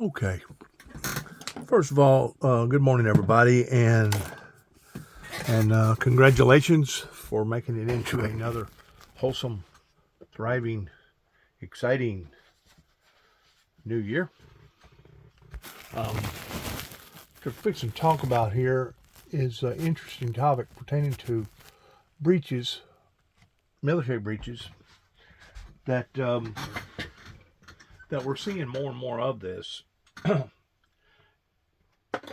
Okay. First of all, good morning, everybody, and congratulations for making it into another wholesome, thriving, exciting new year. To fix and talk about here is an interesting topic pertaining to breaches, military breaches, that we're seeing more and more of this,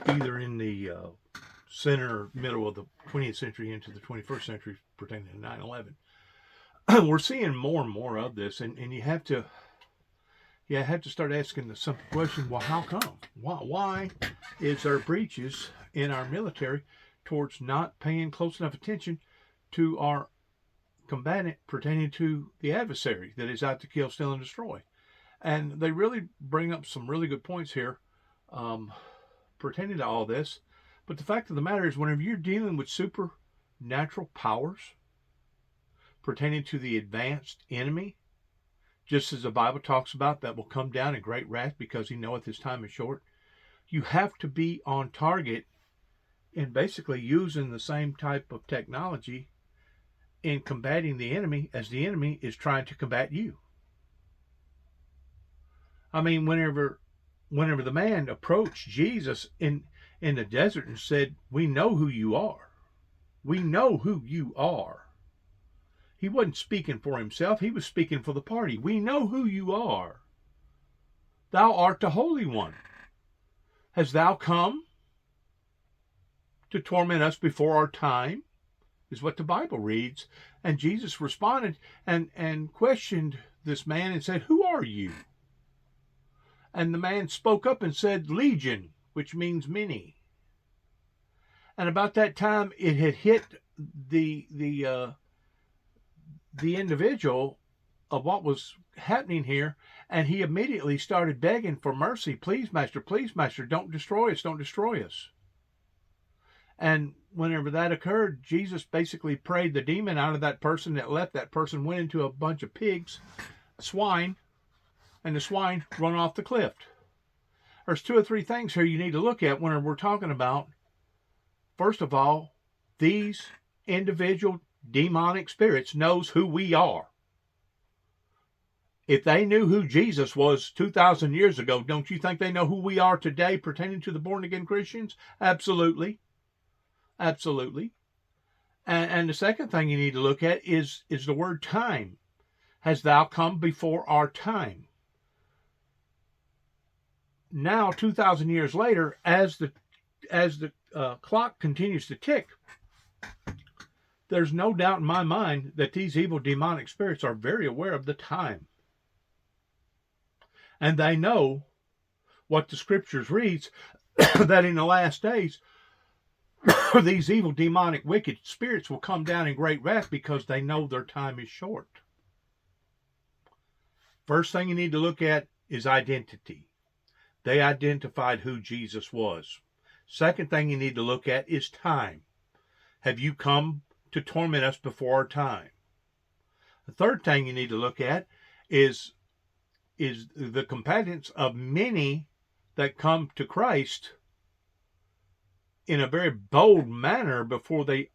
either in the center, middle of the 20th century into the 21st century pertaining to 9/11. We're seeing more and more of this, and you have to start asking the simple question: well, how come? Why is there breaches in our military towards not paying close enough attention to our combatant pertaining to the adversary that is out to kill, steal, and destroy? And they really bring up some really good points here pertaining to all this. But the fact of the matter is, whenever you're dealing with supernatural powers pertaining to the advanced enemy, just as the Bible talks about, that will come down in great wrath because he knoweth his time is short, you have to be on target in basically using the same type of technology in combating the enemy as the enemy is trying to combat you. I mean, whenever the man approached Jesus in the desert and said, "We know who you are. We know who you are." He wasn't speaking for himself. He was speaking for the party. We know who you are. Thou art the Holy One. Hast thou come to torment us before our time? Is what the Bible reads. And Jesus responded and questioned this man and said, "Who are you?" And the man spoke up and said, "Legion," which means many. And about that time, it had hit the individual of what was happening here, and he immediately started begging for mercy. Please, master, don't destroy us, don't destroy us. And whenever that occurred, Jesus basically prayed the demon out of that person. That left that person, went into a bunch of pigs, swine, and the swine run off the cliff. There's two or three things here you need to look at when we're talking about, first of all, these individual demonic spirits knows who we are. If they knew who Jesus was 2,000 years ago, don't you think they know who we are today pertaining to the born-again Christians? Absolutely. Absolutely. And the second thing you need to look at is the word time. Has thou come before our time? Now, 2,000 years later, as the clock continues to tick, there's no doubt in my mind that these evil demonic spirits are very aware of the time. And they know what the scriptures reads, that in the last days, these evil demonic wicked spirits will come down in great wrath because they know their time is short. First thing you need to look at is identity. They identified who Jesus was. Second thing you need to look at is time. Have you come to torment us before our time? The third thing you need to look at is the competence of many that come to Christ in a very bold manner before they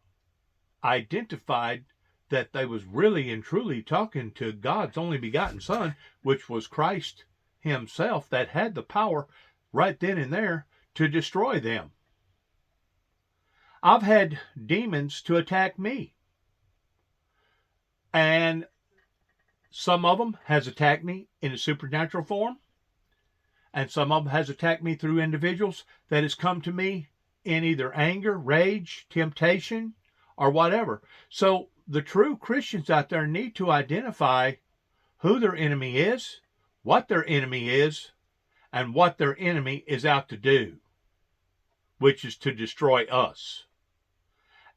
identified that they was really and truly talking to God's only begotten Son, which was Christ himself, that had the power right then and there to destroy them. I've had demons to attack me, and some of them has attacked me in a supernatural form, and some of them has attacked me through individuals that has come to me in either anger, rage, temptation, or whatever. So the true Christians out there need to identify who their enemy is, what their enemy is, and what their enemy is out to do, which is to destroy us.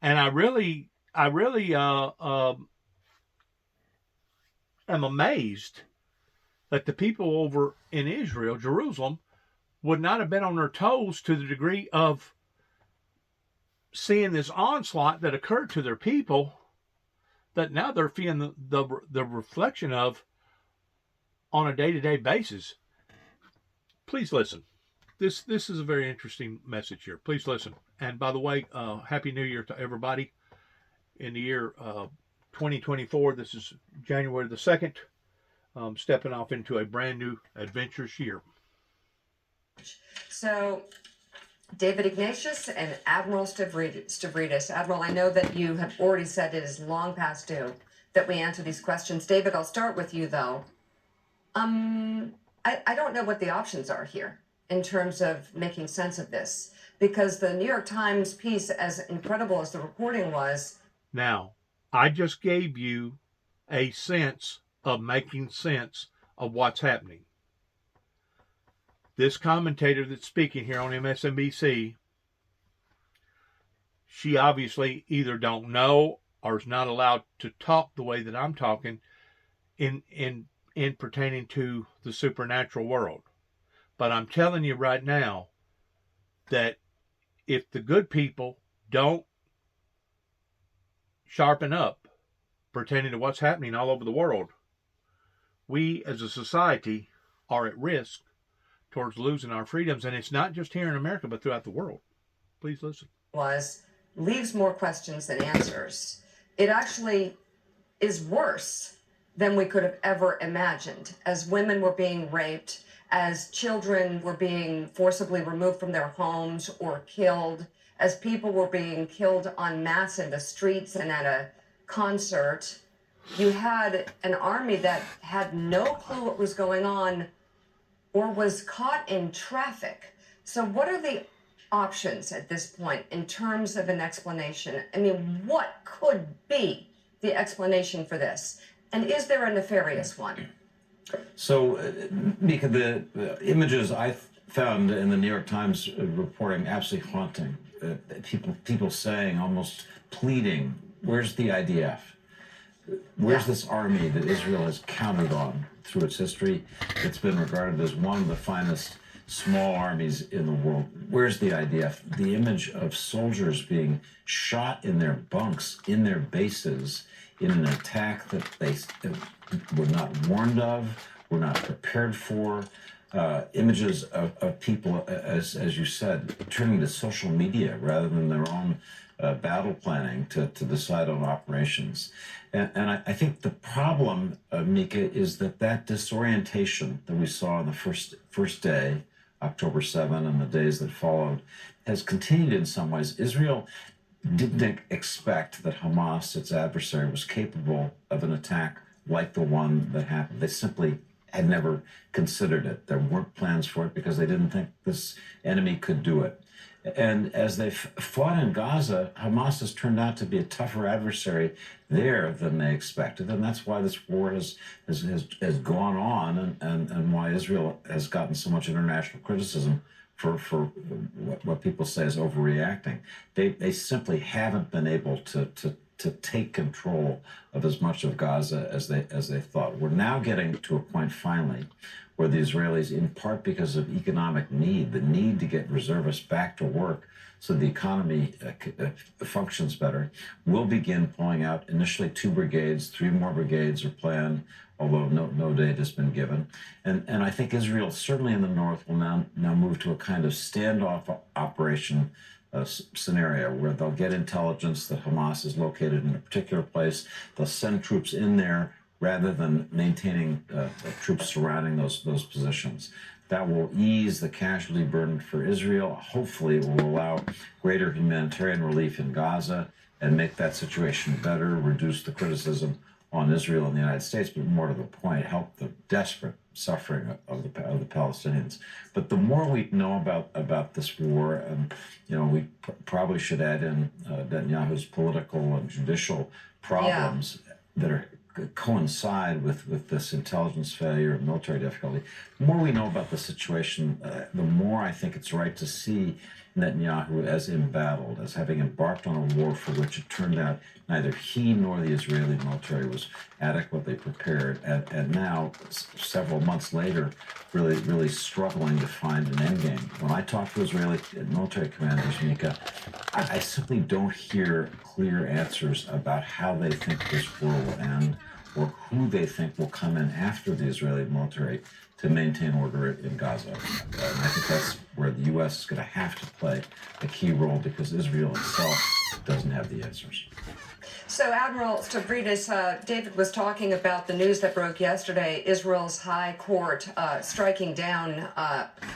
And I really am amazed that the people over in Israel, Jerusalem, would not have been on their toes to the degree of seeing this onslaught that occurred to their people, that now they're feeling the reflection of on a day-to-day basis. Please listen. This is a very interesting message here. Please listen. And by the way, Happy New Year to everybody. In the year 2024, this is January the 2nd, stepping off into a brand new adventurous year. So, David Ignatius and Admiral Stavridis. Admiral, I know that you have already said it is long past due that we answer these questions. David, I'll start with you, though. I don't know what the options are here in terms of making sense of this, because the New York Times piece, as incredible as the reporting was... Now, I just gave you a sense of making sense of what's happening. This commentator that's speaking here on MSNBC, she obviously either don't know or is not allowed to talk the way that I'm talking in pertaining to the supernatural world. But I'm telling you right now that if the good people don't sharpen up pertaining to what's happening all over the world, we as a society are at risk towards losing our freedoms. And it's not just here in America, but throughout the world. Please listen. Leaves more questions than answers. It actually is worse than we could have ever imagined. As women were being raped, as children were being forcibly removed from their homes or killed, as people were being killed en masse in the streets and at a concert, you had an army that had no clue what was going on or was caught in traffic. So what are the options at this point in terms of an explanation? I mean, what could be the explanation for this? And is there a nefarious one? So, Mika, the images I found in the New York Times reporting absolutely haunting. People saying, almost pleading, where's the IDF? Where's this army that Israel has counted on through its history? It's been regarded as one of the finest small armies in the world. Where's the IDF? The image of soldiers being shot in their bunks, in their bases, in an attack that they were not warned of, were not prepared for. Images of people, as you said, turning to social media rather than their own battle planning to decide on operations. And I think the problem, Mika, is that disorientation that we saw on the first day, October 7, and the days that followed, has continued in some ways. Israel didn't expect that Hamas, its adversary, was capable of an attack like the one that happened. They simply had never considered it. There weren't plans for it because they didn't think this enemy could do it. And as they've fought in Gaza, Hamas has turned out to be a tougher adversary there than they expected. And that's why this war has gone on and why Israel has gotten so much international criticism for what people say is overreacting. They simply haven't been able to take control of as much of Gaza as they thought. We're now getting to a point finally where the Israelis, in part because of economic need, the need to get reservists back to work so the economy functions better, will begin pulling out initially 2 brigades, 3 more brigades are planned, although no date has been given. And I think Israel, certainly in the north, will now move to a kind of standoff operation scenario where they'll get intelligence that Hamas is located in a particular place. They'll send troops in there rather than maintaining troops surrounding those positions. That will ease the casualty burden for Israel. Hopefully it will allow greater humanitarian relief in Gaza and make that situation better, reduce the criticism on Israel and the United States, but more to the point, help the desperate suffering of the Palestinians. But the more we know about this war, and we probably should add in Netanyahu's political and judicial problems that coincide with this intelligence failure and military difficulty. The more we know about the situation, the more I think it's right to see Netanyahu as embattled, as having embarked on a war for which it turned out neither he nor the Israeli military was adequately prepared, and now, several months later, really struggling to find an endgame. When I talk to Israeli military commanders, Mika, I simply don't hear clear answers about how they think this war will end or who they think will come in after the Israeli military to maintain order in Gaza. And I think that's where the U.S. is going to have to play a key role, because Israel itself doesn't have the answers. So, Admiral Stavridis, David was talking about the news that broke yesterday, Israel's High Court striking down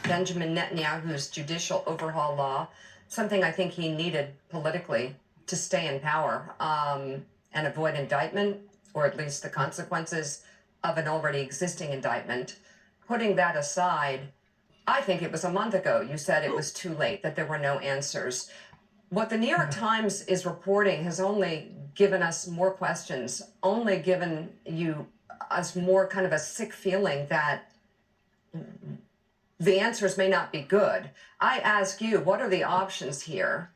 Benjamin Netanyahu's judicial overhaul law, something I think he needed politically to stay in power and avoid indictment, or at least the consequences of an already existing indictment. Putting that aside, I think it was a month ago you said it was too late, that there were no answers. What the New York Times is reporting has only given us more questions, only given us more kind of a sick feeling that the answers may not be good. I ask you, what are the options here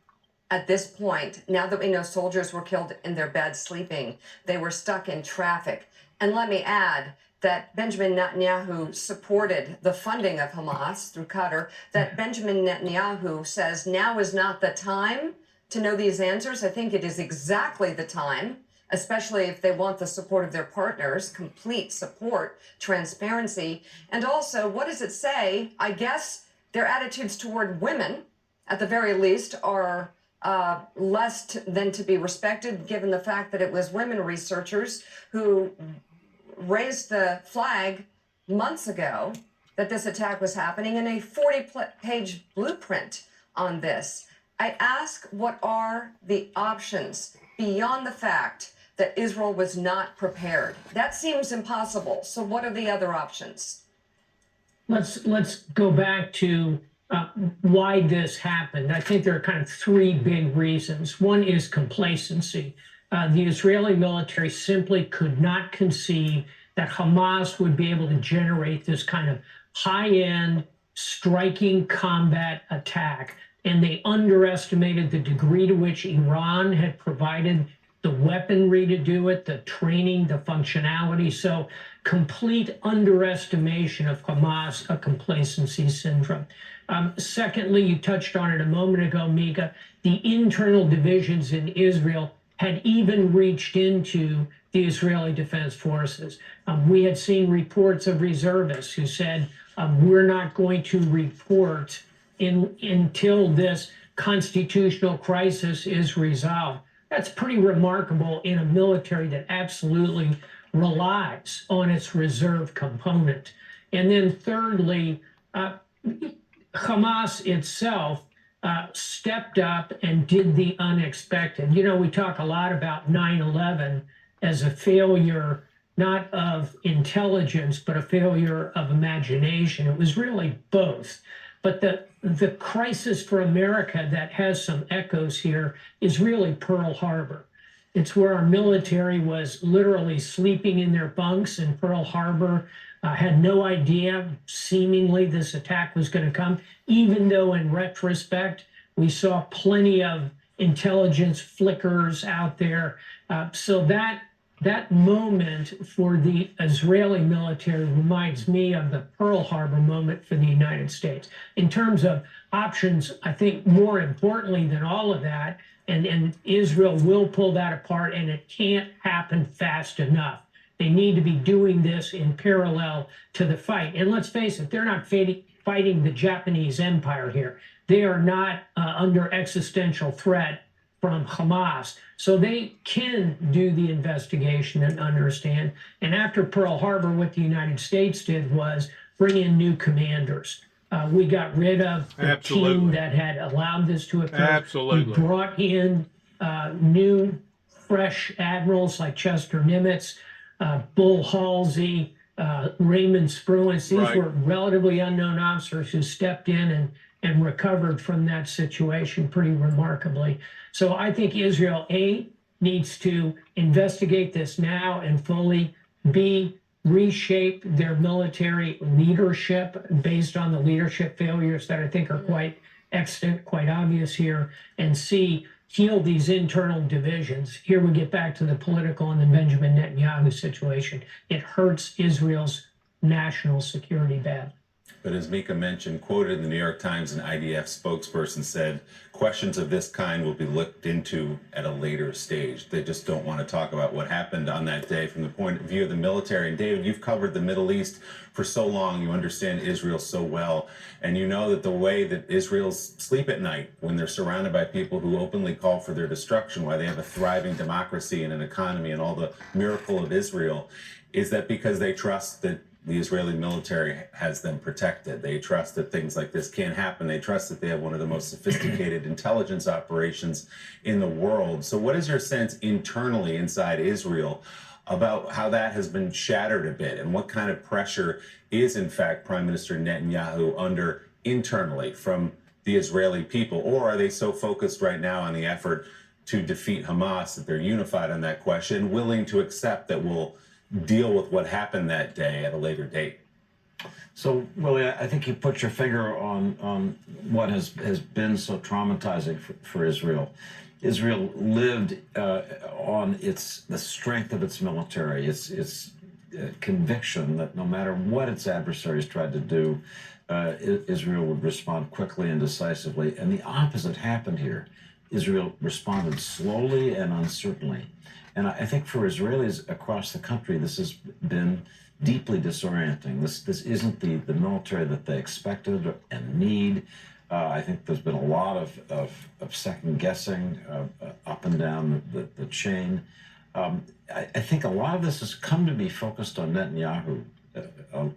at this point, now that we know soldiers were killed in their beds sleeping, they were stuck in traffic? And let me add that Benjamin Netanyahu supported the funding of Hamas through Qatar, that Benjamin Netanyahu says now is not the time to know these answers. I think it is exactly the time, especially if they want the support of their partners, complete support, transparency. And also, what does it say? I guess their attitudes toward women, at the very least, are less than to be respected, given the fact that it was women researchers who raised the flag months ago that this attack was happening, in a 40-page blueprint on this. I ask, what are the options beyond the fact that Israel was not prepared? That seems impossible. So what are the other options? Let's go back to why this happened. I think there are kind of three big reasons. One is complacency. The Israeli military simply could not conceive that Hamas would be able to generate this kind of high-end, striking combat attack. And they underestimated the degree to which Iran had provided the weaponry to do it, the training, the functionality. So complete underestimation of Hamas, a complacency syndrome. Secondly, you touched on it a moment ago, Mika, the internal divisions in Israel had even reached into the Israeli Defense Forces. We had seen reports of reservists who said, we're not going to report until this constitutional crisis is resolved. That's pretty remarkable in a military that absolutely relies on its reserve component. And then thirdly, Hamas itself stepped up and did the unexpected. You know, we talk a lot about 9/11 as a failure, not of intelligence, but a failure of imagination. It was really both. But the crisis for America that has some echoes here is really Pearl Harbor. It's where our military was literally sleeping in their bunks in Pearl Harbor, had no idea, seemingly, this attack was going to come, even though in retrospect, we saw plenty of intelligence flickers out there. So that moment for the Israeli military reminds me of the Pearl Harbor moment for the United States. In terms of options, I think more importantly than all of that, and Israel will pull that apart, and it can't happen fast enough. They need to be doing this in parallel to the fight. And let's face it, they're not fighting the Japanese empire here. They are not under existential threat from Hamas. So they can do the investigation and understand. And after Pearl Harbor, what the United States did was bring in new commanders. We got rid of the team that had allowed this to occur. Absolutely. We brought in new, fresh admirals like Chester Nimitz, Bull Halsey, Raymond Spruance. These were relatively unknown officers who stepped in and recovered from that situation pretty remarkably. So I think Israel, A, needs to investigate this now and fully, B, reshape their military leadership based on the leadership failures that I think are quite extant, quite obvious here, and C, heal these internal divisions. Here we get back to the political and the Benjamin Netanyahu situation. It hurts Israel's national security badly. But as Mika mentioned, quoted in the New York Times, an IDF spokesperson said, questions of this kind will be looked into at a later stage. They just don't want to talk about what happened on that day from the point of view of the military. And David, you've covered the Middle East for so long. You understand Israel so well. And you know that the way that Israel's sleep at night when they're surrounded by people who openly call for their destruction, why they have a thriving democracy and an economy and all the miracle of Israel, is that because they trust that the Israeli military has them protected. They trust that things like this can't happen. They trust that they have one of the most sophisticated intelligence operations in the world. So what is your sense internally inside Israel about how that has been shattered a bit, and what kind of pressure is, in fact, Prime Minister Netanyahu under internally from the Israeli people? Or are they so focused right now on the effort to defeat Hamas that they're unified on that question, willing to accept that we'll deal with what happened that day at a later date? So, Willie, I think you put your finger on what has been so traumatizing for Israel. Israel lived on the strength of its military, its conviction that no matter what its adversaries tried to do, Israel would respond quickly and decisively. And the opposite happened here. Israel responded slowly and uncertainly. And I think for Israelis across the country, this has been deeply disorienting. This isn't the military that they expected and need. I think there's been a lot of second guessing up and down the chain. I think a lot of this has come to be focused on Netanyahu,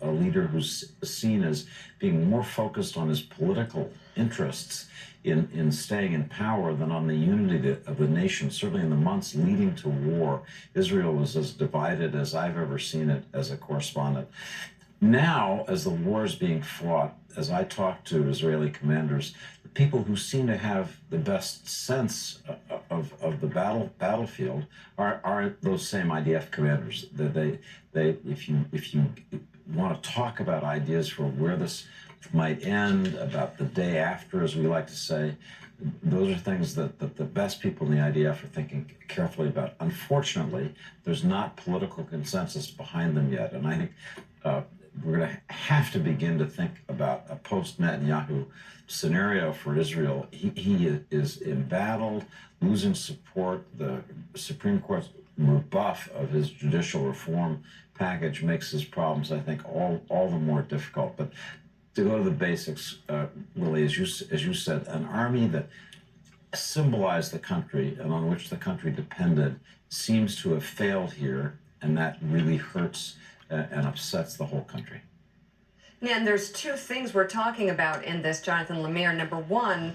a leader who's seen as being more focused on his political interests in staying in power than on the unity of the nation. Certainly in the months leading to war, Israel was as divided as I've ever seen it as a correspondent. Now, as the war is being fought, as I talk to Israeli commanders, the people who seem to have the best sense of the battlefield are those same IDF commanders. If you want to talk about ideas for where this might end, about the day after, as we like to say, those are things that the best people in the IDF are thinking carefully about. Unfortunately, there's not political consensus behind them yet, and I think we're going to have to begin to think about a post-Netanyahu scenario for Israel. He is embattled, losing support. The Supreme Court's rebuff of his judicial reform package makes his problems, I think, all the more difficult. But to go to the basics, Willie, as you said, an army that symbolized the country and on which the country depended seems to have failed here, and that really hurts and upsets the whole country. Yeah, and there's two things we're talking about in this, Jonathan Lemire. Number one,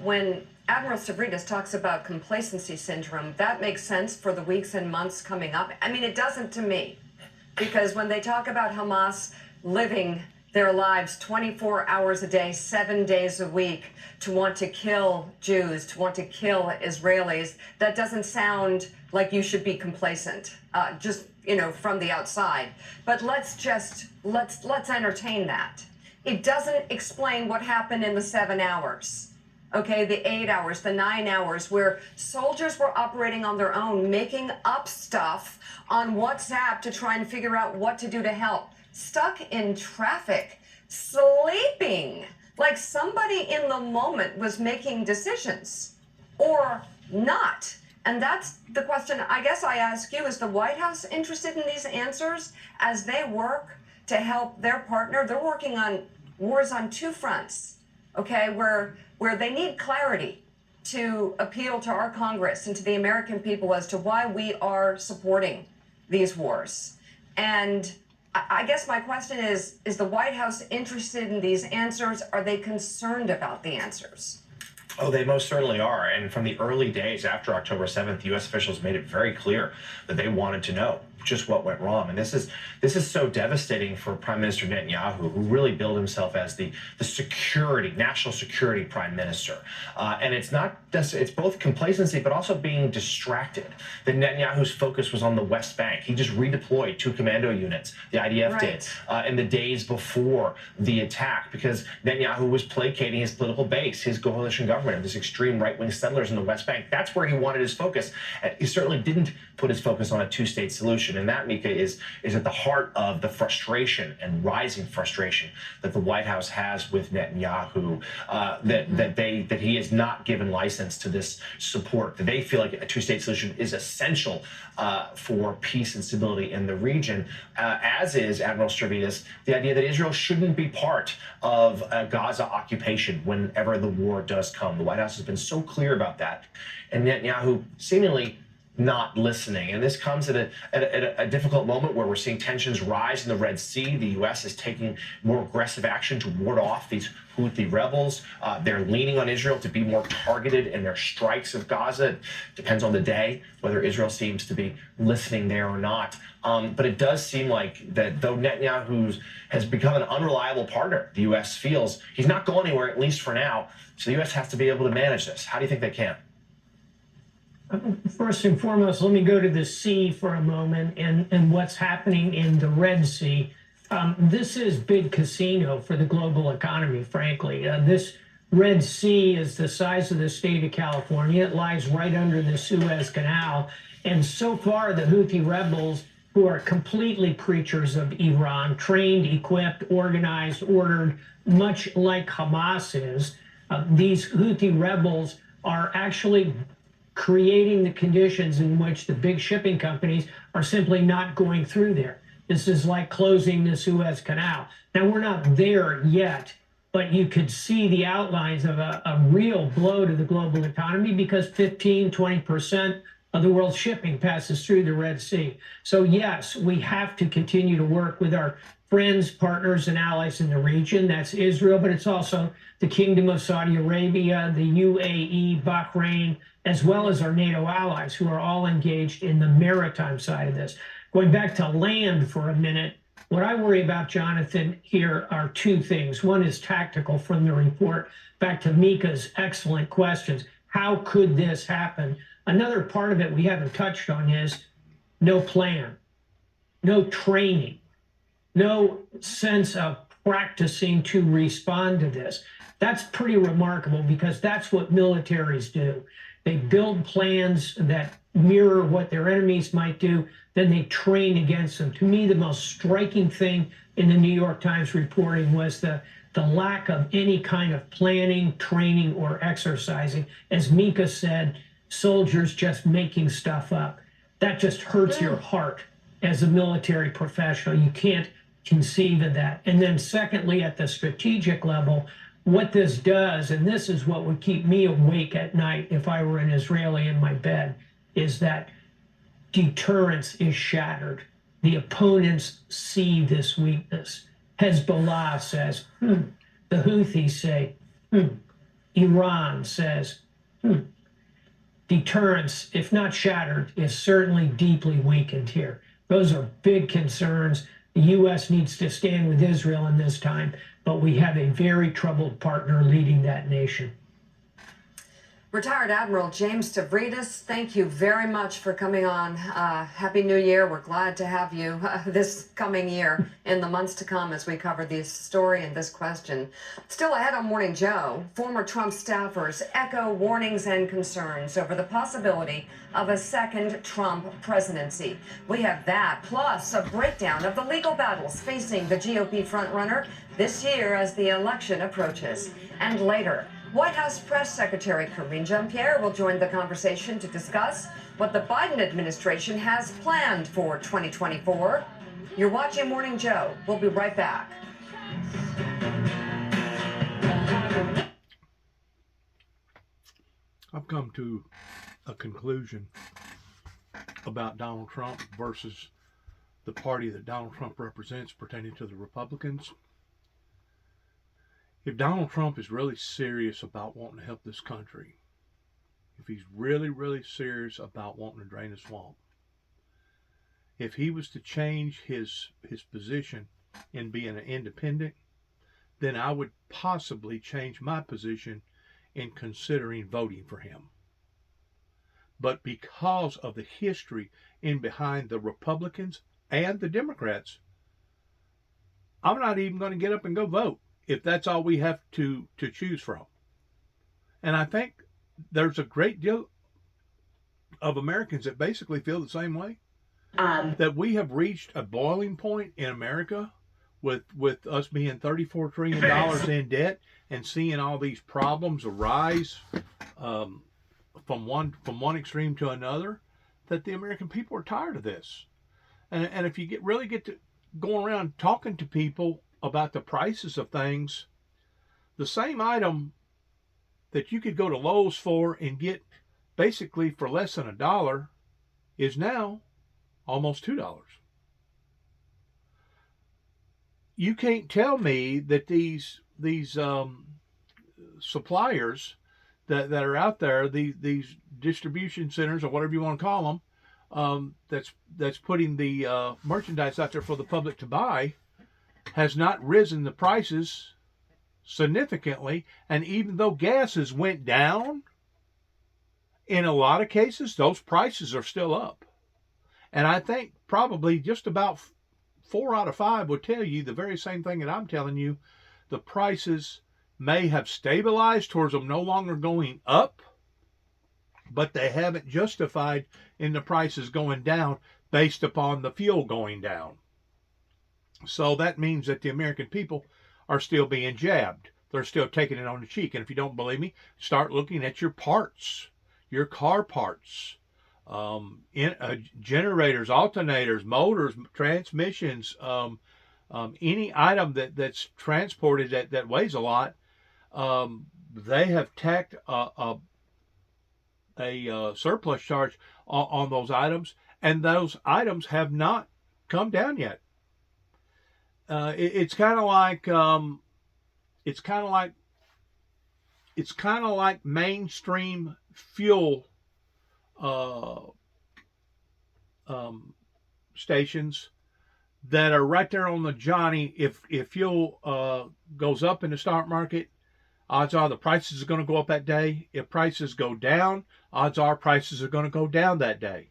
when Admiral Stavridis talks about complacency syndrome, that makes sense for the weeks and months coming up. I mean, it doesn't to me, because when they talk about Hamas living their lives 24 hours a day, 7 days a week, to want to kill Jews, to want to kill Israelis, that doesn't sound like you should be complacent, just, from the outside. But let's entertain that. It doesn't explain what happened in the 7 hours, okay, the 8 hours, the 9 hours, where soldiers were operating on their own, making up stuff on WhatsApp to try and figure out what to do to help. Stuck in traffic, sleeping, like somebody in the moment was making decisions, or not. And that's the question I guess I ask you, is the White House interested in these answers as they work to help their partner? They're working on wars on two fronts, okay, where they need clarity to appeal to our Congress and to the American people as to why we are supporting these wars. And I guess my question is the White House interested in these answers? Are they concerned about the answers? Oh, they most certainly are. And from the early days after October 7th, U.S. officials made it very clear that they wanted to know just what went wrong. And this is so devastating for Prime Minister Netanyahu, who really billed himself as the national security prime minister. And it's both complacency, but also being distracted. That Netanyahu's focus was on the West Bank. He just redeployed 2 commando units, the IDF did, in the days before the attack, because Netanyahu was placating his political base, his coalition government, of this extreme right-wing settlers in the West Bank. That's where he wanted his focus. And he certainly didn't put his focus on a 2-state solution. solution. And that, Mika, is at the heart of the frustration and rising frustration that the White House has with Netanyahu, that he has not given license to this support, that they feel like a two-state solution is essential for peace and stability in the region, as is Admiral Stavridis, the idea that Israel shouldn't be part of a Gaza occupation whenever the war does come. The White House has been so clear about that, and Netanyahu seemingly not listening. And this comes at a difficult moment where we're seeing tensions rise in the Red Sea. The U.S. is taking more aggressive action to ward off these Houthi rebels. They're leaning on Israel to be more targeted in their strikes of Gaza. It depends on the day whether Israel seems to be listening there or not. But it does seem like that though Netanyahu has become an unreliable partner, the U.S. feels he's not going anywhere, at least for now. So the U.S. has to be able to manage this. How do you think they can? First and foremost, let me go to the sea for a moment and what's happening in the Red Sea. This is big casino for the global economy, frankly. This Red Sea is the size of the state of California. It lies right under the Suez Canal. And so far, the Houthi rebels, who are completely creatures of Iran, trained, equipped, organized, ordered, much like Hamas is, these Houthi rebels are actually creating the conditions in which the big shipping companies are simply not going through there. This is like closing the Suez Canal. Now, we're not there yet, but you could see the outlines of a real blow to the global economy because 15, 20% of the world's shipping passes through the Red Sea. So yes, we have to continue to work with our friends, partners, and allies in the region. That's Israel, but it's also the Kingdom of Saudi Arabia, the UAE, Bahrain, as well as our NATO allies who are all engaged in the maritime side of this. Going back to land for a minute, what I worry about, Jonathan, here are two things. One is tactical from the report. Back to Mika's excellent questions. How could this happen? Another part of it we haven't touched on is no plan, no training, no sense of practicing to respond to this. That's pretty remarkable because that's what militaries do. They build plans that mirror what their enemies might do, then they train against them. To me, the most striking thing in the New York Times reporting was the lack of any kind of planning, training, or exercising. As Mika said, soldiers just making stuff up. That just hurts your heart as a military professional. You can't conceive of that. And then secondly, at the strategic level, what this does, and this is what would keep me awake at night if I were an Israeli in my bed, is that deterrence is shattered. The opponents see this weakness. Hezbollah says, the Houthis say, Iran says, Deterrence, if not shattered, is certainly deeply weakened here. Those are big concerns. The U.S. needs to stand with Israel in this time, but we have a very troubled partner leading that nation. Retired Admiral James Stavridis, thank you very much for coming on. Happy New Year. We're glad to have you this coming year in the months to come as we cover this story and this question. Still ahead on Morning Joe, former Trump staffers echo warnings and concerns over the possibility of a second Trump presidency. We have that, plus a breakdown of the legal battles facing the GOP frontrunner this year as the election approaches. And later, White House Press Secretary Karine Jean-Pierre will join the conversation to discuss what the Biden administration has planned for 2024. You're watching Morning Joe. We'll be right back. I've come to a conclusion about Donald Trump versus the party that Donald Trump represents pertaining to the Republicans. If Donald Trump is really serious about wanting to help this country, if he's really, really serious about wanting to drain the swamp, if he was to change his position in being an independent, then I would possibly change my position in considering voting for him. But because of the history in behind the Republicans and the Democrats, I'm not even going to get up and go vote if that's all we have to choose from. And I think there's a great deal of Americans that basically feel the same way. that we have reached a boiling point in America with us being $34 trillion in debt and seeing all these problems arise um, from one extreme to another, that the American people are tired of this. And if you really get to going around talking to people about the prices of things, the same item that you could go to Lowe's for and get basically for less than $1 is now almost $2. You can't tell me that these suppliers that are out there, these distribution centers or whatever you want to call them, that's putting the merchandise out there for the public to buy, has not risen the prices significantly. And even though gases went down, in a lot of cases, those prices are still up. And I think probably just about 4 out of 5 would tell you the very same thing that I'm telling you. The prices may have stabilized towards them no longer going up, but they haven't justified in the prices going down based upon the fuel going down. So that means that the American people are still being jabbed. They're still taking it on the cheek. And if you don't believe me, start looking at your parts, your car parts, generators, alternators, motors, transmissions, any item that's transported that weighs a lot. They have tacked a surplus charge on those items, and those items have not come down yet. It's kind of like mainstream fuel stations that are right there on the Johnny. If fuel goes up in the stock market, odds are the prices are going to go up that day. If prices go down, odds are prices are going to go down that day.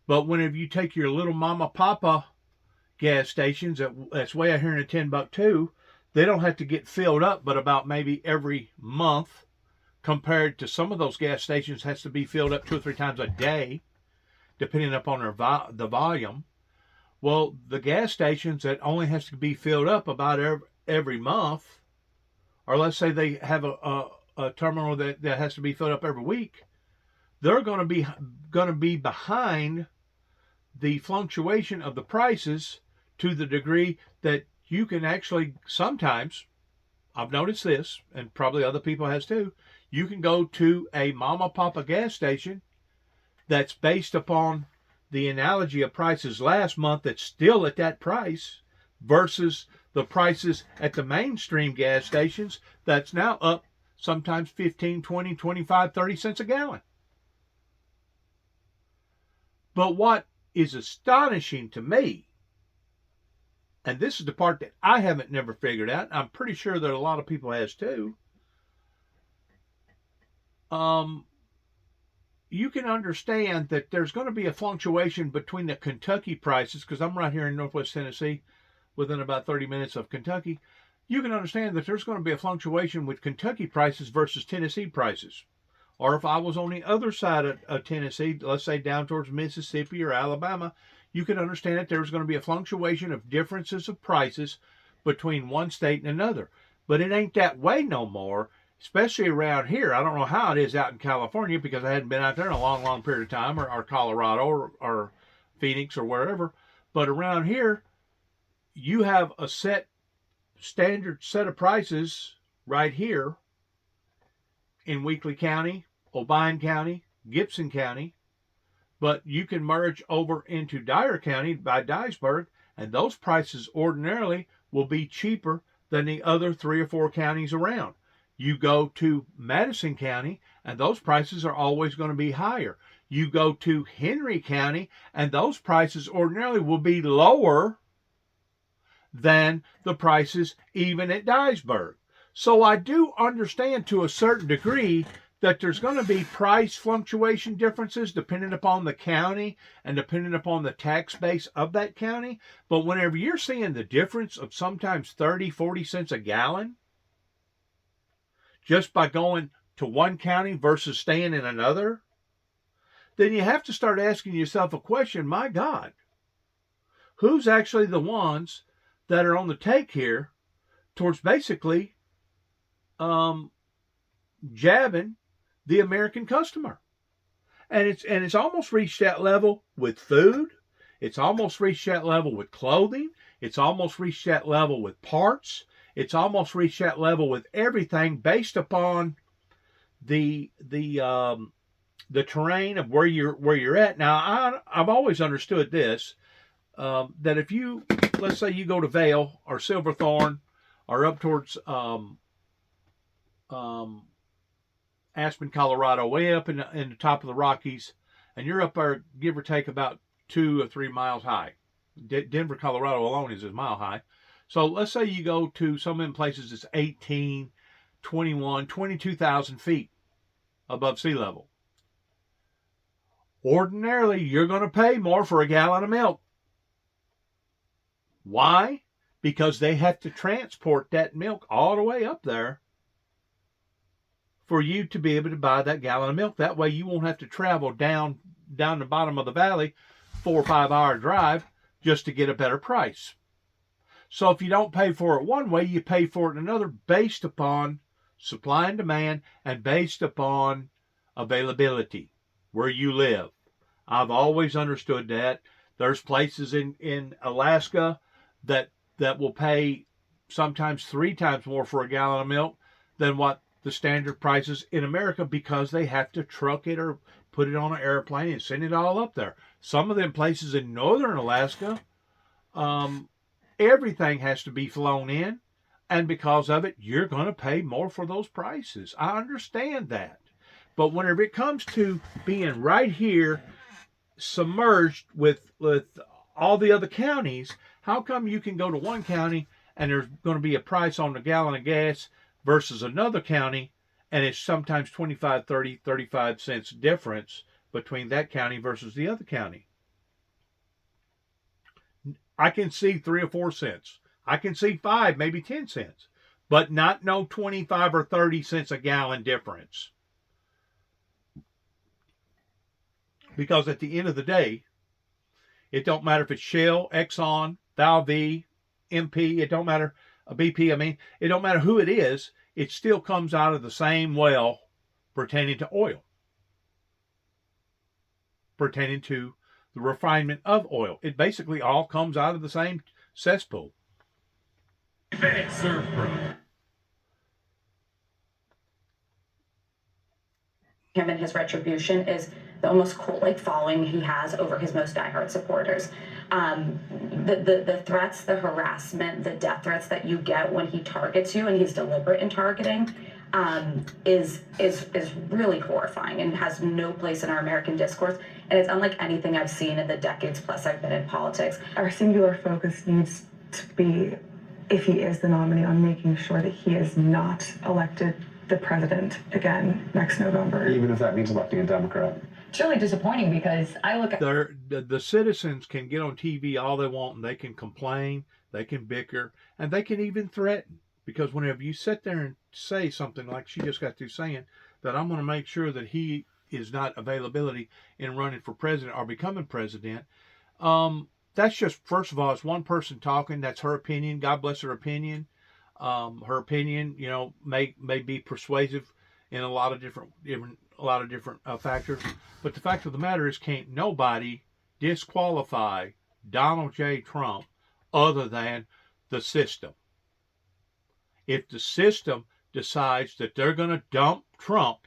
But whenever you take your little mama papa gas stations that's way out here in a $10 they don't have to get filled up but about maybe every month, compared to some of those gas stations has to be filled up 2 or 3 times a day, depending upon the volume. Well, the gas stations that only has to be filled up about every month, or let's say they have a terminal that has to be filled up every week, they're going to be behind the fluctuation of the prices to the degree that you can actually sometimes, I've noticed this, and probably other people has too, you can go to a mama papa gas station that's based upon the analogy of prices last month that's still at that price versus the prices at the mainstream gas stations that's now up sometimes 15, 20, 25, 30 cents a gallon. But what is astonishing to me, and this is the part that I haven't never figured out, I'm pretty sure that a lot of people has too, you can understand that there's going to be a fluctuation between the Kentucky prices, because I'm right here in Northwest Tennessee, within about 30 minutes of Kentucky. You can understand that there's going to be a fluctuation with Kentucky prices versus Tennessee prices. Or if I was on the other side of Tennessee, let's say down towards Mississippi or Alabama, you can understand that there's going to be a fluctuation of differences of prices between one state and another. But it ain't that way no more, especially around here. I don't know how it is out in California because I hadn't been out there in a long, long period of time, or Colorado or Phoenix or wherever. But around here, you have a standard set of prices right here in Weakley County, Obion County, Gibson County, but you can merge over into Dyer County by Dyersburg, and those prices ordinarily will be cheaper than the other 3 or 4 counties around. You go to Madison County, and those prices are always going to be higher. You go to Henry County, and those prices ordinarily will be lower than the prices even at Dyersburg. So I do understand to a certain degree that there's going to be price fluctuation differences depending upon the county and depending upon the tax base of that county. But whenever you're seeing the difference of sometimes 30, 40 cents a gallon, just by going to one county versus staying in another, then you have to start asking yourself a question. My God, who's actually the ones that are on the take here towards basically jabbing the American customer? And it's almost reached that level with food. It's almost reached that level with clothing. It's almost reached that level with parts. It's almost reached that level with everything based upon the terrain of where you're at. Now, I've always understood this, that if you, let's say you go to Vail or Silverthorne or up towards Aspen, Colorado, way up in the top of the Rockies, and you're up there, give or take about 2 or 3 miles high. Denver, Colorado alone is a mile high. So let's say you go to some of them places that's 18, 21, 22,000 feet above sea level. Ordinarily, you're going to pay more for a gallon of milk. Why? Because they have to transport that milk all the way up there for you to be able to buy that gallon of milk. That way you won't have to travel down the bottom of the valley, 4 or 5 hour drive, just to get a better price. So if you don't pay for it one way, you pay for it another, based upon supply and demand and based upon availability where you live. I've always understood that. There's places in Alaska that will pay sometimes 3 times more for a gallon of milk than what the standard prices in America, because they have to truck it or put it on an airplane and send it all up there. Some of them places in northern Alaska, everything has to be flown in, and because of it, you're going to pay more for those prices. I understand that. But whenever it comes to being right here submerged with all the other counties, how come you can go to one county and there's going to be a price on a gallon of gas versus another county, and it's sometimes 25, 30, 35 cents difference between that county versus the other county? I can see 3 or 4 cents. I can see 5, maybe 10 cents, but not no 25 or 30 cents a gallon difference. Because at the end of the day, it don't matter if it's Shell, Exxon, Valve, MP, it don't matter, BP, I mean, it don't matter who it is, it still comes out of the same well pertaining to oil, pertaining to the refinement of oil. It basically all comes out of the same cesspool. Him and his retribution is the almost cult-like following he has over his most diehard supporters. The threats, the harassment, the death threats that you get when he targets you, and he's deliberate in targeting, is really horrifying and has no place in our American discourse. And it's unlike anything I've seen in the decades plus I've been in politics. Our singular focus needs to be, if he is the nominee, on making sure that he is not elected the president again next November. Even if that means electing a Democrat. It's really disappointing because I look at the citizens can get on TV all they want, and they can complain, they can bicker, and they can even threaten. Because whenever you sit there and say something like she just got through saying, that I'm going to make sure that he is not availability in running for president or becoming president, that's just, first of all, it's one person talking. That's her opinion. God bless her opinion. Her opinion, you know, may be persuasive in a lot of different factors. But the fact of the matter is, can't nobody disqualify Donald J. Trump other than the system. If the system decides that they're going to dump Trump,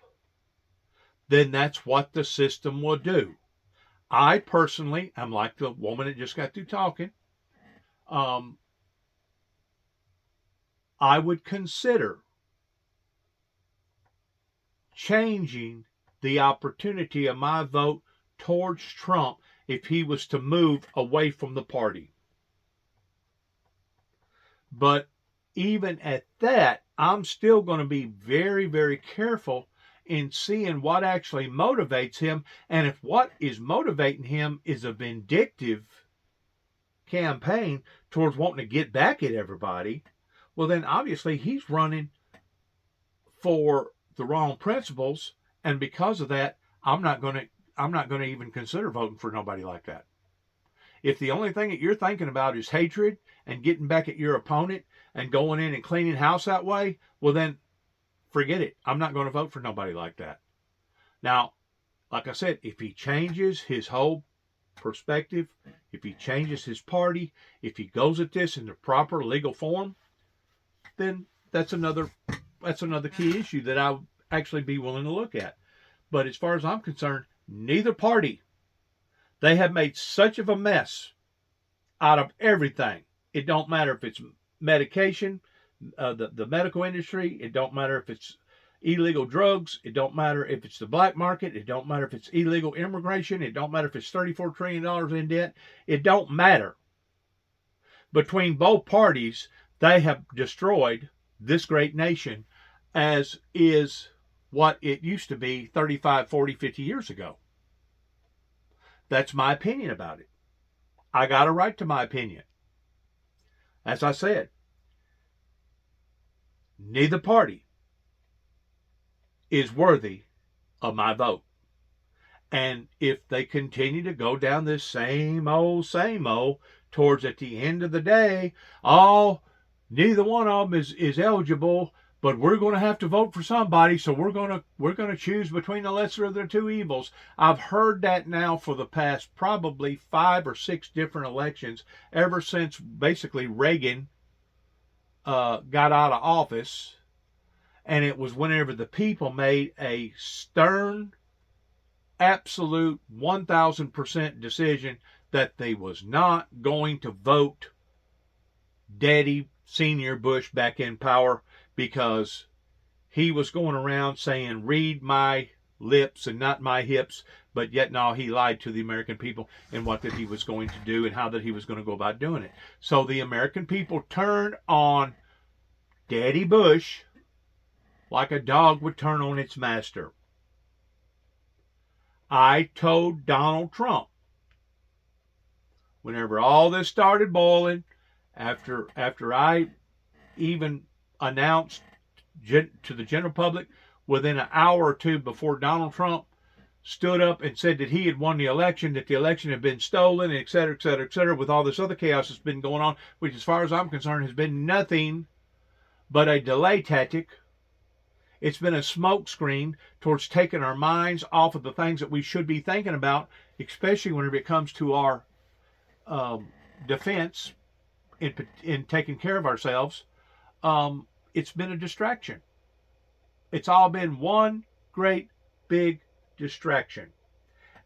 then that's what the system will do. I personally am like the woman that just got through talking. I would consider changing the opportunity of my vote towards Trump if he was to move away from the party. But even at that, I'm still going to be very, very careful in seeing what actually motivates him. And if what is motivating him is a vindictive campaign towards wanting to get back at everybody, well, then obviously he's running for the wrong principles. And because of that, I'm not going I'm not going to even consider voting for nobody like that. If the only thing that you're thinking about is hatred and getting back at your opponent and going in and cleaning house that way, well then forget it. I'm not going to vote for nobody like that. Now, like I said, if he changes his whole perspective, if he changes his party, if he goes at this in the proper legal form, then that's another key issue that I would actually be willing to look at. But as far as I'm concerned, neither party, they have made such of a mess out of everything. It don't matter if it's medication, the medical industry. It don't matter if it's illegal drugs. It don't matter if it's the black market. It don't matter if it's illegal immigration. It don't matter if it's $34 trillion in debt. It don't matter. Between both parties, they have destroyed this great nation, as is what it used to be 35, 40, 50 years ago. That's my opinion about it. I got a right to my opinion. As I said, neither party is worthy of my vote. And if they continue to go down this same old, towards at the end of the day, neither one of them is eligible, but we're going to have to vote for somebody, so we're going to choose between the lesser of the two evils. I've heard that now for the past probably 5 or 6 different elections, ever since basically Reagan got out of office, and it was whenever the people made a stern, absolute 1,000% decision that they was not going to vote Daddy Senior Bush back in power, because he was going around saying, read my lips and not my hips, but yet now he lied to the American people in what that he was going to do and how that he was going to go about doing it. So the American people turned on Daddy Bush like a dog would turn on its master. I told Donald Trump, whenever all this started boiling, after I even announced to the general public within an hour or two before Donald Trump stood up and said that he had won the election, that the election had been stolen, et cetera, et cetera, et cetera, with all this other chaos that's been going on, which as far as I'm concerned has been nothing but a delay tactic. It's been a smokescreen towards taking our minds off of the things that we should be thinking about, especially whenever it comes to our defense in taking care of ourselves. It's been a distraction. It's all been one great big distraction.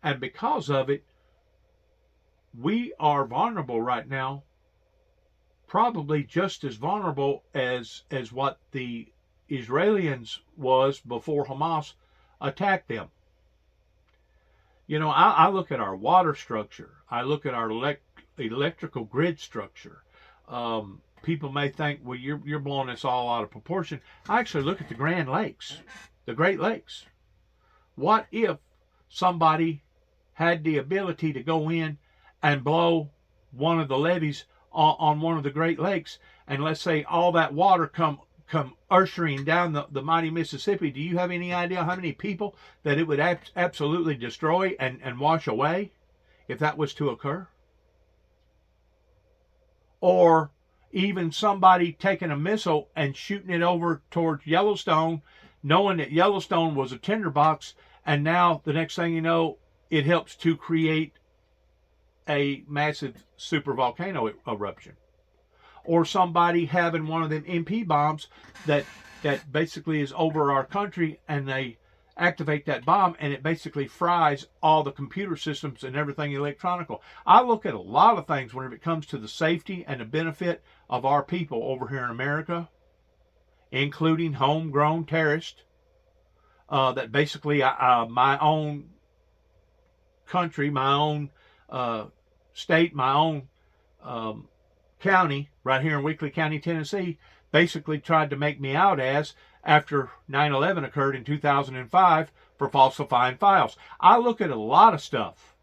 And because of it, we are vulnerable right now, probably just as vulnerable as what the Israelis was before Hamas attacked them. You know, I look at our water structure. I look at our electrical grid structure. People may think, well, you're blowing this all out of proportion. I actually look at the Grand Lakes, the Great Lakes. What if somebody had the ability to go in and blow one of the levees on one of the Great Lakes, and let's say all that water come ushering down the mighty Mississippi? Do you have any idea how many people that it would absolutely destroy and wash away if that was to occur? Or even somebody taking a missile and shooting it over towards Yellowstone, knowing that Yellowstone was a tinderbox, and now the next thing you know, it helps to create a massive super volcano eruption. Or somebody having one of them MP bombs that basically is over our country, and they activate that bomb and it basically fries all the computer systems and everything electronical. I look at a lot of things whenever it comes to the safety and the benefit of our people over here in America, including homegrown terrorists, that basically my own country, my own state, my own county right here in Weakley County, Tennessee, basically tried to make me out as after 9/11 occurred in 2005 for falsifying files. I look at a lot of stuff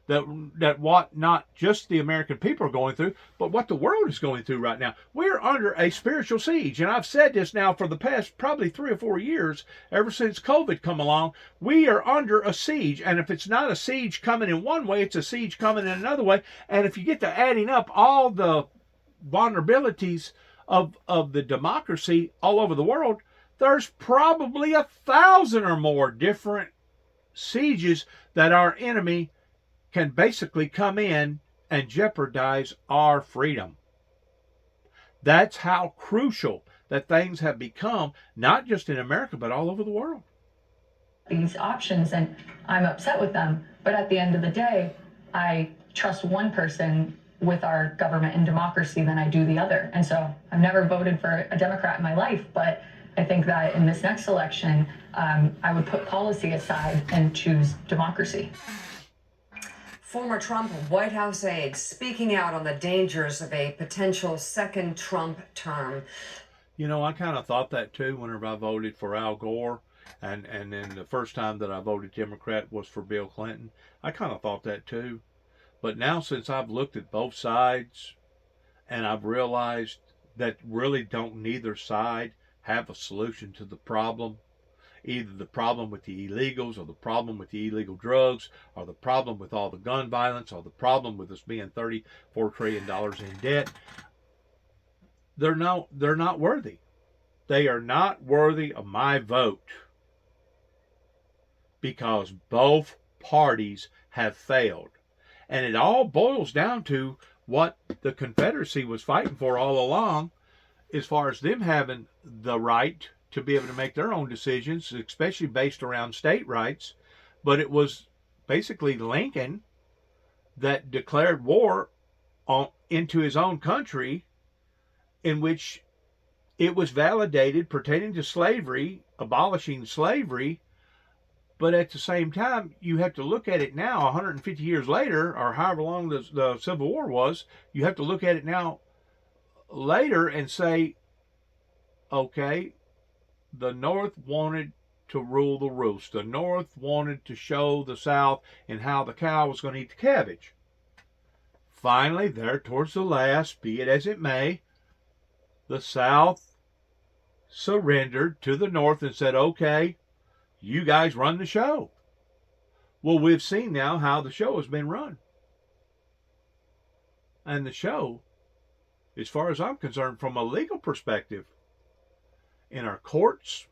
that what not just the American people are going through, but what the world is going through right now. We're under a spiritual siege, and I've said this now for the past probably 3 or 4 years, ever since COVID come along. We are under a siege, and if it's not a siege coming in one way, it's a siege coming in another way. And if you get to adding up all the vulnerabilities of the democracy all over the world, there's probably 1,000 or more different sieges that our enemy can basically come in and jeopardize our freedom. That's how crucial that things have become, not just in America, but all over the world. These options, and I'm upset with them, but at the end of the day, I trust one person with our government and democracy than I do the other. And so I've never voted for a Democrat in my life, but I think that in this next election, I would put policy aside and choose democracy. Former Trump White House aide speaking out on the dangers of a potential second Trump term. You know, I kind of thought that too whenever I voted for Al Gore. And then the first time that I voted Democrat was for Bill Clinton. I kind of thought that too. But now, since I've looked at both sides and I've realized that really don't neither side have a solution to the problem, either the problem with the illegals or the problem with the illegal drugs or the problem with all the gun violence or the problem with us being $34 trillion in debt, they're not worthy. They are not worthy of my vote because both parties have failed. And it all boils down to what the Confederacy was fighting for all along, as far as them having the right to be able to make their own decisions, especially based around state rights. But it was basically Lincoln that declared war into his own country, in which it was validated pertaining to slavery, abolishing slavery. But at the same time, you have to look at it now, 150 years later, or however long the Civil War was, you have to look at it now later and say, okay, the North wanted to rule the roost. The North wanted to show the South and how the cow was going to eat the cabbage. Finally, there towards the last, be it as it may, the South surrendered to the North and said, okay, you guys run the show. Well, we've seen now how the show has been run. And the show, as far as I'm concerned, from a legal perspective, in our courts,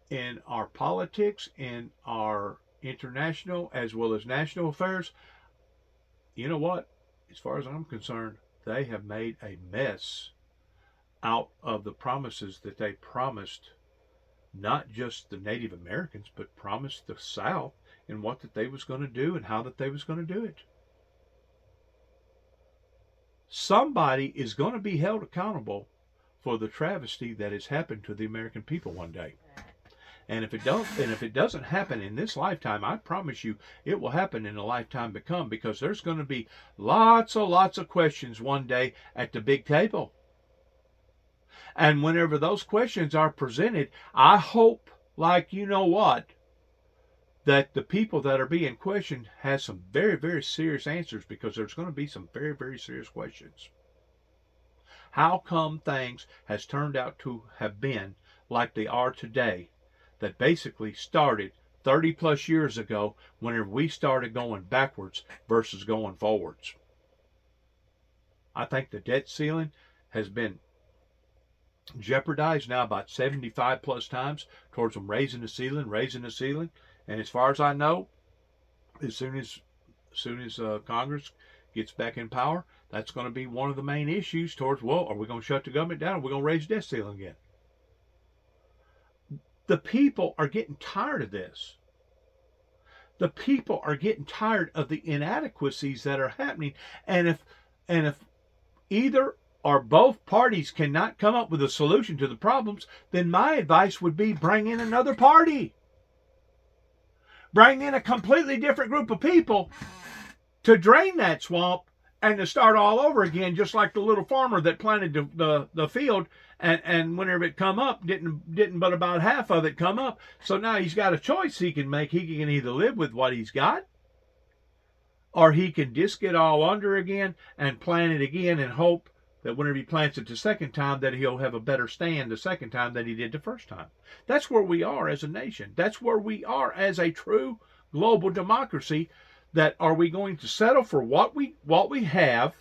in our politics, in our international as well as national affairs, you know what? As far as I'm concerned, they have made a mess out of the promises that they promised, not just the Native Americans, but promised the South and what that they was going to do and how that they was going to do it. Somebody is going to be held accountable for the travesty that has happened to the American people one day. And if it doesn't happen in this lifetime, I promise you it will happen in a lifetime to come, because there's going to be lots of questions one day at the big table. And whenever those questions are presented, I hope, like you know what, that the people that are being questioned has some very serious answers, because there's going to be some very serious questions. How come things has turned out to have been like they are today, that basically started 30 plus years ago whenever we started going backwards versus going forwards? I think the debt ceiling has been jeopardized now about 75 plus times towards them raising the ceiling. And as far as I know, as soon as Congress gets back in power, that's going to be one of the main issues towards, well, are we going to shut the government down, or are we going to raise the debt ceiling again? The people are getting tired of this. The people are getting tired of the inadequacies that are happening. And if either or both parties cannot come up with a solution to the problems, then my advice would be bring in another party. Bring in a completely different group of people to drain that swamp and to start all over again, just like the little farmer that planted the field, and whenever it come up, didn't but about half of it come up. So now he's got a choice he can make. He can either live with what he's got, or he can disc it all under again and plant it again and hope that whenever he plants it the second time that he'll have a better stand the second time than he did the first time. That's where we are as a nation. That's where we are as a true global democracy. That are we going to settle for what we have,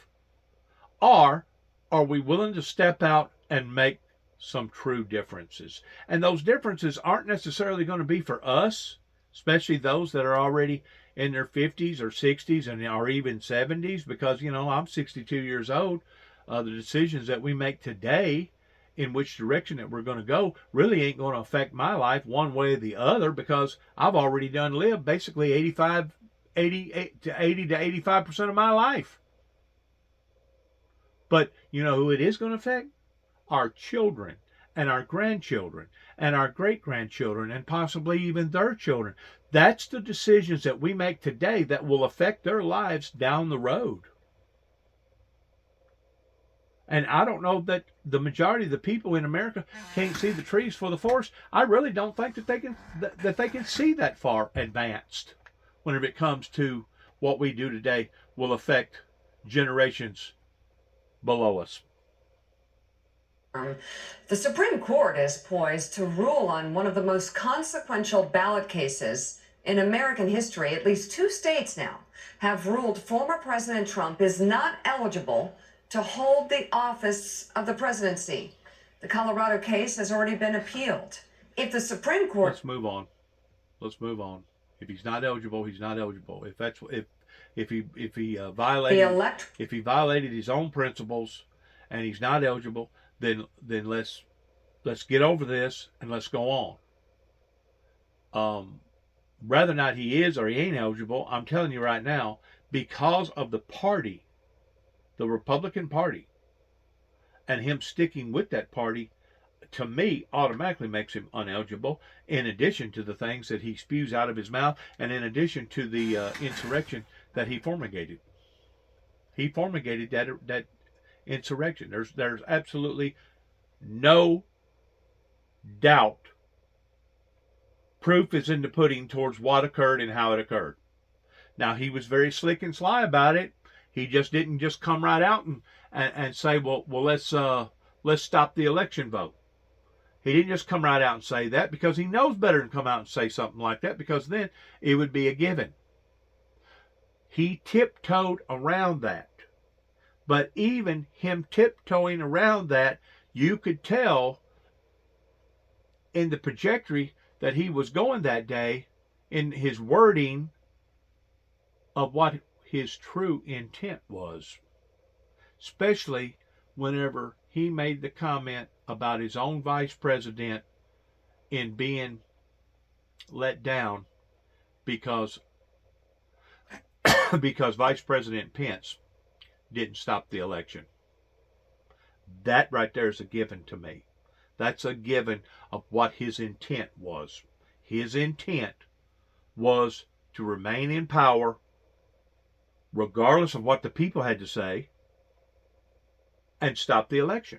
or are we willing to step out and make some true differences? And those differences aren't necessarily going to be for us, especially those that are already in their 50s or 60s and or even 70s, because I'm 62 years old. The decisions that we make today in which direction that we're going to go really ain't going to affect my life one way or the other, because I've already done lived basically 80 to 85% of my life. But you know who it is going to affect? Our children and our grandchildren and our great-grandchildren and possibly even their children. That's the decisions that we make today that will affect their lives down the road. And I don't know that the majority of the people in America can't see the trees for the forest. I really don't think that they can see that far advanced whenever it comes to what we do today will affect generations below us. The Supreme Court is poised to rule on one of the most consequential ballot cases in American history. At least 2 states now have ruled former President Trump is not eligible to hold the office of the presidency. The Colorado case has already been appealed. If the Supreme Court... Let's move on. If he's not eligible, he's not eligible. If he violated his own principles and he's not eligible, then let's get over this and let's go on. Whether or not he is or he ain't eligible, I'm telling you right now, because of the party, the Republican Party, and him sticking with that party, to me, automatically makes him uneligible, in addition to the things that he spews out of his mouth, and in addition to the insurrection that he fumigated. He fumigated that insurrection. There's absolutely no doubt. Proof is in the pudding towards what occurred and how it occurred. Now, he was very slick and sly about it. He just didn't just come right out and say, well, let's stop the election vote. He didn't just come right out and say that, because he knows better than come out and say something like that, because then it would be a given. He tiptoed around that. But even him tiptoeing around that, you could tell in the trajectory that he was going that day, in his wording of what his true intent was. Especially whenever he made the comment about his own vice president in being let down because Vice President Pence didn't stop the election. That right there is a given to me. That's a given of what his intent was. His intent was to remain in power regardless of what the people had to say and stop the election.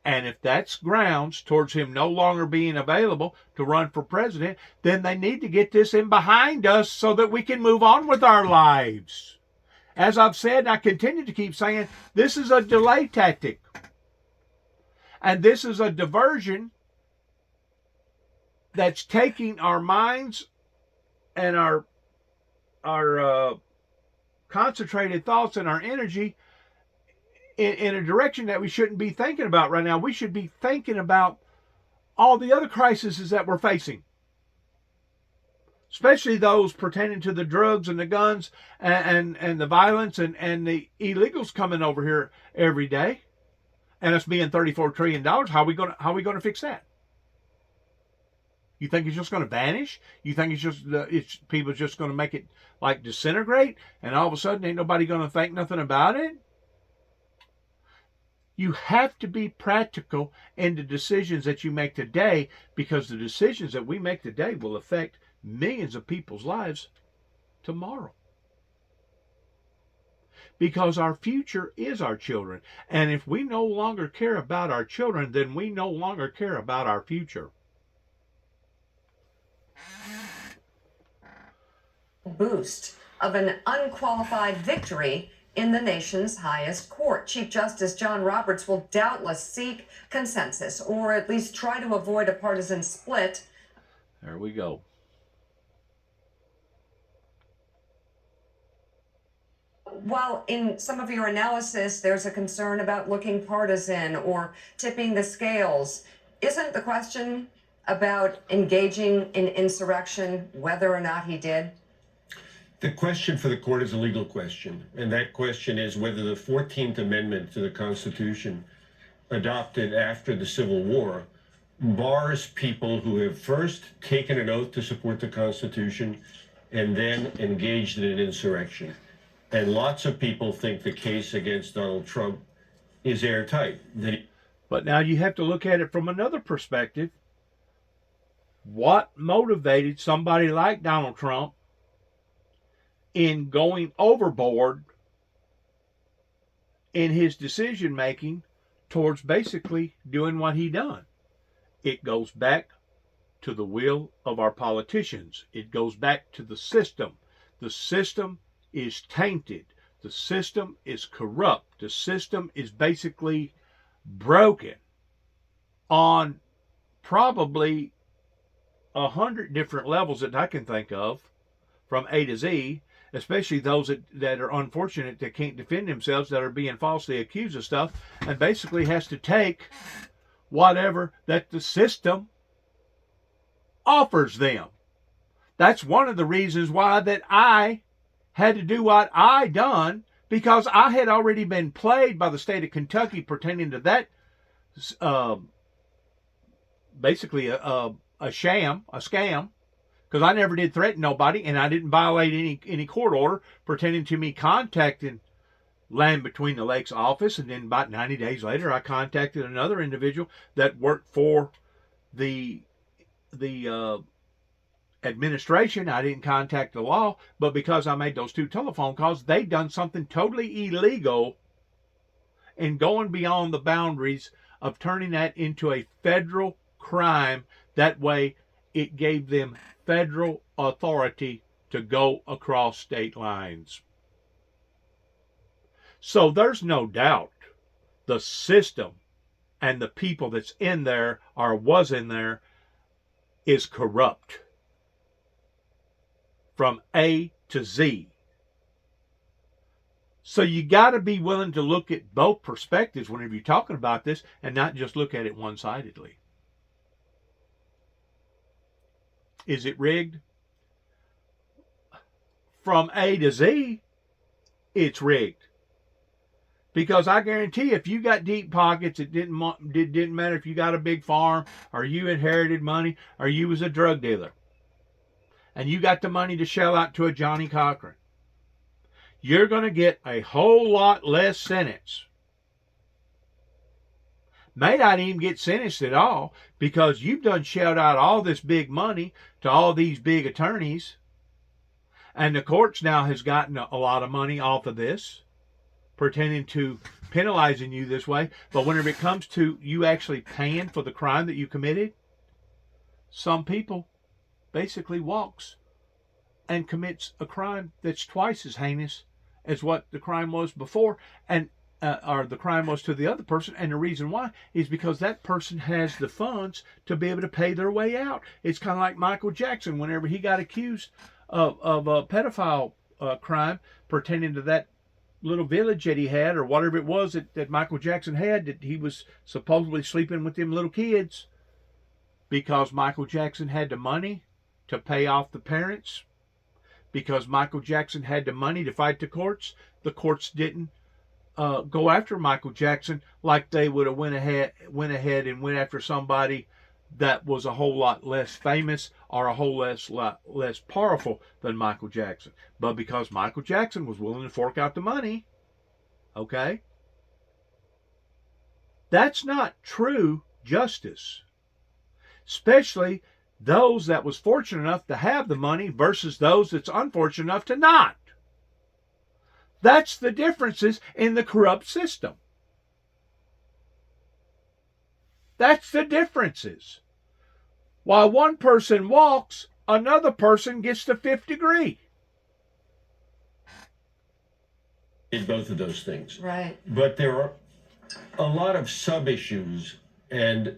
And if that's grounds towards him no longer being available to run for president, then they need to get this in behind us so that we can move on with our lives. As I've said, I continue to keep saying, this is a delay tactic. And this is a diversion that's taking our minds and our concentrated thoughts and our energy in a direction that we shouldn't be thinking about right now. We should be thinking about all the other crises that we're facing, especially those pertaining to the drugs and the guns and the violence and the illegals coming over here every day, and us being $34 trillion. How are we going to fix that? You think it's just going to vanish? You think it's people just going to make it like disintegrate, and all of a sudden ain't nobody going to think nothing about it? You have to be practical in the decisions that you make today, because the decisions that we make today will affect millions of people's lives tomorrow. Because our future is our children. And if we no longer care about our children, then we no longer care about our future. Boost of an unqualified victory in the nation's highest court. Chief Justice John Roberts will doubtless seek consensus, or at least try to avoid a partisan split. There we go. While in some of your analysis there's a concern about looking partisan or tipping the scales, isn't the question about engaging in insurrection whether or not he did? The question for the court is a legal question, and that question is whether the 14th Amendment to the Constitution, adopted after the Civil War, bars people who have first taken an oath to support the Constitution and then engaged in an insurrection. And lots of people think the case against Donald Trump is airtight. But now you have to look at it from another perspective. What motivated somebody like Donald Trump in going overboard in his decision making towards basically doing what he done? It goes back to the will of our politicians. It goes back to the system. The system is tainted. The system is corrupt. The system is basically broken on probably 100 different levels that I can think of, from A to Z, especially those that are unfortunate that can't defend themselves, that are being falsely accused of stuff, and basically has to take whatever that the system offers them. That's one of the reasons why that I had to do what I done, because I had already been played by the state of Kentucky pertaining to that, basically a sham, a scam, because I never did threaten nobody, and I didn't violate any court order pertaining to me contacting Land Between the Lakes office. And then about 90 days later, I contacted another individual that worked for the administration. I didn't contact the law, but because I made those 2 telephone calls, they done something totally illegal and going beyond the boundaries of turning that into a federal crime. That way it gave them federal authority to go across state lines. So there's no doubt the system and the people that's in there or was in there is corrupt from A to Z. So you got to be willing to look at both perspectives whenever you're talking about this, and not just look at it one-sidedly. Is it rigged? From A to Z, it's rigged. Because I guarantee you, if you got deep pockets, it didn't matter if you got a big farm, or you inherited money, or you was a drug dealer, and you got the money to shell out to a Johnny Cochran, you're going to get a whole lot less sentence. May not even get sentenced at all, because you've done shelled out all this big money to all these big attorneys, and the courts now has gotten a lot of money off of this, pertaining to penalizing you this way. But whenever it comes to you actually paying for the crime that you committed, some people basically walks and commits a crime that's twice as heinous as what the crime was before, and or the crime was to the other person. And the reason why is because that person has the funds to be able to pay their way out. It's kind of like Michael Jackson whenever he got accused of a pedophile crime pertaining to that little village that he had, or whatever it was that Michael Jackson had, that he was supposedly sleeping with them little kids. Because Michael Jackson had the money to pay off the parents, because Michael Jackson had the money to fight the courts didn't go after Michael Jackson like they would have went ahead and went after somebody that was a whole lot less famous or a whole lot less powerful than Michael Jackson. But because Michael Jackson was willing to fork out the money, okay, that's not true justice. Especially those that was fortunate enough to have the money versus those that's unfortunate enough to not. That's the differences in the corrupt system. That's the differences. While one person walks, another person gets the 5th degree. did both of those things. Right. But there are a lot of sub-issues, and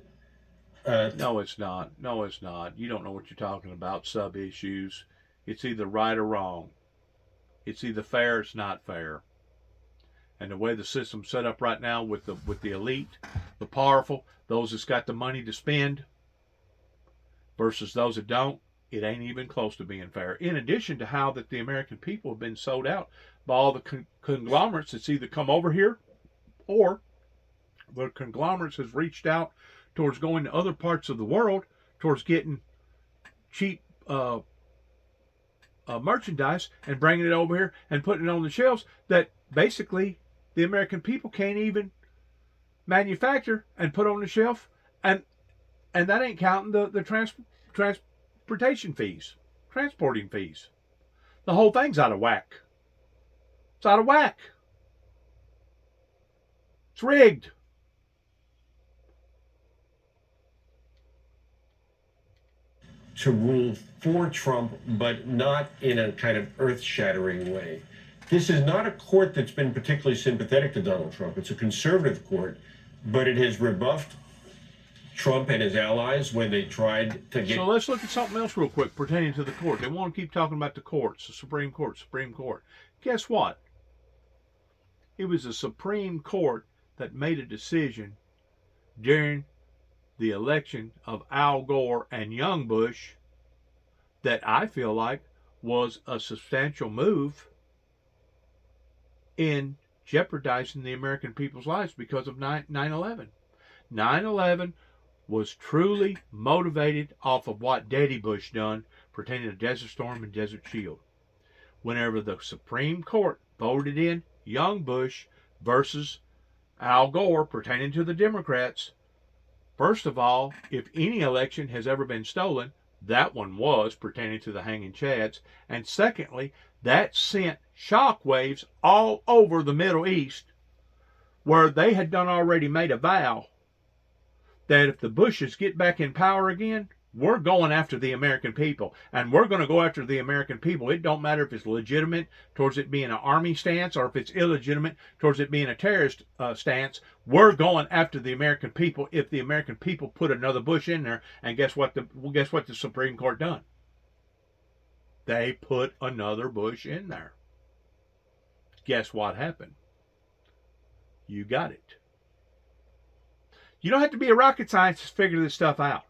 No, it's not. No, it's not. You don't know what you're talking about. Sub issues. It's either right or wrong. It's either fair. It's not fair. And the way the system's set up right now with the elite, the powerful, those that's got the money to spend, versus those that don't, it ain't even close to being fair. In addition to how that the American people have been sold out by all the conglomerates that's either come over here, or the conglomerates has reached out towards going to other parts of the world, towards getting cheap merchandise and bringing it over here and putting it on the shelves that basically the American people can't even manufacture and put on the shelf, and that ain't counting the transportation fees, transporting fees. The whole thing's out of whack. It's out of whack. It's rigged. to rule for Trump, but not in a kind of earth-shattering way. This is not a court that's been particularly sympathetic to Donald Trump. It's a conservative court, but it has rebuffed Trump and his allies when they tried to get... So let's look at something else real quick pertaining to the court. They want to keep talking about the courts, the Supreme Court, Supreme Court. Guess what? It was the Supreme Court that made a decision during the election of Al Gore and Young Bush that I feel like was a substantial move in jeopardizing the American people's lives because of 9/11. 9/11 was truly motivated off of what Daddy Bush done pertaining to Desert Storm and Desert Shield. Whenever the Supreme Court voted in Young Bush versus Al Gore pertaining to the Democrats, first of all, if any election has ever been stolen, that one was pertaining to the hanging chads. And secondly, that sent shockwaves all over the Middle East, where they had done already made a vow that if the Bushes get back in power again, we're going after the American people. And we're going to go after the American people. It don't matter if it's legitimate towards it being an army stance or if it's illegitimate towards it being a terrorist stance. We're going after the American people if the American people put another Bush in there. And guess what the Supreme Court done? They put another Bush in there. Guess what happened? You got it. You don't have to be a rocket scientist to figure this stuff out.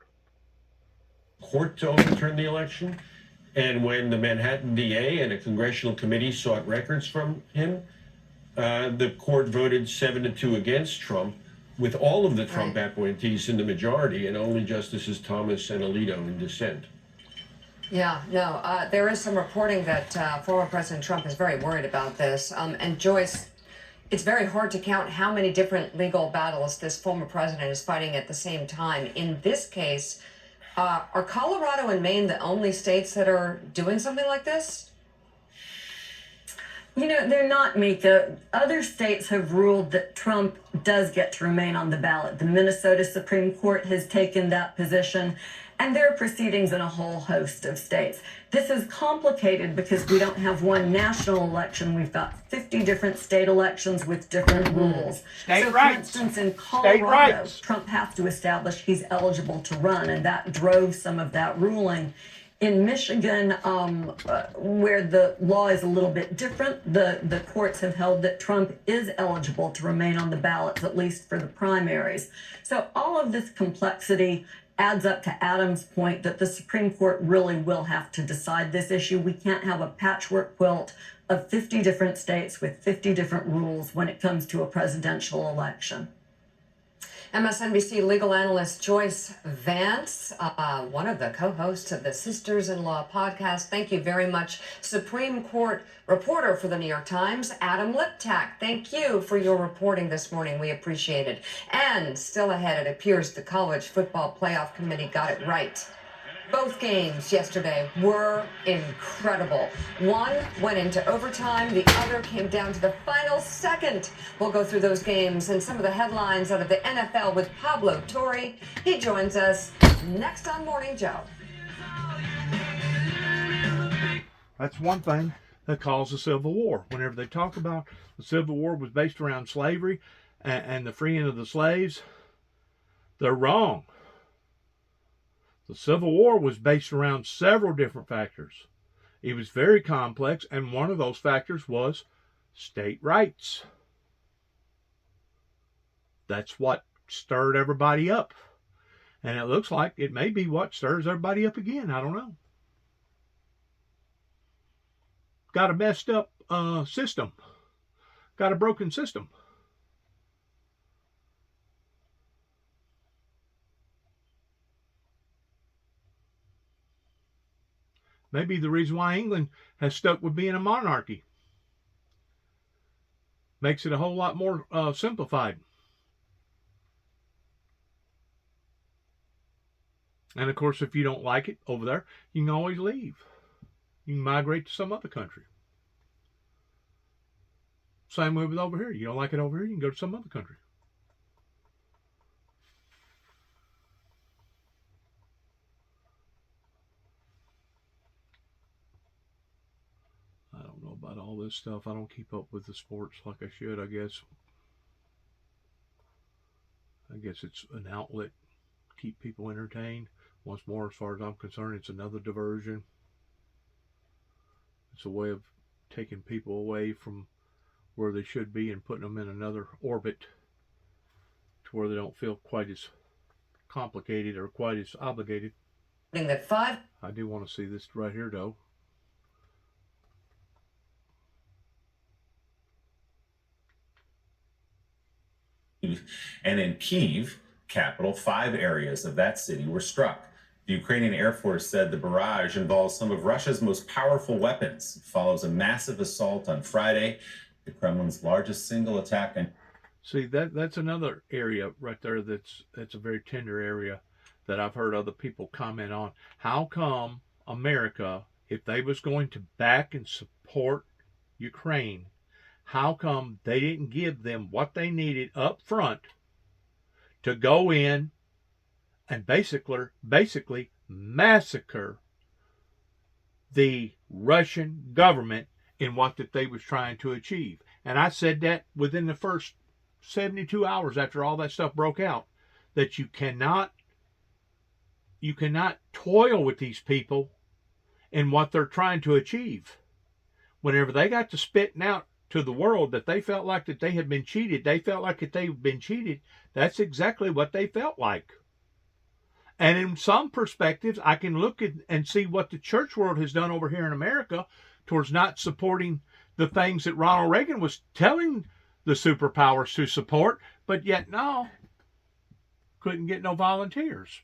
Court to overturn the election, and when the Manhattan DA and a congressional committee sought records from him, the court voted 7-2 against Trump, with all of the Trump appointees in the majority and only Justices Thomas and Alito in dissent. Yeah, no, there is some reporting that former President Trump is very worried about this. And Joyce, it's very hard to count how many different legal battles this former president is fighting at the same time. In this case, are Colorado and Maine the only states that are doing something like this? You know, they're not, Mika. Other states have ruled that Trump does get to remain on the ballot. The Minnesota Supreme Court has taken that position, and there are proceedings in a whole host of states. This is complicated because we don't have one national election. We've got 50 different state elections with different rules. State so, rights. for instance, in Colorado, rights. Trump has to establish he's eligible to run, and that drove some of that ruling. In Michigan, where the law is a little bit different, the courts have held that Trump is eligible to remain on the ballots, at least for the primaries. So all of this complexity adds up to Adam's point that the Supreme Court really will have to decide this issue. We can't have a patchwork quilt of 50 different states with 50 different rules when it comes to a presidential election. MSNBC legal analyst Joyce Vance, one of the co-hosts of the Sisters-in-Law podcast. Thank you very much. Supreme Court reporter for the New York Times, Adam Liptak. Thank you for your reporting this morning. We appreciate it. And still ahead, it appears the College Football Playoff Committee got it right. Both games yesterday were incredible. One went into overtime. The other came down to the final second. We'll go through those games and some of the headlines out of the NFL with Pablo Torre. He joins us next on Morning Joe. That's one thing. that caused the Civil War. Whenever they talk about the Civil War was based around slavery and the freeing of the slaves, they're wrong. The Civil War was based around several different factors. It was very complex, and one of those factors was state rights. That's what stirred everybody up. And it looks like it may be what stirs everybody up again. I don't know. Got a messed up system. Got a broken system. Maybe the reason why England has stuck with being a monarchy. Makes it a whole lot more simplified. And of course, if you don't like it over there, you can always leave. You can migrate to some other country. Same way with over here. You don't like it over here, you can go to some other country. I don't know about all this stuff. I don't keep up with the sports like I should, I guess. I guess it's an outlet to keep people entertained. Once more, as far as I'm concerned, it's another diversion. It's a way of taking people away from where they should be and putting them in another orbit to where they don't feel quite as complicated or quite as obligated. I do want to see this right here, though. And in Kyiv, capital, 5 areas of that city were struck. The Ukrainian Air Force said the barrage involves some of Russia's most powerful weapons. It follows a massive assault on Friday, the Kremlin's largest single attack. See, that's another area right there that's a very tender area that I've heard other people comment on. How come America, if they was going to back and support Ukraine, how come they didn't give them what they needed up front to go in and basically massacre the Russian government in what that they was trying to achieve? And I said that within the first 72 hours after all that stuff broke out, that you cannot toil with these people in what they're trying to achieve. Whenever they got to spitting out to the world that they felt like that they had been cheated, that's exactly what they felt like. And in some perspectives, I can look at and see what the church world has done over here in America towards not supporting the things that Ronald Reagan was telling the superpowers to support, but yet no, couldn't get no volunteers.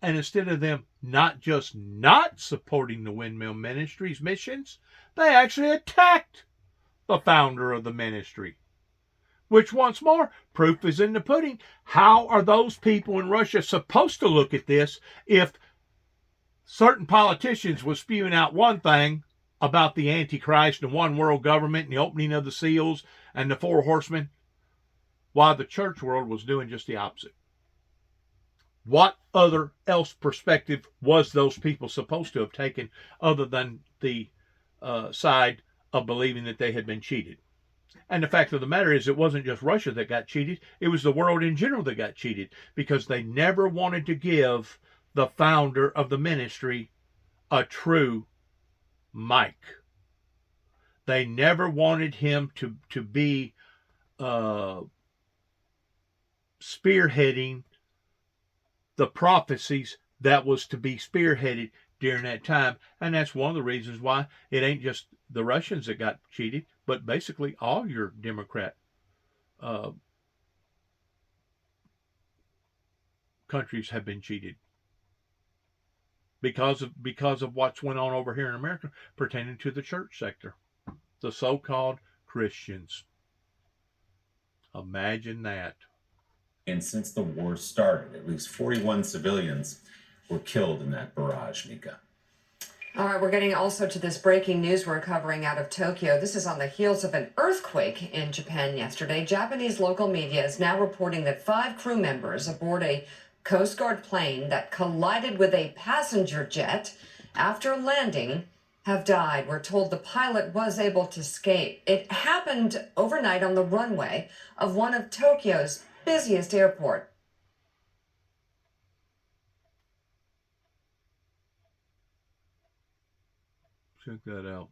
And instead of them not just not supporting the Windmill Ministries missions, they actually attacked the founder of the ministry. Which, once more, proof is in the pudding. How are those people in Russia supposed to look at this if certain politicians were spewing out one thing about the Antichrist and one world government and the opening of the seals and the 4 horsemen, while the church world was doing just the opposite? What other else perspective was those people supposed to have taken other than the side of believing that they had been cheated? And the fact of the matter is, it wasn't just Russia that got cheated. It was the world in general that got cheated, because they never wanted to give the founder of the ministry a true mic. They never wanted him to be spearheading the prophecies that was to be spearheaded during that time. And that's one of the reasons why it ain't just the Russians that got cheated, but basically all your Democrat countries have been cheated because of what's went on over here in America pertaining to the church sector, the so-called Christians. Imagine that. And since the war started, at least 41 civilians were killed in that barrage, Mika. All right, we're getting also to this breaking news we're covering out of Tokyo. This is on the heels of an earthquake in Japan yesterday. Japanese local media is now reporting that 5 crew members aboard a Coast Guard plane that collided with a passenger jet after landing have died. We're told the pilot was able to escape. It happened overnight on the runway of one of Tokyo's busiest airports. Check that out.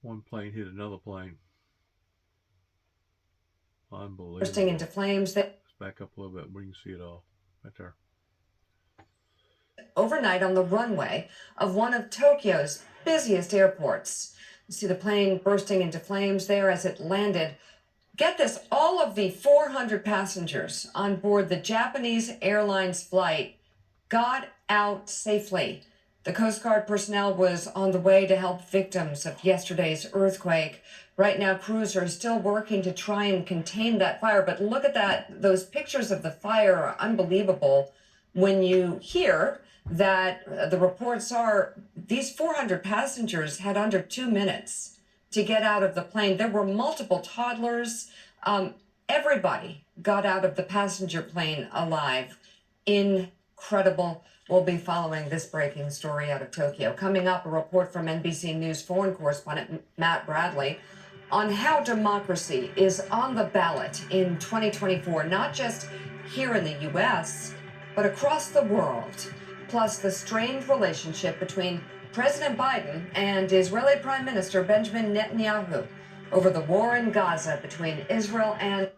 One plane hit another plane. Unbelievable. Bursting into flames. Let's back up a little bit where you can see it all. Right there. Overnight on the runway of one of Tokyo's busiest airports. You see the plane bursting into flames there as it landed. Get this, all of the 400 passengers on board the Japanese Airlines flight got out safely. The Coast Guard personnel was on the way to help victims of yesterday's earthquake. Right now, crews are still working to try and contain that fire. But look at that. Those pictures of the fire are unbelievable when you hear that the reports are these 400 passengers had under 2 minutes to get out of the plane. There were multiple toddlers. Everybody got out of the passenger plane alive. Incredible. We'll be following this breaking story out of Tokyo. Coming up, a report from NBC News foreign correspondent Matt Bradley on how democracy is on the ballot in 2024, not just here in the U.S., but across the world. Plus, the strained relationship between President Biden and Israeli Prime Minister Benjamin Netanyahu over the war in Gaza between Israel and...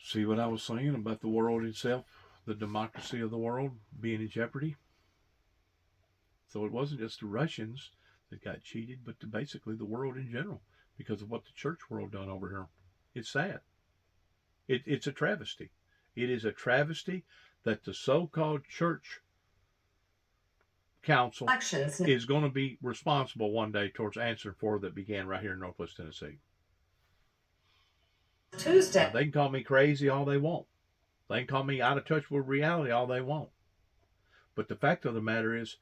See what I was saying about the world itself, the democracy of the world being in jeopardy? So it wasn't just the Russians that got cheated, but basically the world in general because of what the church world done over here. It's sad. It's a travesty. It is a travesty that the so-called church council is going to be responsible one day towards answering for that began right here in Northwest Tennessee. Tuesday. Now, they can call me crazy all they want. They can call me out of touch with reality all they want. But the fact of the matter is,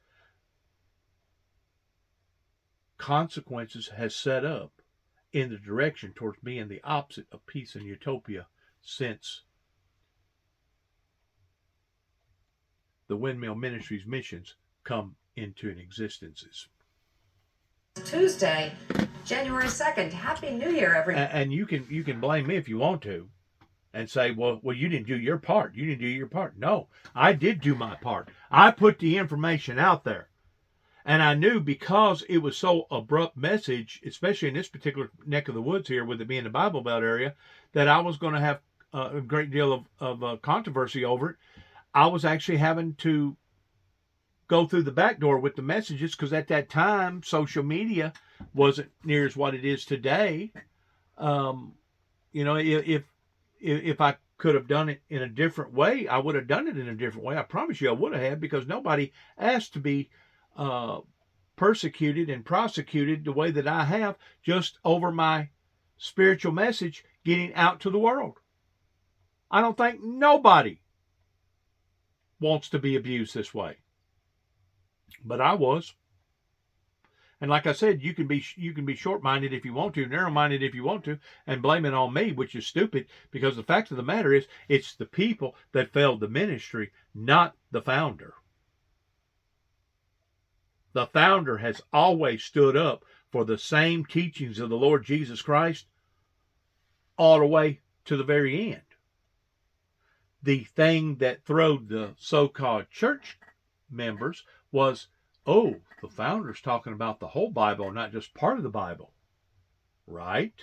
consequences has set up in the direction towards being the opposite of peace and utopia since the Windmill Ministries missions come into existences. Tuesday, January 2nd. Happy New Year, everyone. And you can blame me if you want to and say, well, you didn't do your part. You didn't do your part. No, I did do my part. I put the information out there. And I knew because it was so abrupt message, especially in this particular neck of the woods here, with it being the Bible Belt area, that I was going to have a great deal of controversy over it. I was actually having to go through the back door with the messages because at that time, social media wasn't near as what it is today. If I could have done it in a different way, I would have done it in a different way. I promise you I would have, because nobody asked to be persecuted and prosecuted the way that I have just over my spiritual message getting out to the world. I don't think nobody wants to be abused this way. But I was. And like I said, you can be short-minded if you want to, narrow-minded if you want to, and blame it on me, which is stupid, because the fact of the matter is, it's the people that failed the ministry, not the founder. The founder has always stood up for the same teachings of the Lord Jesus Christ all the way to the very end. The thing that throwed the so-called church members was, oh, the founder's talking about the whole Bible, not just part of the Bible. Right?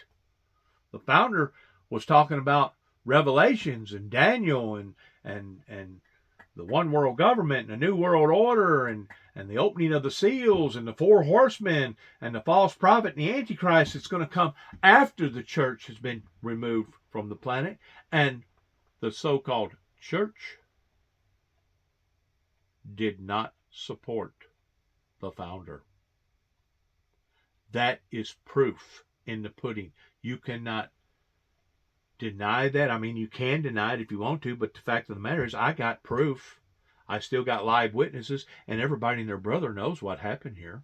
The founder was talking about Revelations and Daniel and the one world government and the new world order and the opening of the seals and the four horsemen and the false prophet and the Antichrist that's going to come after the church has been removed from the planet. And the so-called church did not support the founder. That is proof in the pudding. You cannot deny that. I mean, you can deny it if you want to, but the fact of the matter is, I got proof. I still got live witnesses, and everybody and their brother knows what happened here.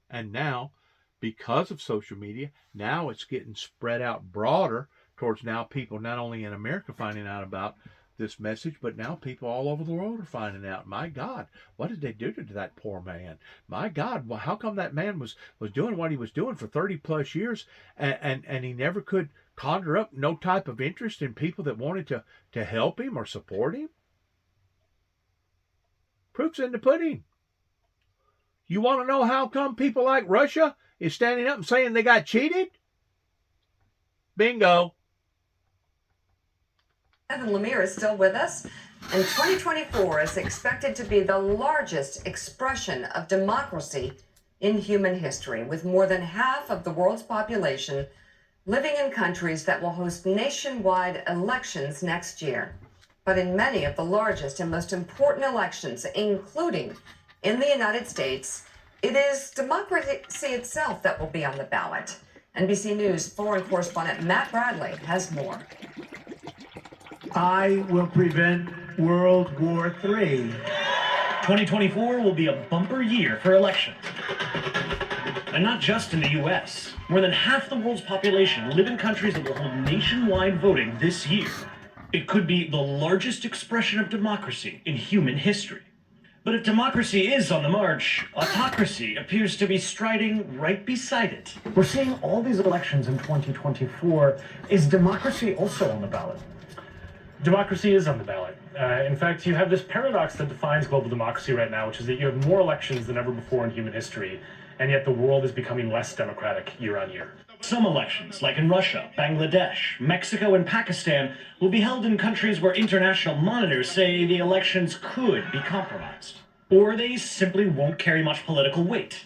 And now, because of social media, now it's getting spread out broader towards now people not only in America finding out about this message, but now people all over the world are finding out. My God, what did they do to that poor man? My God, well, how come that man was doing what he was doing for 30 plus years, and he never could conjure up no type of interest in people that wanted to help him or support him? Proof's in the pudding. You want to know how come people like Russia is standing up and saying they got cheated? Bingo. Evan Lemire is still with us, and 2024 is expected to be the largest expression of democracy in human history, with more than half of the world's population living in countries that will host nationwide elections next year. But in many of the largest and most important elections, including in the United States, it is democracy itself that will be on the ballot. NBC News foreign correspondent Matt Bradley has more. I will prevent World War III. 2024 will be a bumper year for elections. And not just in the US. More than half the world's population live in countries that will hold nationwide voting this year. It could be the largest expression of democracy in human history. But if democracy is on the march, autocracy appears to be striding right beside it. We're seeing all these elections in 2024. Is democracy also on the ballot? Democracy is on the ballot. In fact, you have this paradox that defines global democracy right now, which is that you have more elections than ever before in human history, and yet the world is becoming less democratic year on year. Some elections, like in Russia, Bangladesh, Mexico, and Pakistan, will be held in countries where international monitors say the elections could be compromised. Or they simply won't carry much political weight.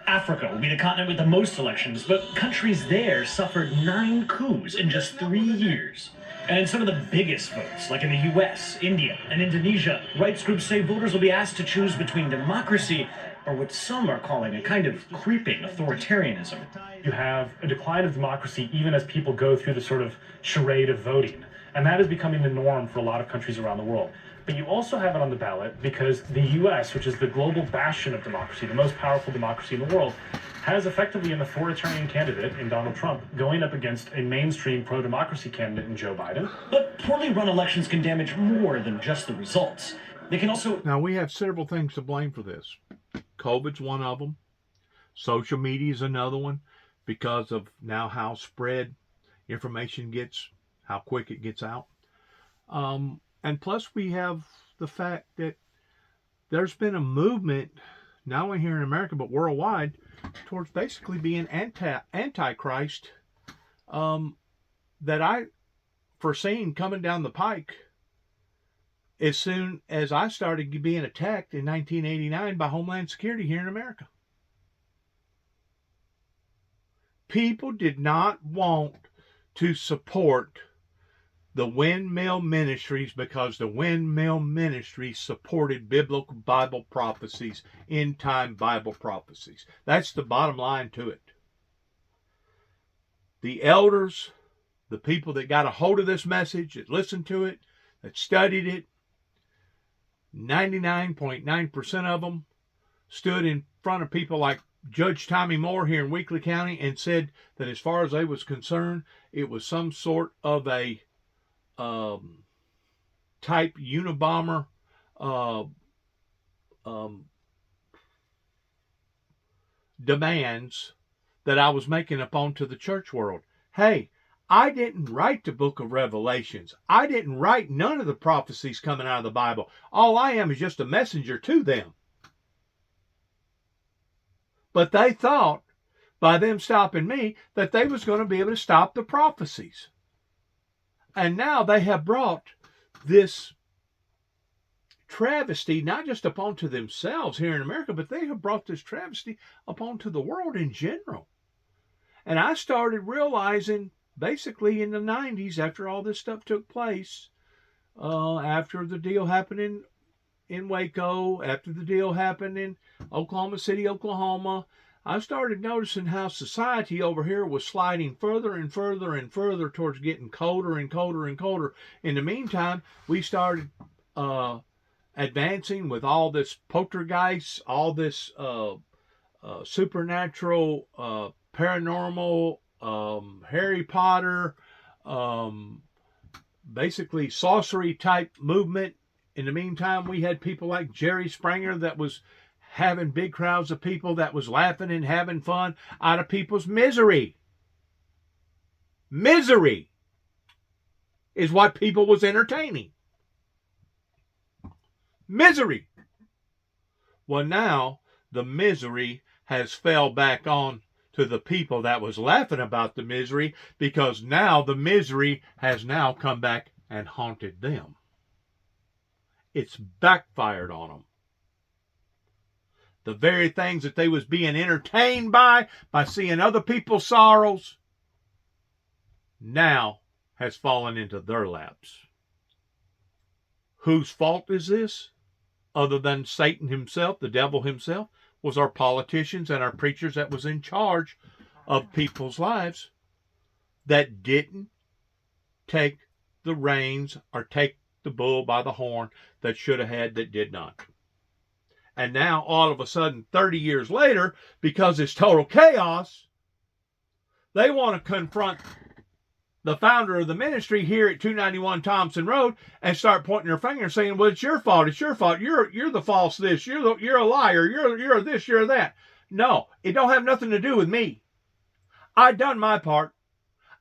Africa will be the continent with the most elections, but countries there suffered 9 coups in just 3 years. And in some of the biggest votes, like in the US, India, and Indonesia, rights groups say voters will be asked to choose between democracy or what some are calling a kind of creeping authoritarianism. You have a decline of democracy even as people go through the sort of charade of voting. And that is becoming the norm for a lot of countries around the world. But you also have it on the ballot because the US, which is the global bastion of democracy, the most powerful democracy in the world, has effectively an authoritarian candidate in Donald Trump going up against a mainstream pro-democracy candidate in Joe Biden. But poorly run elections can damage more than just the results. They can also... Now, we have several things to blame for this. COVID's one of them. Social media is another one because of now how spread information gets, how quick it gets out. And plus we have the fact that there's been a movement, not only here in America, but worldwide, towards basically being antichrist that I foreseen coming down the pike as soon as I started being attacked in 1989 by Homeland Security here in America. People did not want to support the windmill ministries because the windmill ministries supported biblical Bible prophecies, end-time Bible prophecies. That's the bottom line to it. The elders, the people that got a hold of this message, that listened to it, that studied it, 99.9% of them stood in front of people like Judge Tommy Moore here in Weakley County and said that as far as they was concerned, it was some sort of a type Unabomber demands that I was making up onto the church world. Hey, I didn't write the book of Revelations. I didn't write none of the prophecies coming out of the Bible. All I am is just a messenger to them. But they thought, by them stopping me, that they was going to be able to stop the prophecies. And now they have brought this travesty, not just upon to themselves here in America, but they have brought this travesty upon to the world in general. And I started realizing, basically in the 90s, after all this stuff took place, after the deal happened in Waco, after the deal happened in Oklahoma City, Oklahoma, I started noticing how society over here was sliding further and further and further towards getting colder and colder and colder. In the meantime, we started advancing with all this poltergeist, all this supernatural, paranormal, Harry Potter, basically sorcery type movement. In the meantime, we had people like Jerry Springer that was having big crowds of people that was laughing and having fun out of people's misery. Misery is what people was entertaining. Misery. Well, now the misery has fell back on to the people that was laughing about the misery, because now the misery has now come back and haunted them. It's backfired on them. The very things that they was being entertained by seeing other people's sorrows, now has fallen into their laps. Whose fault is this? Other than Satan himself, the devil himself, was our politicians and our preachers that was in charge of people's lives that didn't take the reins or take the bull by the horn that should have had, that did not. And now all of a sudden, 30 years later, because it's total chaos, they want to confront the founder of the ministry here at 291 Thompson Road and start pointing their finger and saying, well, it's your fault. It's your fault. You're the false this. You're a liar. You're this. You're that. No, it don't have nothing to do with me. I done my part.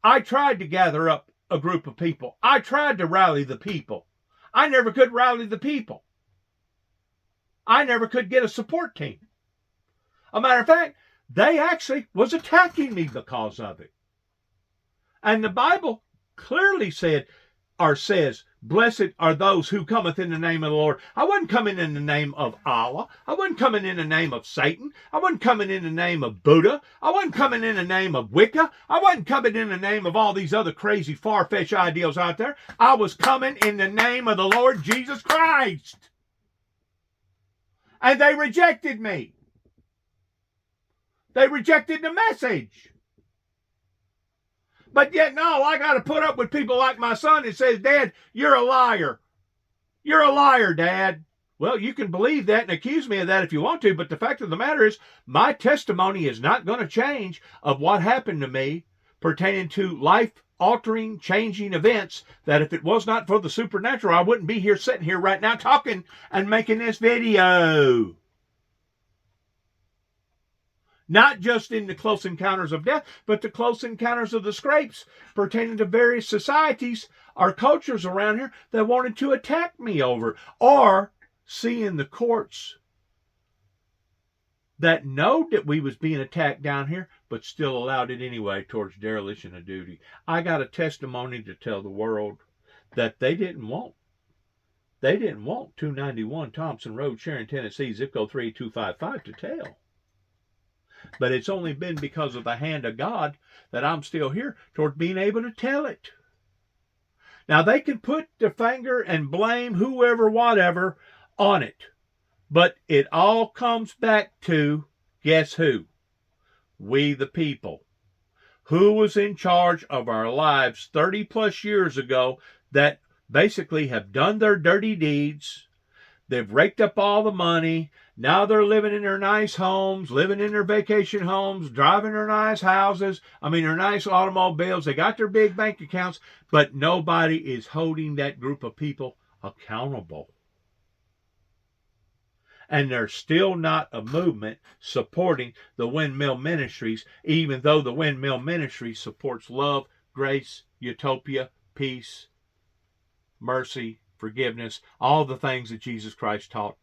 I tried to gather up a group of people. I tried to rally the people. I never could rally the people. I never could get a support team. A matter of fact, they actually was attacking me because of it. And the Bible clearly said, or says, blessed are those who cometh in the name of the Lord. I wasn't coming in the name of Allah. I wasn't coming in the name of Satan. I wasn't coming in the name of Buddha. I wasn't coming in the name of Wicca. I wasn't coming in the name of all these other crazy, far-fetched ideals out there. I was coming in the name of the Lord Jesus Christ. And they rejected me. They rejected the message. But yet, no, I got to put up with people like my son that says, Dad, you're a liar. You're a liar, Dad. Well, you can believe that and accuse me of that if you want to, but the fact of the matter is, my testimony is not going to change of what happened to me pertaining to life-altering, changing events, that if it was not for the supernatural, I wouldn't be here sitting here right now talking and making this video. Not just in the close encounters of death, but the close encounters of the scrapes pertaining to various societies or cultures around here that wanted to attack me over, or seeing the courts that know that we was being attacked down here, but still allowed it anyway towards dereliction of duty. I got a testimony to tell the world that they didn't want. They didn't want 291 Thompson Road, Sharon, Tennessee, zip code 38255 to tell. But it's only been because of the hand of God that I'm still here toward being able to tell it. Now, they can put the finger and blame whoever, whatever, on it. But it all comes back to, guess who? We the people. Who was in charge of our lives 30 plus years ago that basically have done their dirty deeds. They've raked up all the money. Now they're living in their nice homes, living in their vacation homes, driving their nice houses. Their nice automobiles. They got their big bank accounts, but nobody is holding that group of people accountable. And there's still not a movement supporting the Windmill Ministries, even though the Windmill Ministry supports love, grace, utopia, peace, mercy, forgiveness, all the things that Jesus Christ taught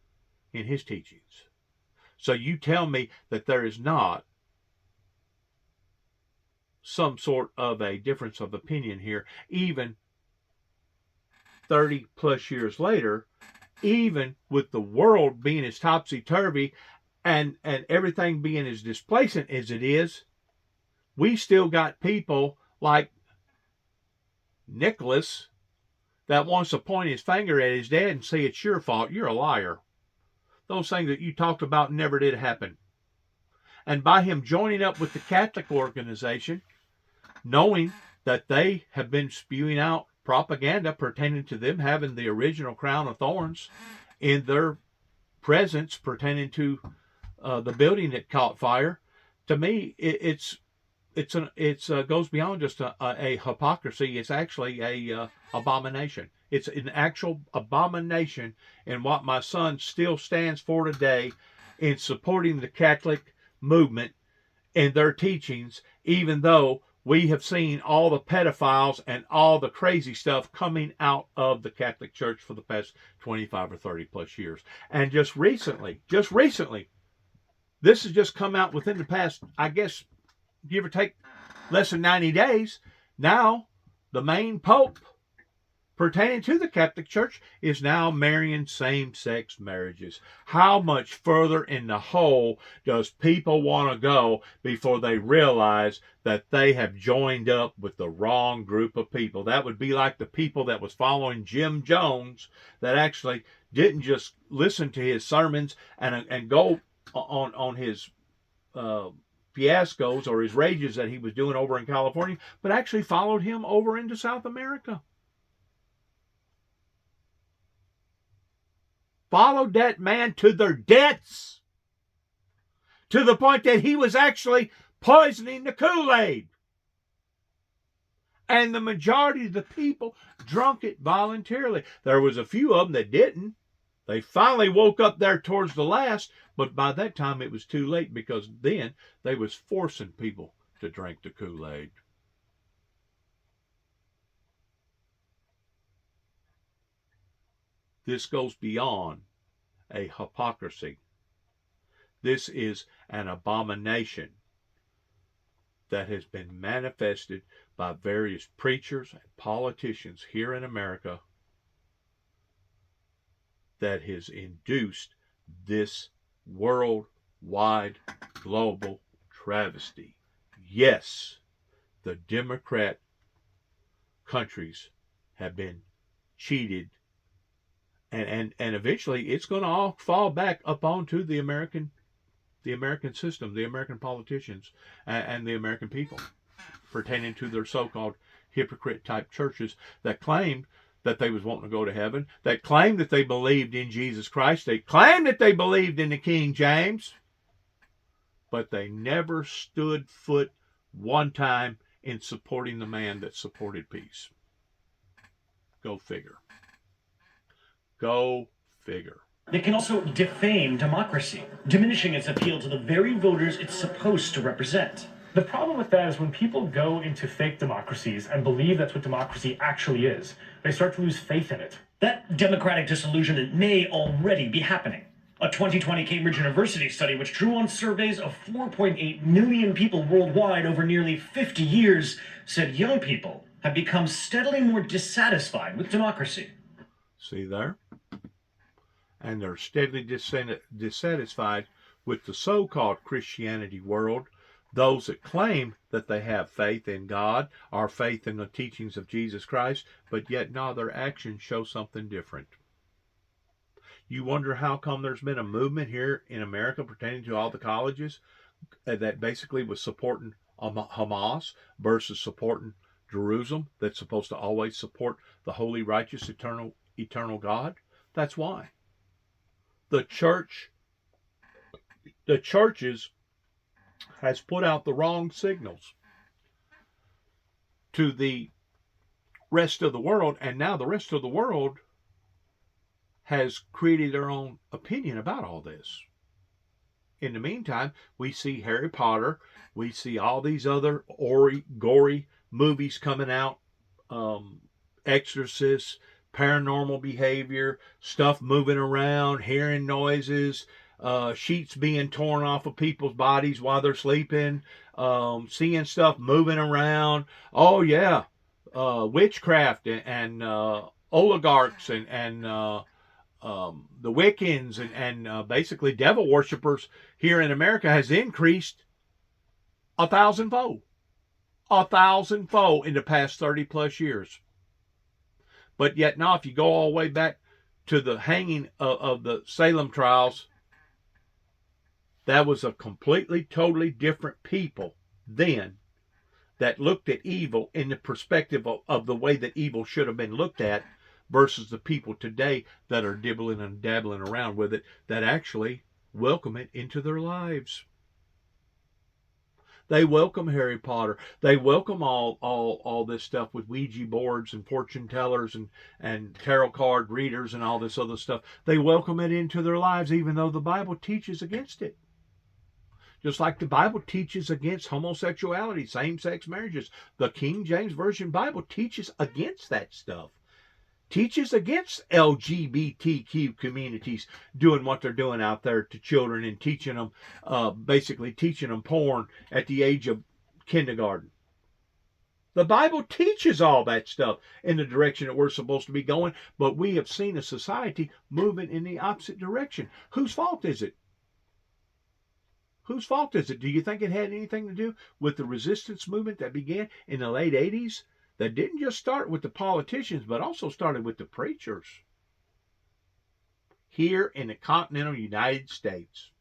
in his teachings. So you tell me that there is not some sort of a difference of opinion here, even 30 plus years later, even with the world being as topsy-turvy and everything being as displacent as it is, we still got people like Nicholas that wants to point his finger at his dad and say, it's your fault, you're a liar. Those things that you talked about never did happen. And by him joining up with the Catholic organization, knowing that they have been spewing out propaganda pertaining to them having the original crown of thorns in their presence pertaining to the building that caught fire, to me, it's goes beyond just a hypocrisy. It's actually a abomination. It's an actual abomination, and what my son still stands for today in supporting the Catholic movement and their teachings, even though we have seen all the pedophiles and all the crazy stuff coming out of the Catholic Church for the past 25 or 30 plus years. And just recently, this has just come out within the past, I guess, give or take less than 90 days. Now, the main pope pertaining to the Catholic Church is now marrying same-sex marriages. How much further in the hole does people want to go before they realize that they have joined up with the wrong group of people? That would be like the people that was following Jim Jones that actually didn't just listen to his sermons and go on his fiascos or his rages that he was doing over in California, but actually followed him over into South America. Followed that man to their deaths, to the point that he was actually poisoning the Kool-Aid. And the majority of the people drunk it voluntarily. There was a few of them that didn't. They finally woke up there towards the last, but by that time it was too late, because then they was forcing people to drink the Kool-Aid. This goes beyond a hypocrisy. This is an abomination that has been manifested by various preachers and politicians here in America that has induced this worldwide global travesty. Yes, the Democrat countries have been cheated, and eventually it's going to all fall back up onto the American system, the American politicians, and the American people, pertaining to their so-called hypocrite type churches that claimed that they was wanting to go to heaven, that claimed that they believed in Jesus Christ, they claimed that they believed in the King James, but they never stood foot one time in supporting the man that supported peace. Go figure. Go figure. It can also defame democracy, diminishing its appeal to the very voters it's supposed to represent. The problem with that is when people go into fake democracies and believe that's what democracy actually is, they start to lose faith in it. That democratic disillusionment may already be happening. A 2020 Cambridge University study, which drew on surveys of 4.8 million people worldwide over nearly 50 years, said young people have become steadily more dissatisfied with democracy. See there? And they're steadily dissatisfied with the so-called Christianity world, those that claim that they have faith in God or faith in the teachings of Jesus Christ, but yet now their actions show something different. You wonder how come there's been a movement here in America pertaining to all the colleges that basically was supporting Hamas versus supporting Jerusalem, that's supposed to always support the holy, righteous, eternal God? That's why. The churches has put out the wrong signals to the rest of the world, and now the rest of the world has created their own opinion about all this. In the meantime, we see Harry Potter, we see all these other gory movies coming out, Exorcist, paranormal behavior, stuff moving around, hearing noises, sheets being torn off of people's bodies while they're sleeping, seeing stuff moving around. Oh yeah, witchcraft and oligarchs and the Wiccans and basically devil worshippers here in America has increased 1,000-fold. 1,000-fold in the past 30 plus years. But yet now, if you go all the way back to the hanging of the Salem trials, that was a completely, totally different people then that looked at evil in the perspective of the way that evil should have been looked at, versus the people today that are dibbling and dabbling around with it, that actually welcome it into their lives. They welcome Harry Potter. They welcome all this stuff with Ouija boards and fortune tellers and tarot card readers and all this other stuff. They welcome it into their lives, even though the Bible teaches against it. Just like the Bible teaches against homosexuality, same-sex marriages. The King James Version Bible teaches against that stuff. Teaches against LGBTQ communities doing what they're doing out there to children and teaching them, basically teaching them porn at the age of kindergarten. The Bible teaches all that stuff in the direction that we're supposed to be going, but we have seen a society moving in the opposite direction. Whose fault is it? Whose fault is it? Do you think it had anything to do with the resistance movement that began in the late 80s? That didn't just start with the politicians, but also started with the preachers here in the continental United States.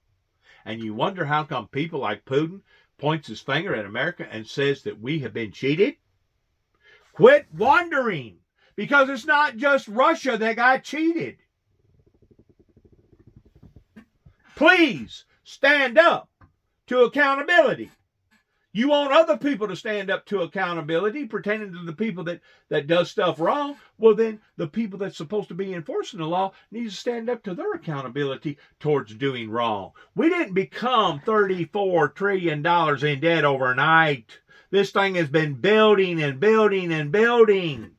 And you wonder how come people like Putin points his finger at America and says that we have been cheated? Quit wondering, because it's not just Russia that got cheated. Please stand up to accountability. You want other people to stand up to accountability pertaining to the people that does stuff wrong. Well, then the people that's supposed to be enforcing the law need to stand up to their accountability towards doing wrong. We didn't become $34 trillion in debt overnight. This thing has been building and building and building.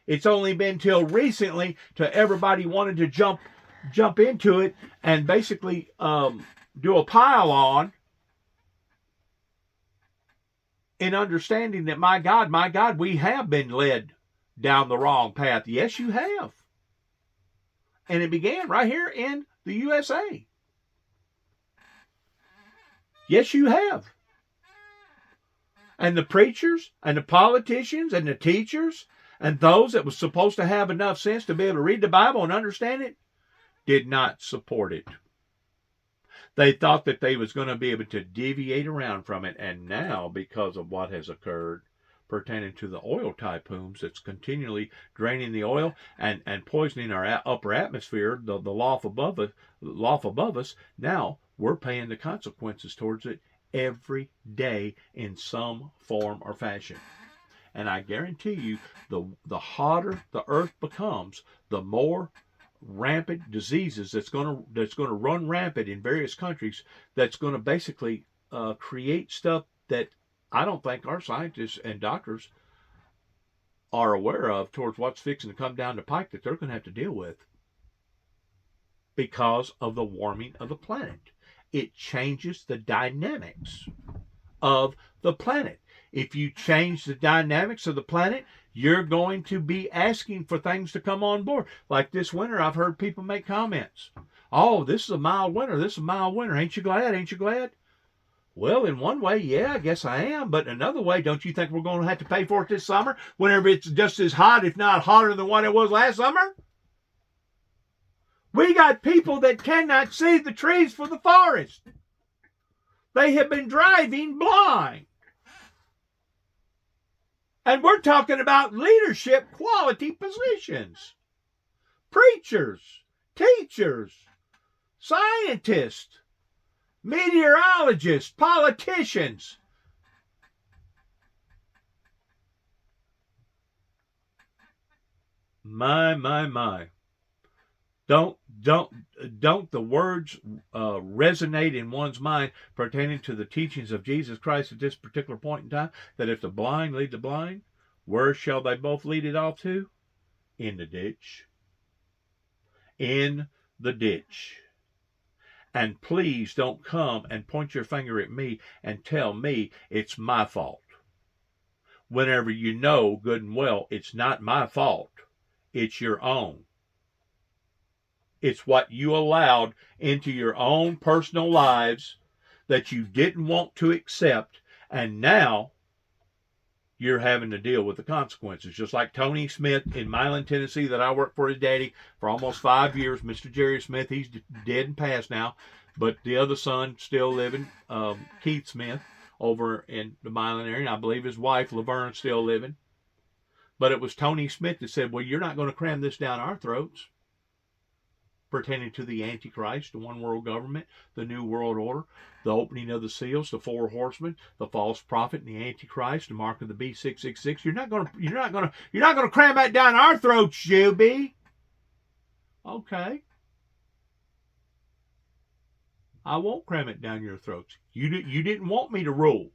It's only been till recently to everybody wanted to jump into it and basically do a pile on. In understanding that, my God, we have been led down the wrong path. Yes, you have. And it began right here in the USA. Yes, you have. And the preachers and the politicians and the teachers and those that was supposed to have enough sense to be able to read the Bible and understand it did not support it. They thought that they was going to be able to deviate around from it. And now, because of what has occurred pertaining to the oil typhoons that's continually draining the oil and poisoning our upper atmosphere, the loft above us, now we're paying the consequences towards it every day in some form or fashion. And I guarantee you, the hotter the earth becomes, the more rampant diseases that's going to run rampant in various countries, that's going to basically create stuff that I don't think our scientists and doctors are aware of towards what's fixing to come down the pike that they're going to have to deal with because of the warming of the planet. It changes the dynamics of the planet. If you change the dynamics of the planet, you're going to be asking for things to come on board. Like this winter, I've heard people make comments. Oh, this is a mild winter. This is a mild winter. Ain't you glad? Ain't you glad? Well, in one way, yeah, I guess I am. But another way, don't you think we're going to have to pay for it this summer whenever it's just as hot, if not hotter than what it was last summer? We got people that cannot see the trees for the forest. They have been driving blind. And we're talking about leadership quality positions. Preachers, teachers, scientists, meteorologists, politicians. My. Don't the words resonate in one's mind pertaining to the teachings of Jesus Christ at this particular point in time, that if the blind lead the blind, where shall they both lead it off to? In the ditch. In the ditch. And please don't come and point your finger at me and tell me it's my fault. Whenever you know good and well it's not my fault, it's your own. It's what you allowed into your own personal lives that you didn't want to accept, and now you're having to deal with the consequences. Just like Tony Smith in Milan, Tennessee, that I worked for his daddy for almost 5 years. Mr. Jerry Smith, he's dead and passed now, but the other son still living, Keith Smith, over in the Milan area. And I believe his wife, Laverne, still living. But it was Tony Smith that said, well, you're not going to cram this down our throats. pertaining to the Antichrist, the one world government, the New World Order, the opening of the seals, the four horsemen, the false prophet, and the Antichrist, the mark of the beast 666. You're not gonna cram that down our throats, Juby. Okay. I won't cram it down your throats. You didn't want me to rule.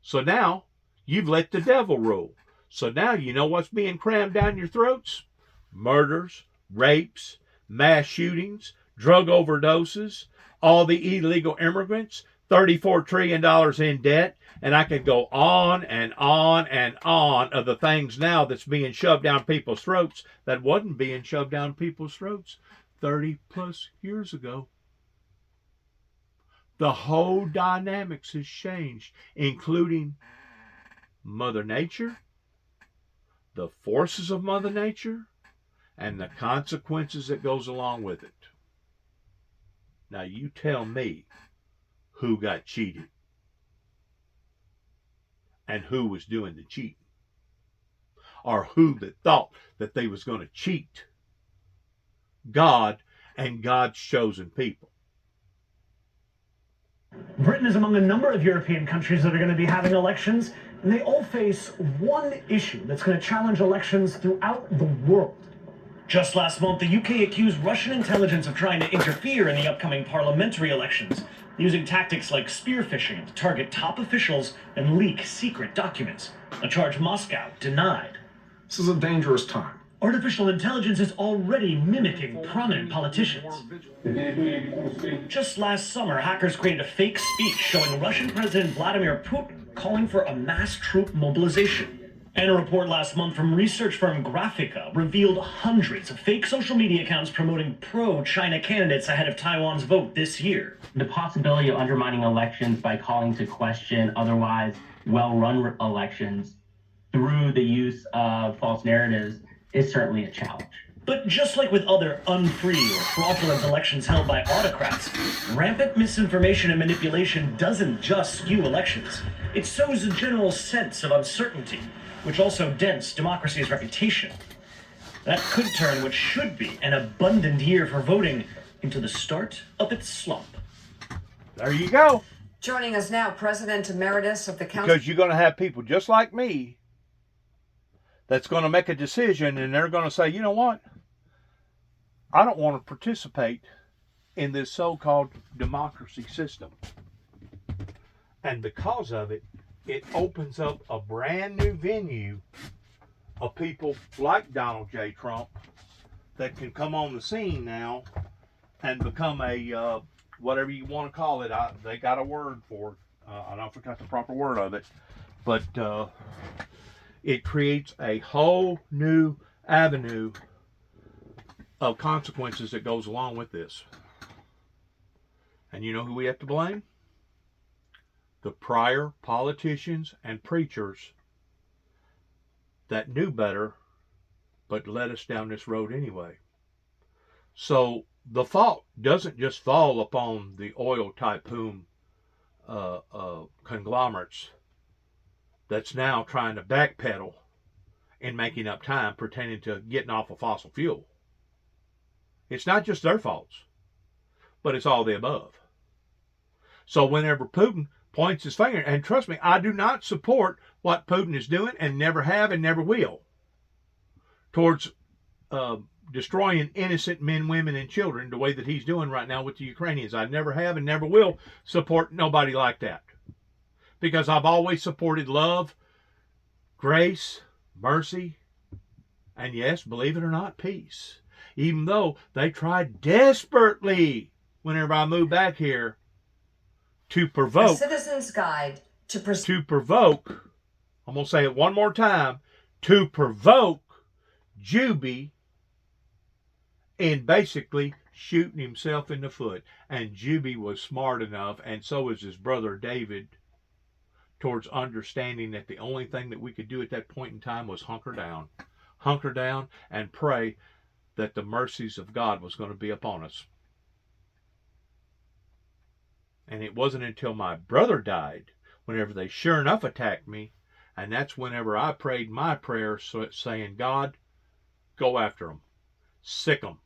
So now you've let the devil rule. So now you know what's being crammed down your throats? Murders, rapes, mass shootings, drug overdoses, all the illegal immigrants, $34 trillion in debt, and I could go on and on and on of the things now that's being shoved down people's throats that wasn't being shoved down people's throats 30 plus years ago. The whole dynamics has changed, including Mother Nature, the forces of Mother Nature, and the consequences that goes along with it. Now you tell me who got cheated and who was doing the cheating, or who that thought that they was going to cheat God and God's chosen people. Britain is among a number of European countries that are going to be having elections, and they all face one issue that's going to challenge elections throughout the world. Just last month, the UK accused Russian intelligence of trying to interfere in the upcoming parliamentary elections, using tactics like spear phishing to target top officials and leak secret documents, a charge Moscow denied. This is a dangerous time. Artificial intelligence is already mimicking prominent politicians. Just last summer, hackers created a fake speech showing Russian President Vladimir Putin calling for a mass troop mobilization. And a report last month from research firm Graphica revealed hundreds of fake social media accounts promoting pro-China candidates ahead of Taiwan's vote this year. The possibility of undermining elections by calling to question otherwise well-run elections through the use of false narratives is certainly a challenge. But just like with other unfree or fraudulent elections held by autocrats, rampant misinformation and manipulation doesn't just skew elections. It sows a general sense of uncertainty, which also dents democracy's reputation. That could turn what should be an abundant year for voting into the start of its slump. There you go. Joining us now, President Emeritus of the Council. Because you're going to have people just like me that's going to make a decision, and they're going to say, you know what? I don't want to participate in this so-called democracy system. And because of it, it opens up a brand new venue of people like Donald J. Trump that can come on the scene now and become a, whatever you want to call it. They got a word for it. I don't forgot the proper word of it. But it creates a whole new avenue of consequences that goes along with this. And you know who we have to blame? The prior politicians and preachers that knew better but led us down this road anyway. So the fault doesn't just fall upon the oil tycoon conglomerates that's now trying to backpedal in making up time pertaining to getting off of fossil fuel. It's not just their faults, but it's all the above. So whenever Putin points his finger, and trust me, I do not support what Putin is doing and never have and never will towards destroying innocent men, women, and children the way that he's doing right now with the Ukrainians. I never have and never will support nobody like that, because I've always supported love, grace, mercy, and yes, believe it or not, peace. Even though they tried desperately whenever I moved back here to provoke. A Citizen's Guide to provoke, I'm going to say it one more time, to provoke Juby in basically shooting himself in the foot. And Juby was smart enough, and so was his brother David, towards understanding that the only thing that we could do at that point in time was hunker down and pray that the mercies of God was going to be upon us. And it wasn't until my brother died, whenever they sure enough attacked me, and that's whenever I prayed my prayer saying, God, go after them, sick them.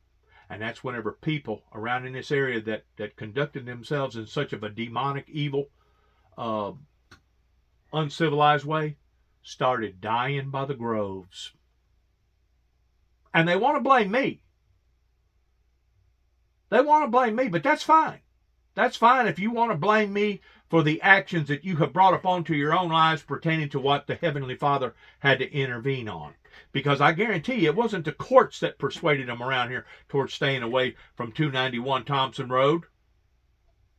And that's whenever people around in this area that conducted themselves in such of a demonic, evil, uncivilized way started dying by the groves. And they want to blame me. They want to blame me, but that's fine. That's fine if you want to blame me for the actions that you have brought upon to your own lives pertaining to what the Heavenly Father had to intervene on. Because I guarantee you, it wasn't the courts that persuaded them around here towards staying away from 291 Thompson Road.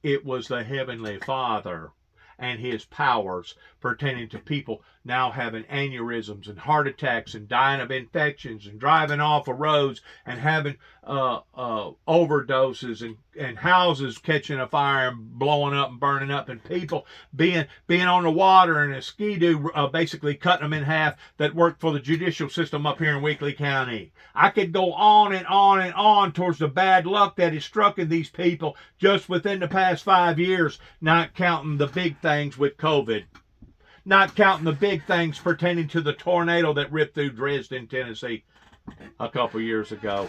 It was the Heavenly Father and his powers pertaining to people now having aneurysms and heart attacks and dying of infections and driving off of roads and having overdoses and houses catching a fire and blowing up and burning up and people being on the water and a skidoo basically cutting them in half that worked for the judicial system up here in Weakley County. I could go on and on and on towards the bad luck that has struck in these people just within the past 5 years, not counting the big things with COVID. Not counting the big things pertaining to the tornado that ripped through Dresden, Tennessee a couple years ago.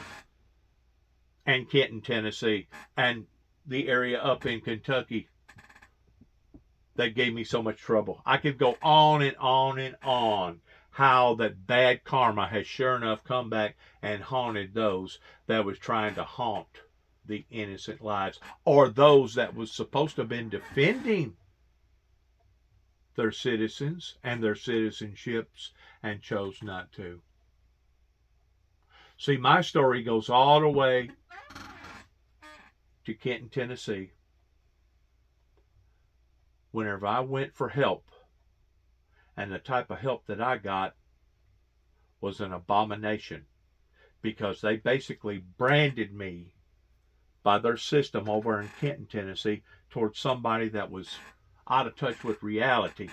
And Kenton, Tennessee. And the area up in Kentucky that gave me so much trouble. I could go on and on and on. How that bad karma has sure enough come back and haunted those that was trying to haunt the innocent lives. Or those that was supposed to have been defending their citizens and their citizenships and chose not to. See, my story goes all the way to Kenton, Tennessee. Whenever I went for help, and the type of help that I got was an abomination, because they basically branded me by their system over in Kenton, Tennessee, towards somebody that was out of touch with reality.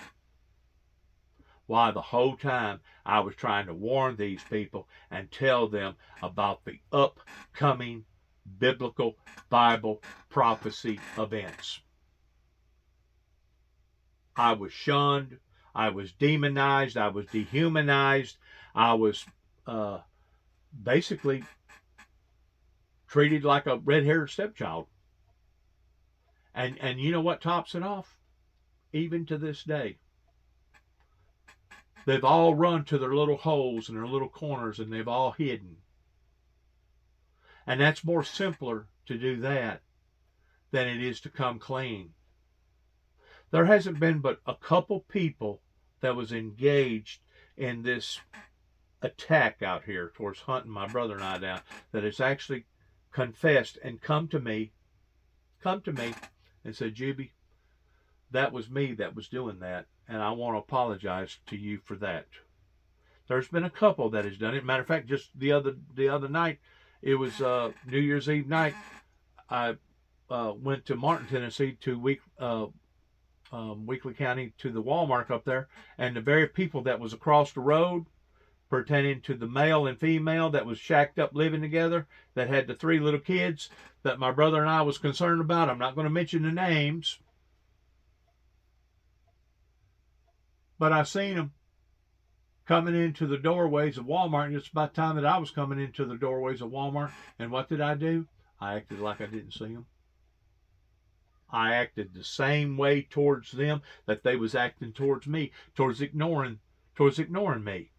Why, the whole time I was trying to warn these people and tell them about the upcoming biblical Bible prophecy events. I was shunned. I was demonized. I was dehumanized. I was basically treated like a red-haired stepchild. And you know what tops it off? Even to this day, they've all run to their little holes and their little corners, and they've all hidden. And that's more simpler to do that than it is to come clean. There hasn't been but a couple people that was engaged in this attack out here towards hunting my brother and I down that has actually confessed and come to me and said, Juby, that was me that was doing that, and I want to apologize to you for that. There's been a couple that has done it. Matter of fact, just the other night, it was New Year's Eve night. I went to Martin, Tennessee, to Weakley County, to the Walmart up there, and the very people that was across the road pertaining to the male and female that was shacked up living together, that had the 3 little kids that my brother and I was concerned about. I'm not going to mention the names, but I seen them coming into the doorways of Walmart, and it's about time that I was coming into the doorways of Walmart. And what did I do? I acted like I didn't see them. I acted the same way towards them that they was acting towards me, towards ignoring me.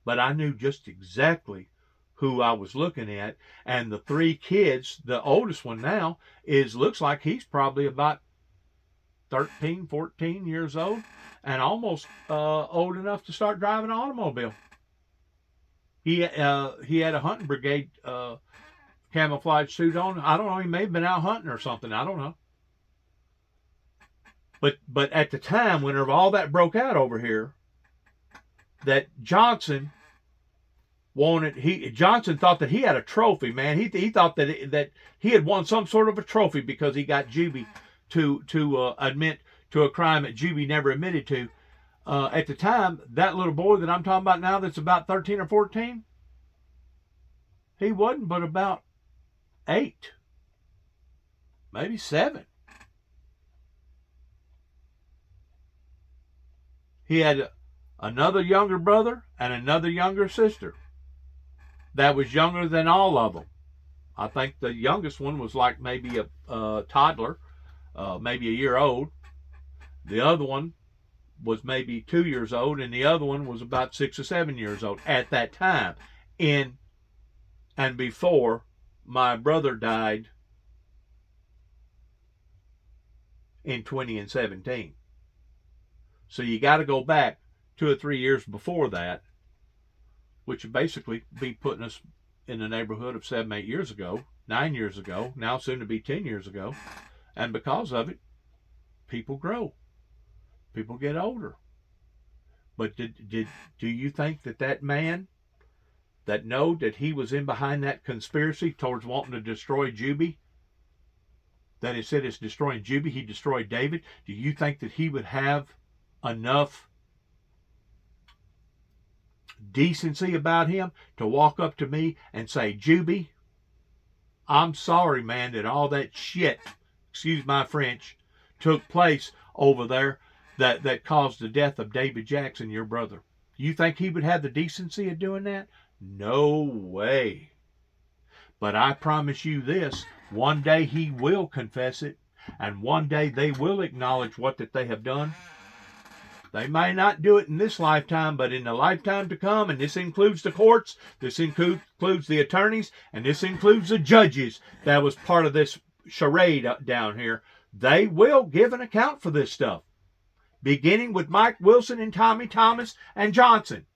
But I knew just exactly who I was looking at. And the 3 kids, the oldest one now looks like he's probably about 13, 14 years old, and almost old enough to start driving an automobile. He had a hunting brigade camouflage suit on. I don't know, he may have been out hunting or something. I don't know. But at the time, whenever all that broke out over here, that Johnson thought that he had a trophy, man. He thought that he had won some sort of a trophy because he got Juby to admit to a crime that Juby never admitted to. At the time, that little boy that I'm talking about now, that's about 13 or 14, he wasn't but about 8, maybe 7. He had another younger brother and another younger sister. that was younger than all of them. I think the youngest one was like maybe a toddler, maybe a year old. The other one was maybe 2 years old, and the other one was about 6 or 7 years old at that time. In and before my brother died in 2017. So you got to go back 2 or 3 years before that, which would basically be putting us in the neighborhood of 7, 8 years ago, 9 years ago, now soon to be 10 years ago. And because of it, people grow. People get older. But do you think that man that know that he was in behind that conspiracy towards wanting to destroy Juby, that it said it's destroying Juby, he destroyed David, do you think that he would have enough decency about him to walk up to me and say, Juby, I'm sorry, man, that all that shit, excuse my French, took place over there that caused the death of David Jackson, your brother? You think he would have the decency of doing that? No way. But I promise you this, one day he will confess it, and one day they will acknowledge what that they have done. They may not do it in this lifetime, but in the lifetime to come, and this includes the courts, this includes the attorneys, and this includes the judges that was part of this charade down here, they will give an account for this stuff, beginning with Mike Wilson and Tommy Thomas and Johnson.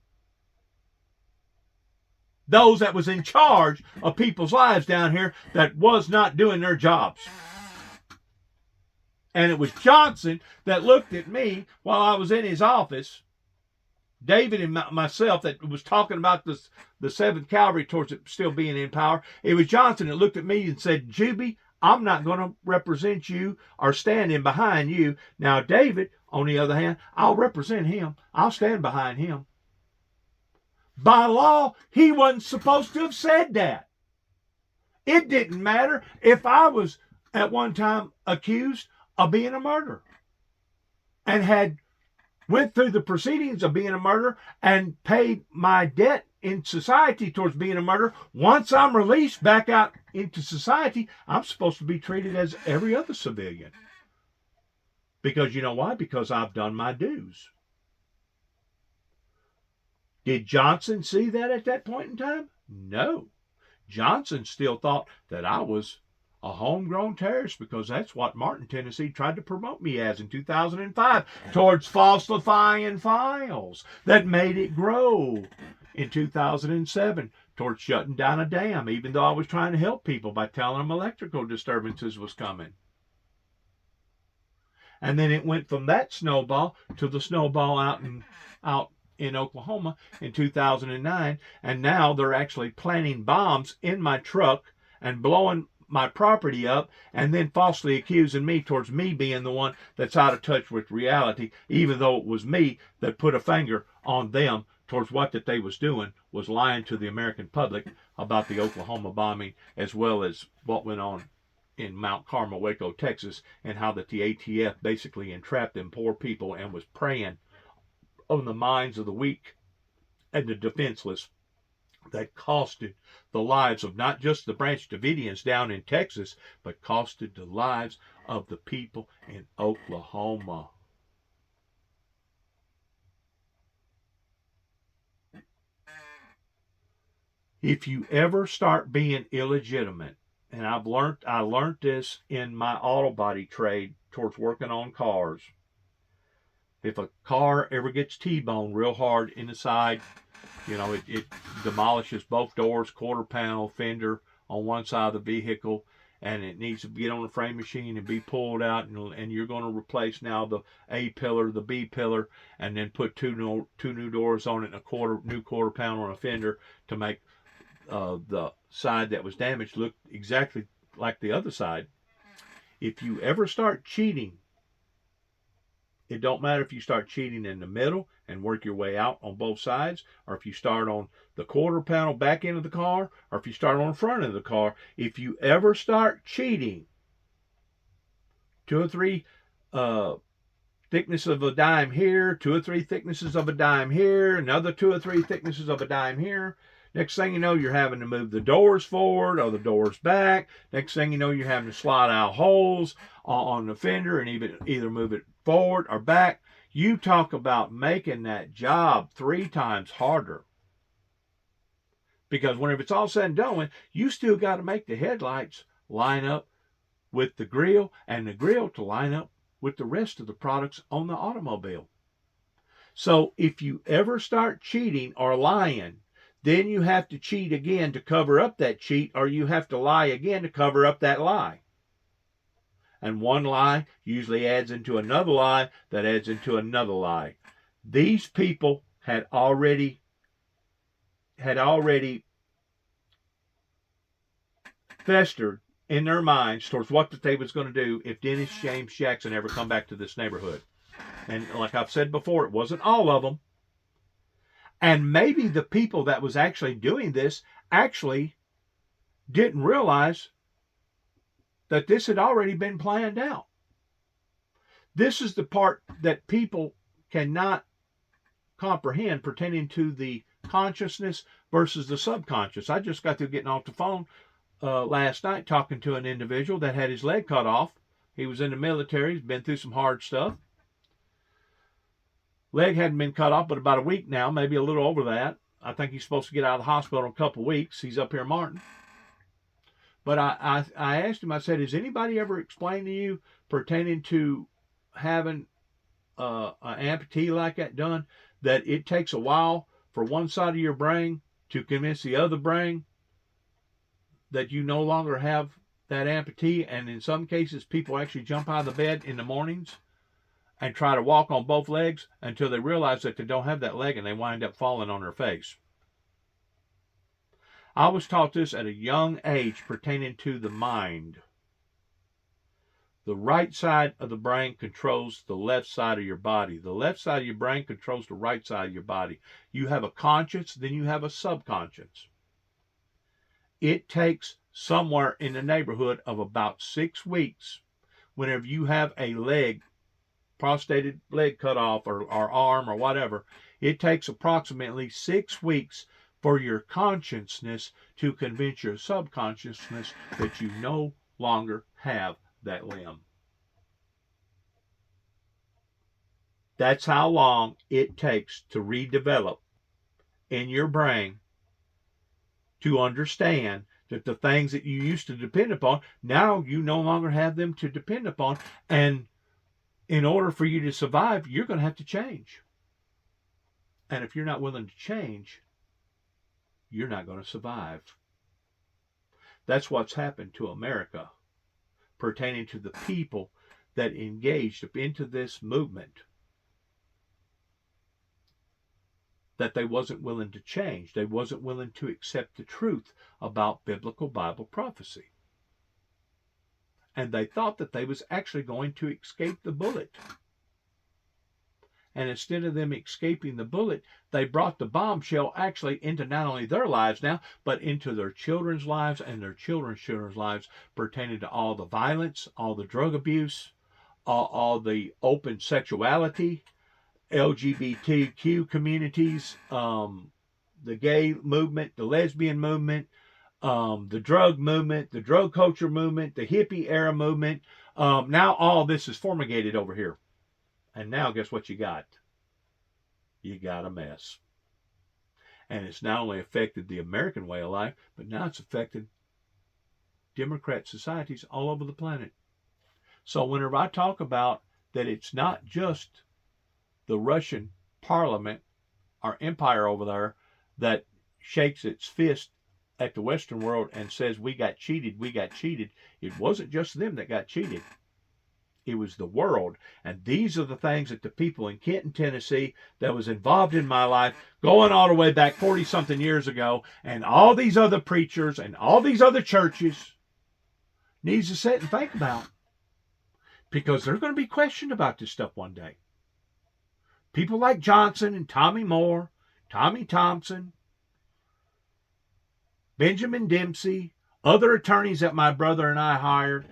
Those that was in charge of people's lives down here that was not doing their jobs. And it was Johnson that looked at me while I was in his office, David and myself, that was talking about the 7th Cavalry towards it still being in power. It was Johnson that looked at me and said, Juby, I'm not going to represent you or stand in behind you. Now, David, on the other hand, I'll represent him. I'll stand behind him. By law, he wasn't supposed to have said that. It didn't matter if I was at one time accused of being a murderer and had went through the proceedings of being a murderer and paid my debt in society towards being a murderer. Once I'm released back out into society, I'm supposed to be treated as every other civilian. Because you know why? Because I've done my dues. Did Johnson see that at that point in time? No. Johnson still thought that I was a homegrown terrorist, because that's what Martin, Tennessee tried to promote me as in 2005 towards falsifying files that made it grow in 2007 towards shutting down a dam, even though I was trying to help people by telling them electrical disturbances was coming. And then it went from that snowball to the snowball out in Oklahoma in 2009, and now they're actually planting bombs in my truck and blowing my property up, and then falsely accusing me towards me being the one that's out of touch with reality, even though it was me that put a finger on them towards what that they was doing, was lying to the American public about the Oklahoma bombing, as well as what went on in Mount Carmel, Waco, Texas, and how that the ATF basically entrapped them poor people and was preying on the minds of the weak and the defenseless, that costed the lives of not just the Branch Davidians down in Texas, but costed the lives of the people in Oklahoma. If you ever start being illegitimate, and I learned this in my auto body trade towards working on cars. If a car ever gets T-boned real hard in the side, you know, it demolishes both doors, quarter panel, fender on one side of the vehicle, and it needs to get on a frame machine and be pulled out, and you're going to replace now the A pillar, the B pillar, and then put two new doors on it and a new quarter panel on a fender to make the side that was damaged look exactly like the other side. If you ever start cheating, it don't matter if you start cheating in the middle and work your way out on both sides, or if you start on the quarter panel back end of the car, or if you start on the front of the car. If you ever start cheating, 2 or 3 thicknesses of a dime here, 2 or 3 thicknesses of a dime here, another 2 or 3 thicknesses of a dime here, Next thing you know, you're having to move the doors forward or the doors back. Next thing you know, you're having to slide out holes on the fender and even either move it forward or back. You talk about making that job 3 times harder. Because whenever it's all said and done, you still got to make the headlights line up with the grill and the grill to line up with the rest of the products on the automobile. So if you ever start cheating or lying, then you have to cheat again to cover up that cheat, or you have to lie again to cover up that lie. And one lie usually adds into another lie that adds into another lie. These people had already festered in their minds towards what that they was going to do if Dennis James Jackson ever come back to this neighborhood. And like I've said before, it wasn't all of them. And maybe the people that was actually doing this actually didn't realize that this had already been planned out. This is the part that people cannot comprehend pertaining to the consciousness versus the subconscious. I just got through getting off the phone last night talking to an individual that had his leg cut off. He was in the military. He's been through some hard stuff. Leg hadn't been cut off but about a week now, maybe a little over that. I think he's supposed to get out of the hospital in a couple of weeks. He's up here in Martin. But I asked him, I said, has anybody ever explained to you pertaining to having an amputee like that done, that it takes a while for one side of your brain to convince the other brain that you no longer have that amputee? And in some cases, people actually jump out of the bed in the mornings and try to walk on both legs until they realize that they don't have that leg and they wind up falling on their face. I was taught this at a young age pertaining to the mind. The right side of the brain controls the left side of your body. The left side of your brain controls the right side of your body. You have a conscious, then you have a subconscious. It takes somewhere in the neighborhood of about 6 weeks whenever you have a leg, prostrated leg cut off or arm or whatever. It takes approximately 6 weeks for your consciousness to convince your subconsciousness that you no longer have that limb. That's how long it takes to redevelop in your brain to understand that the things that you used to depend upon, now you no longer have them to depend upon. And in order for you to survive, you're going to have to change. And if you're not willing to change, you're not going to survive. That's what's happened to America pertaining to the people that engaged into this movement, that they wasn't willing to change. They wasn't willing to accept the truth about biblical Bible prophecy. And they thought that they was actually going to escape the bullet. And instead of them escaping the bullet, they brought the bombshell actually into not only their lives now, but into their children's lives and their children's children's lives, pertaining to all the violence, all the drug abuse, all the open sexuality, LGBTQ communities, the gay movement, the lesbian movement, the drug movement, the drug culture movement, the hippie era movement. Now all this is fumigated over here. And now guess what you got? You got a mess. And it's not only affected the American way of life, but now it's affected Democrat societies all over the planet. So whenever I talk about that, it's not just the Russian parliament, our empire over there, that shakes its fist at the Western world and says, we got cheated, we got cheated. It wasn't just them that got cheated. It was the world. And these are the things that the people in Kenton, Tennessee, that was involved in my life, going all the way back 40-something years ago, and all these other preachers and all these other churches needs to sit and think about. Because they're going to be questioned about this stuff one day. People like Johnson and Tommy Moore, Tommy Thompson, Benjamin Dempsey, other attorneys that my brother and I hired,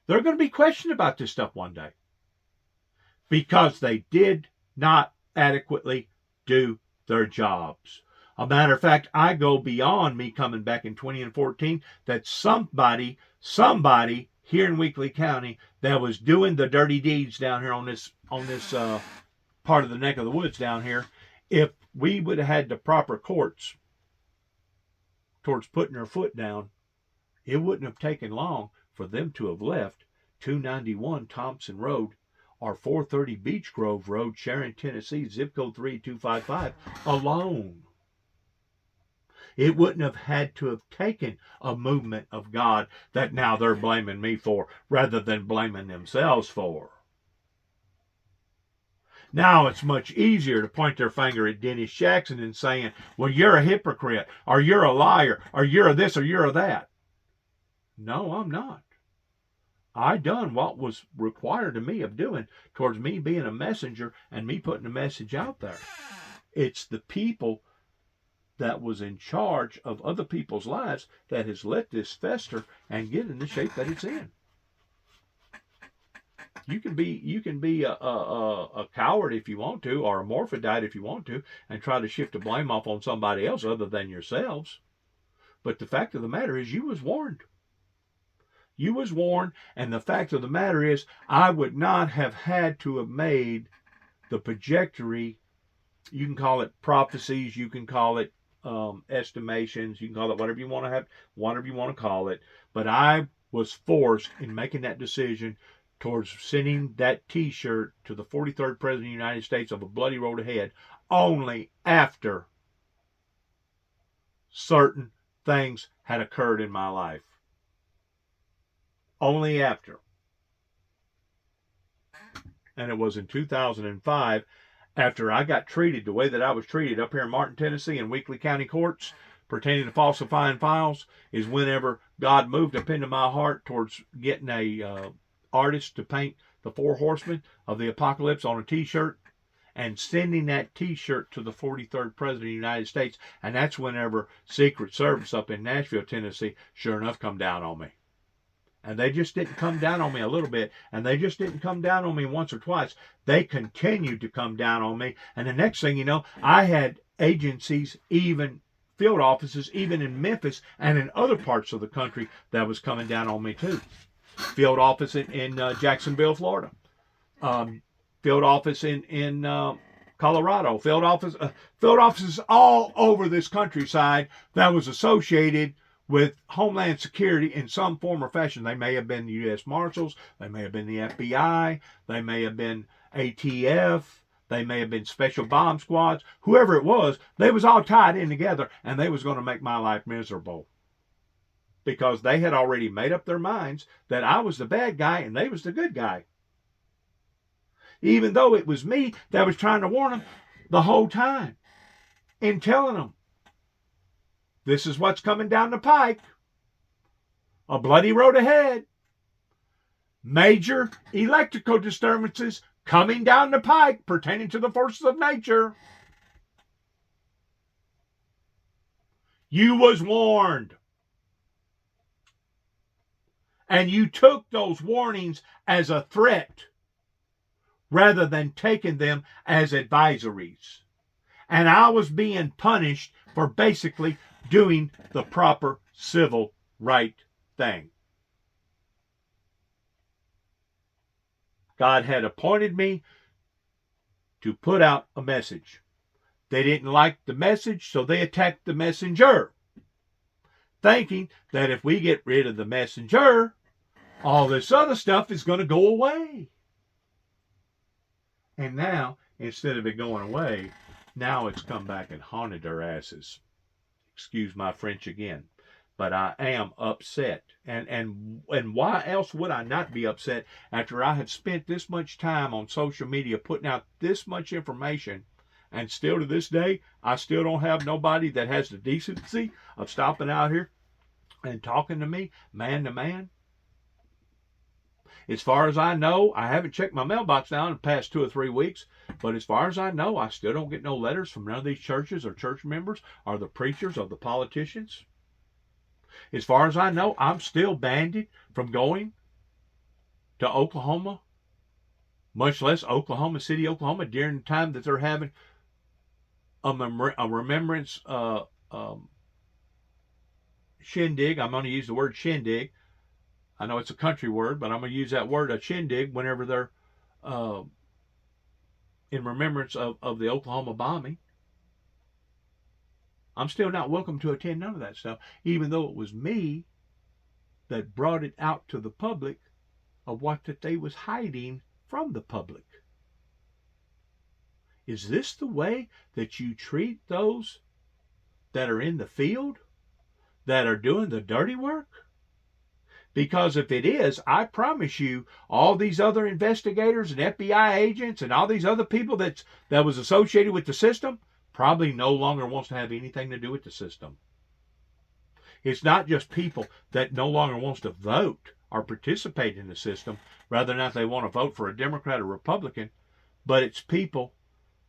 they're going to be questioned about this stuff one day because they did not adequately do their jobs. A matter of fact, I go beyond me coming back in 2014 that somebody here in Weakley County that was doing the dirty deeds down here on this part of the neck of the woods down here, if we would have had the proper courts towards putting their foot down, it wouldn't have taken long for them to have left 291 Thompson Road or 430 Beech Grove Road, Sharon, Tennessee, zip code 3255 alone. It wouldn't have had to have taken a movement of God that now they're blaming me for, rather than blaming themselves for. Now it's much easier to point their finger at Dennis Jackson and saying, well, you're a hypocrite, or you're a liar, or you're a this, or you're a that. No, I'm not. I done what was required of me of doing towards me being a messenger and me putting a message out there. It's the people that was in charge of other people's lives that has let this fester and get in the shape that it's in. You can be a coward if you want to, or a morphodite if you want to, and try to shift the blame off on somebody else other than yourselves. But the fact of the matter is, you was warned. You was warned, and the fact of the matter is, I would not have had to have made the trajectory. You can call it prophecies, you can call it estimations, you can call it whatever you want to have, whatever you want to call it. But I was forced in making that decision towards sending that T-shirt to the 43rd President of the United States of a bloody road ahead only after certain things had occurred in my life. Only after. And it was in 2005, after I got treated the way that I was treated up here in Martin, Tennessee, in Weakley County courts, pertaining to falsifying files, is whenever God moved up into my heart towards getting a artist to paint the 4 horsemen of the apocalypse on a T-shirt and sending that T-shirt to the 43rd President of the United States. And that's whenever Secret Service up in Nashville, Tennessee, sure enough come down on me. And they just didn't come down on me a little bit, and they just didn't come down on me once or twice. They continued to come down on me. And the next thing you know, I had agencies, even field offices, even in Memphis and in other parts of the country, that was coming down on me too. Field office in Jacksonville, Florida. Field office in Colorado. Field offices all over this countryside that was associated with Homeland Security in some form or fashion. They may have been the U.S. Marshals. They may have been the FBI. They may have been ATF. They may have been special bomb squads. Whoever it was, they was all tied in together, and they was going to make my life miserable. Because they had already made up their minds that I was the bad guy and they was the good guy. Even though it was me that was trying to warn them the whole time and telling them, this is what's coming down the pike. A bloody road ahead. Major electrical disturbances coming down the pike pertaining to the forces of nature. You was warned. And you took those warnings as a threat rather than taking them as advisories. And I was being punished for basically doing the proper civil right thing. God had appointed me to put out a message. They didn't like the message, so they attacked the messenger, thinking that if we get rid of the messenger, all this other stuff is going to go away. And now, instead of it going away, now it's come back and haunted their asses. Excuse my French again. But I am upset. And why else would I not be upset after I had spent this much time on social media putting out this much information, and still to this day, I still don't have nobody that has the decency of stopping out here and talking to me man to man? As far as I know, I haven't checked my mailbox now in the past 2 or 3 weeks, but as far as I know, I still don't get no letters from none of these churches or church members or the preachers or the politicians. As far as I know, I'm still banned from going to Oklahoma, much less Oklahoma City, Oklahoma, during the time that they're having a remembrance shindig. I'm going to use the word shindig. I know it's a country word, but I'm going to use that word, a shindig, whenever they're in remembrance of the Oklahoma bombing. I'm still not welcome to attend none of that stuff, even though it was me that brought it out to the public of what that they was hiding from the public. Is this the way that you treat those that are in the field, that are doing the dirty work? Because if it is, I promise you, all these other investigators and FBI agents and all these other people that was associated with the system probably no longer wants to have anything to do with the system. It's not just people that no longer wants to vote or participate in the system, rather than if they want to vote for a Democrat or Republican, but it's people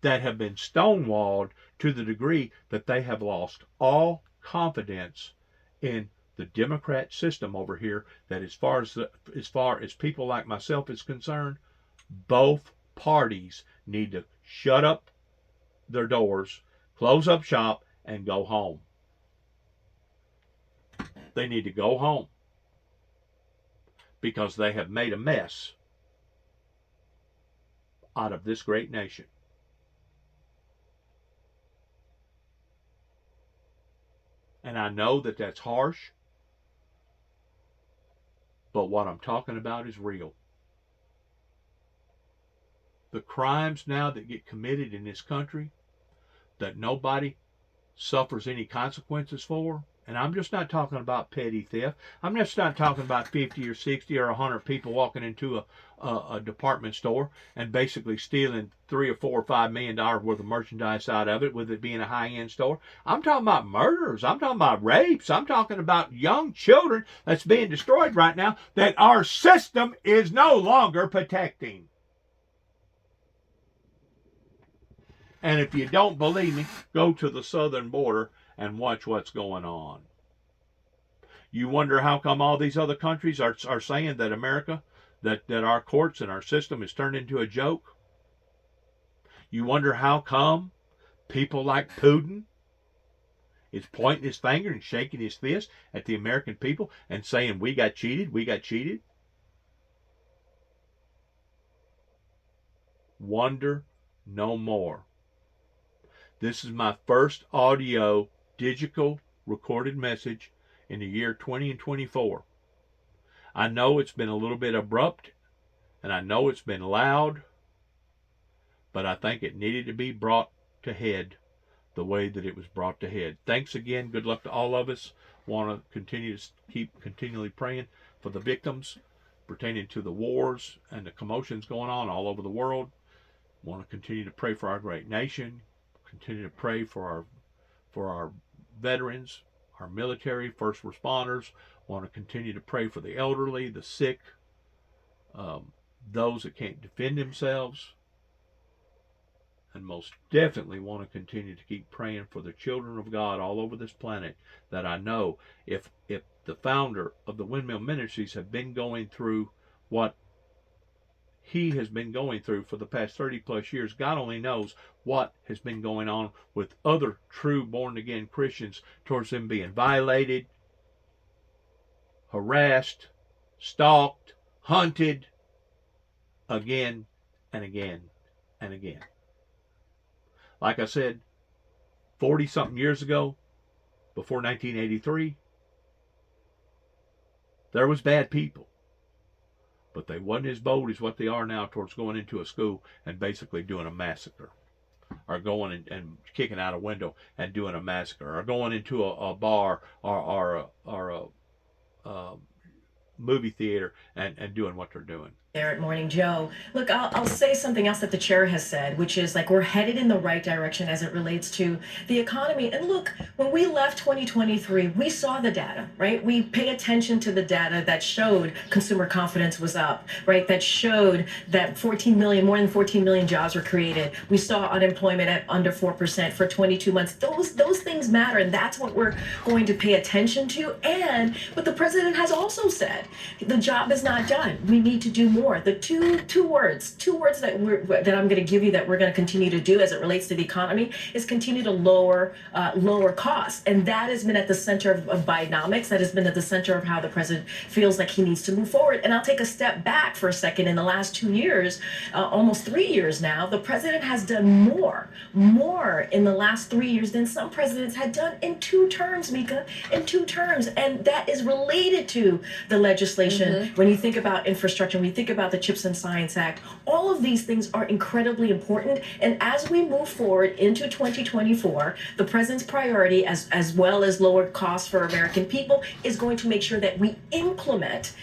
that have been stonewalled to the degree that they have lost all confidence in the Democrat system over here, that as far as people like myself is concerned, both parties need to shut up their doors, close up shop, and go home. They need to go home because they have made a mess out of this great nation. And I know that that's harsh, but what I'm talking about is real. The crimes now that get committed in this country that nobody suffers any consequences for, and I'm just not talking about petty theft. I'm just not talking about 50 or 60 or 100 people walking into a department store and basically stealing $3 or $4 or $5 million worth of merchandise out of it, with it being a high-end store. I'm talking about murders. I'm talking about rapes. I'm talking about young children that's being destroyed right now that our system is no longer protecting. And if you don't believe me, go to the southern border and watch what's going on. You wonder how come all these other countries are saying that America, that our courts and our system is turned into a joke? You wonder how come people like Putin is pointing his finger and shaking his fist at the American people and saying, we got cheated, we got cheated? Wonder no more. This is my first audio digital recorded message in the year 2024. I know it's been a little bit abrupt, and I know it's been loud, but I think it needed to be brought to head the way that it was brought to head. Thanks again. Good luck to all of us. Want to continue to keep continually praying for the victims pertaining to the wars and the commotions going on all over the world. Want to continue to pray for our great nation. Continue to pray for our veterans, our military, first responders. Want to continue to pray for the elderly, the sick, those that can't defend themselves. And most definitely want to continue to keep praying for the children of God all over this planet, that I know if the founder of the Windmill Ministries have been going through what he has been going through for the past 30 plus years, God only knows what has been going on with other true born again Christians towards them being violated, harassed, stalked, hunted again and again and again. Like I said, 40 something years ago, before 1983, there was bad people. But they wasn't as bold as what they are now towards going into a school and basically doing a massacre, or going and kicking out a window and doing a massacre, or going into a bar or a movie theater and doing what they're doing. There at Morning Joe. Look, I'll say something else that the chair has said, which is like we're headed in the right direction as it relates to the economy. And look, when we left 2023, we saw the data, right? We pay attention to the data that showed consumer confidence was up, right? That showed that more than 14 million jobs were created. We saw unemployment at under 4% for 22 months. Those things matter, and that's what we're going to pay attention to. And what the president has also said, the job is not done. We need to do more. more. The two words that I'm going to give you that we're going to continue to do as it relates to the economy is continue to lower costs, and that has been at the center of Bidenomics. That has been at the center of how the president feels like he needs to move forward. And I'll take a step back for a second. In the last 2 years, almost 3 years now, the president has done more in the last 3 years than some presidents had done in 2 terms, Mika, in 2 terms. And that is related to the legislation. When you think about infrastructure, when you think about the CHIPS and Science Act, all of these things are incredibly important. And as we move forward into 2024, the president's priority, as well as lower costs for American people, is going to make sure that we implement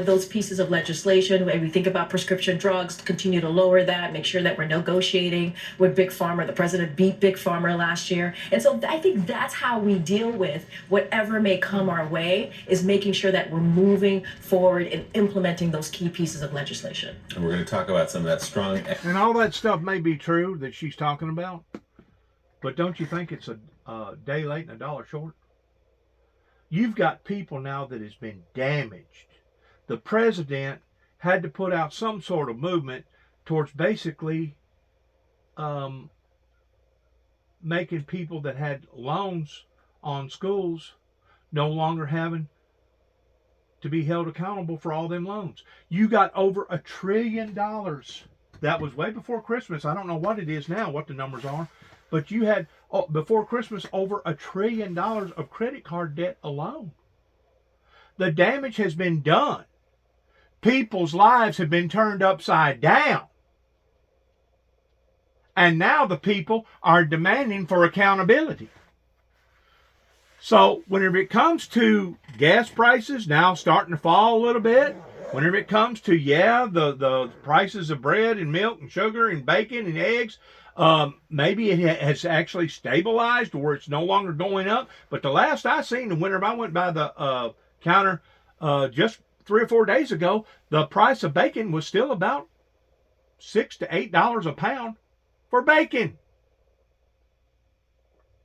those pieces of legislation. When we think about prescription drugs, continue to lower that, make sure that we're negotiating with Big Pharma. The president beat Big Pharma last year. And so I think that's how we deal with whatever may come our way, is making sure that we're moving forward and implementing those key pieces of legislation. And we're going to talk about some of that strong. And all that stuff may be true that she's talking about, but don't you think it's a day late and a dollar short? You've got people now that has been damaged. The president had to put out some sort of movement towards basically making people that had loans on schools no longer having to be held accountable for all them loans. You got over $1 trillion. That was way before Christmas. I don't know what it is now, what the numbers are, but you had before Christmas over $1 trillion of credit card debt alone. The damage has been done. People's lives have been turned upside down. And now the people are demanding for accountability. So whenever it comes to gas prices now starting to fall a little bit, whenever it comes to, the prices of bread and milk and sugar and bacon and eggs, maybe it has actually stabilized where it's no longer going up. But the last I seen, whenever I went by the counter just 3 or 4 days ago, the price of bacon was still about $6 to $8 a pound for bacon.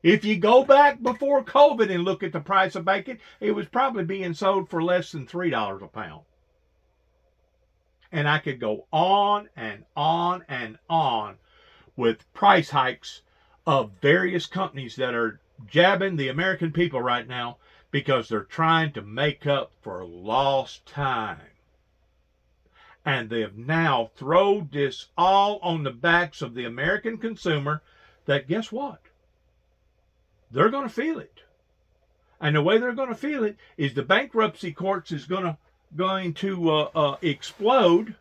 If you go back before COVID and look at the price of bacon, it was probably being sold for less than $3 a pound. And I could go on and on and on with price hikes of various companies that are jabbing the American people right now because they're trying to make up for lost time. And they have now thrown this all on the backs of the American consumer that, guess what? They're going to feel it. And the way they're going to feel it is the bankruptcy courts is going to explode.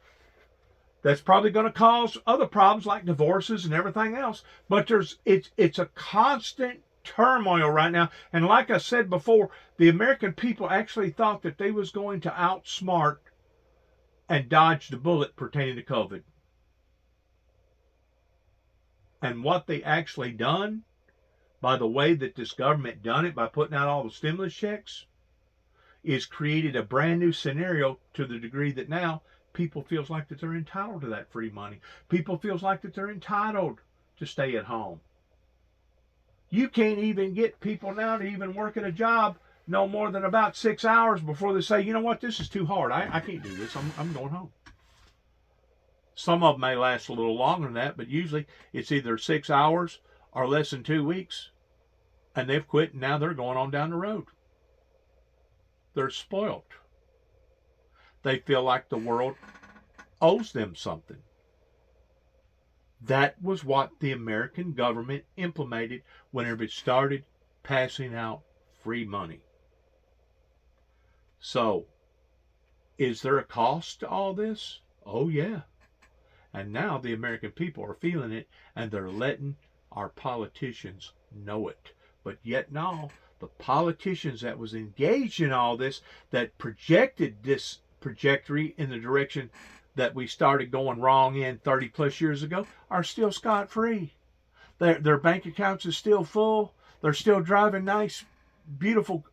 That's probably going to cause other problems like divorces and everything else. But it's a constant turmoil right now. And like I said before, the American people actually thought that they was going to outsmart and dodge the bullet pertaining to COVID. And what they actually done, by the way that this government done it, by putting out all the stimulus checks, is created a brand new scenario to the degree that now people feels like that they're entitled to that free money. People feels like that they're entitled to stay at home. You can't even get people now to even work at a job no more than about 6 hours before they say, you know what, this is too hard. I can't do this. I'm going home. Some of them may last a little longer than that, but usually it's either 6 hours or less than 2 weeks, and they've quit, and now they're going on down the road. They're spoiled. They feel like the world owes them something. That was what the American government implemented whenever it started passing out free money. So, is there a cost to all this? Oh, yeah. And now the American people are feeling it, and they're letting our politicians know it. But yet now, the politicians that was engaged in all this, that projected this trajectory in the direction that we started going wrong in 30 plus years ago, are still scot-free. Their bank accounts are still full. They're still driving nice, beautiful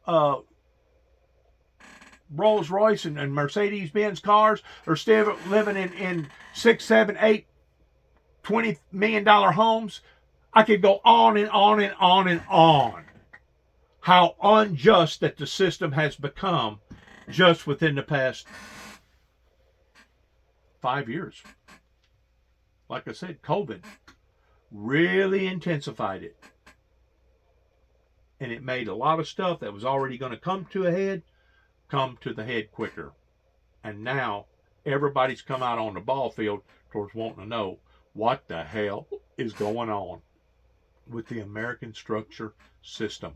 Rolls Royce and Mercedes Benz cars. They're still living in 6, 7, 8, $20 million homes. I could go on and on and on and on. How unjust that the system has become just within the past 5 years. Like I said, COVID really intensified it. And it made a lot of stuff that was already going to come to the head quicker. And now everybody's come out on the ball field towards wanting to know what the hell is going on with the American structure system.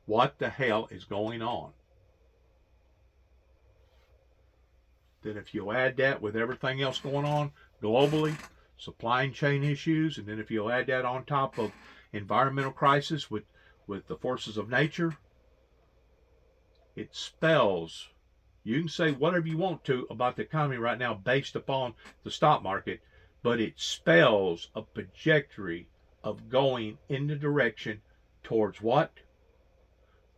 What the hell is going on? Then if you add that with everything else going on globally, supply chain issues, and then if you add that on top of environmental crisis with the forces of nature, it spells, you can say whatever you want to about the economy right now based upon the stock market, but it spells a trajectory of going in the direction towards what?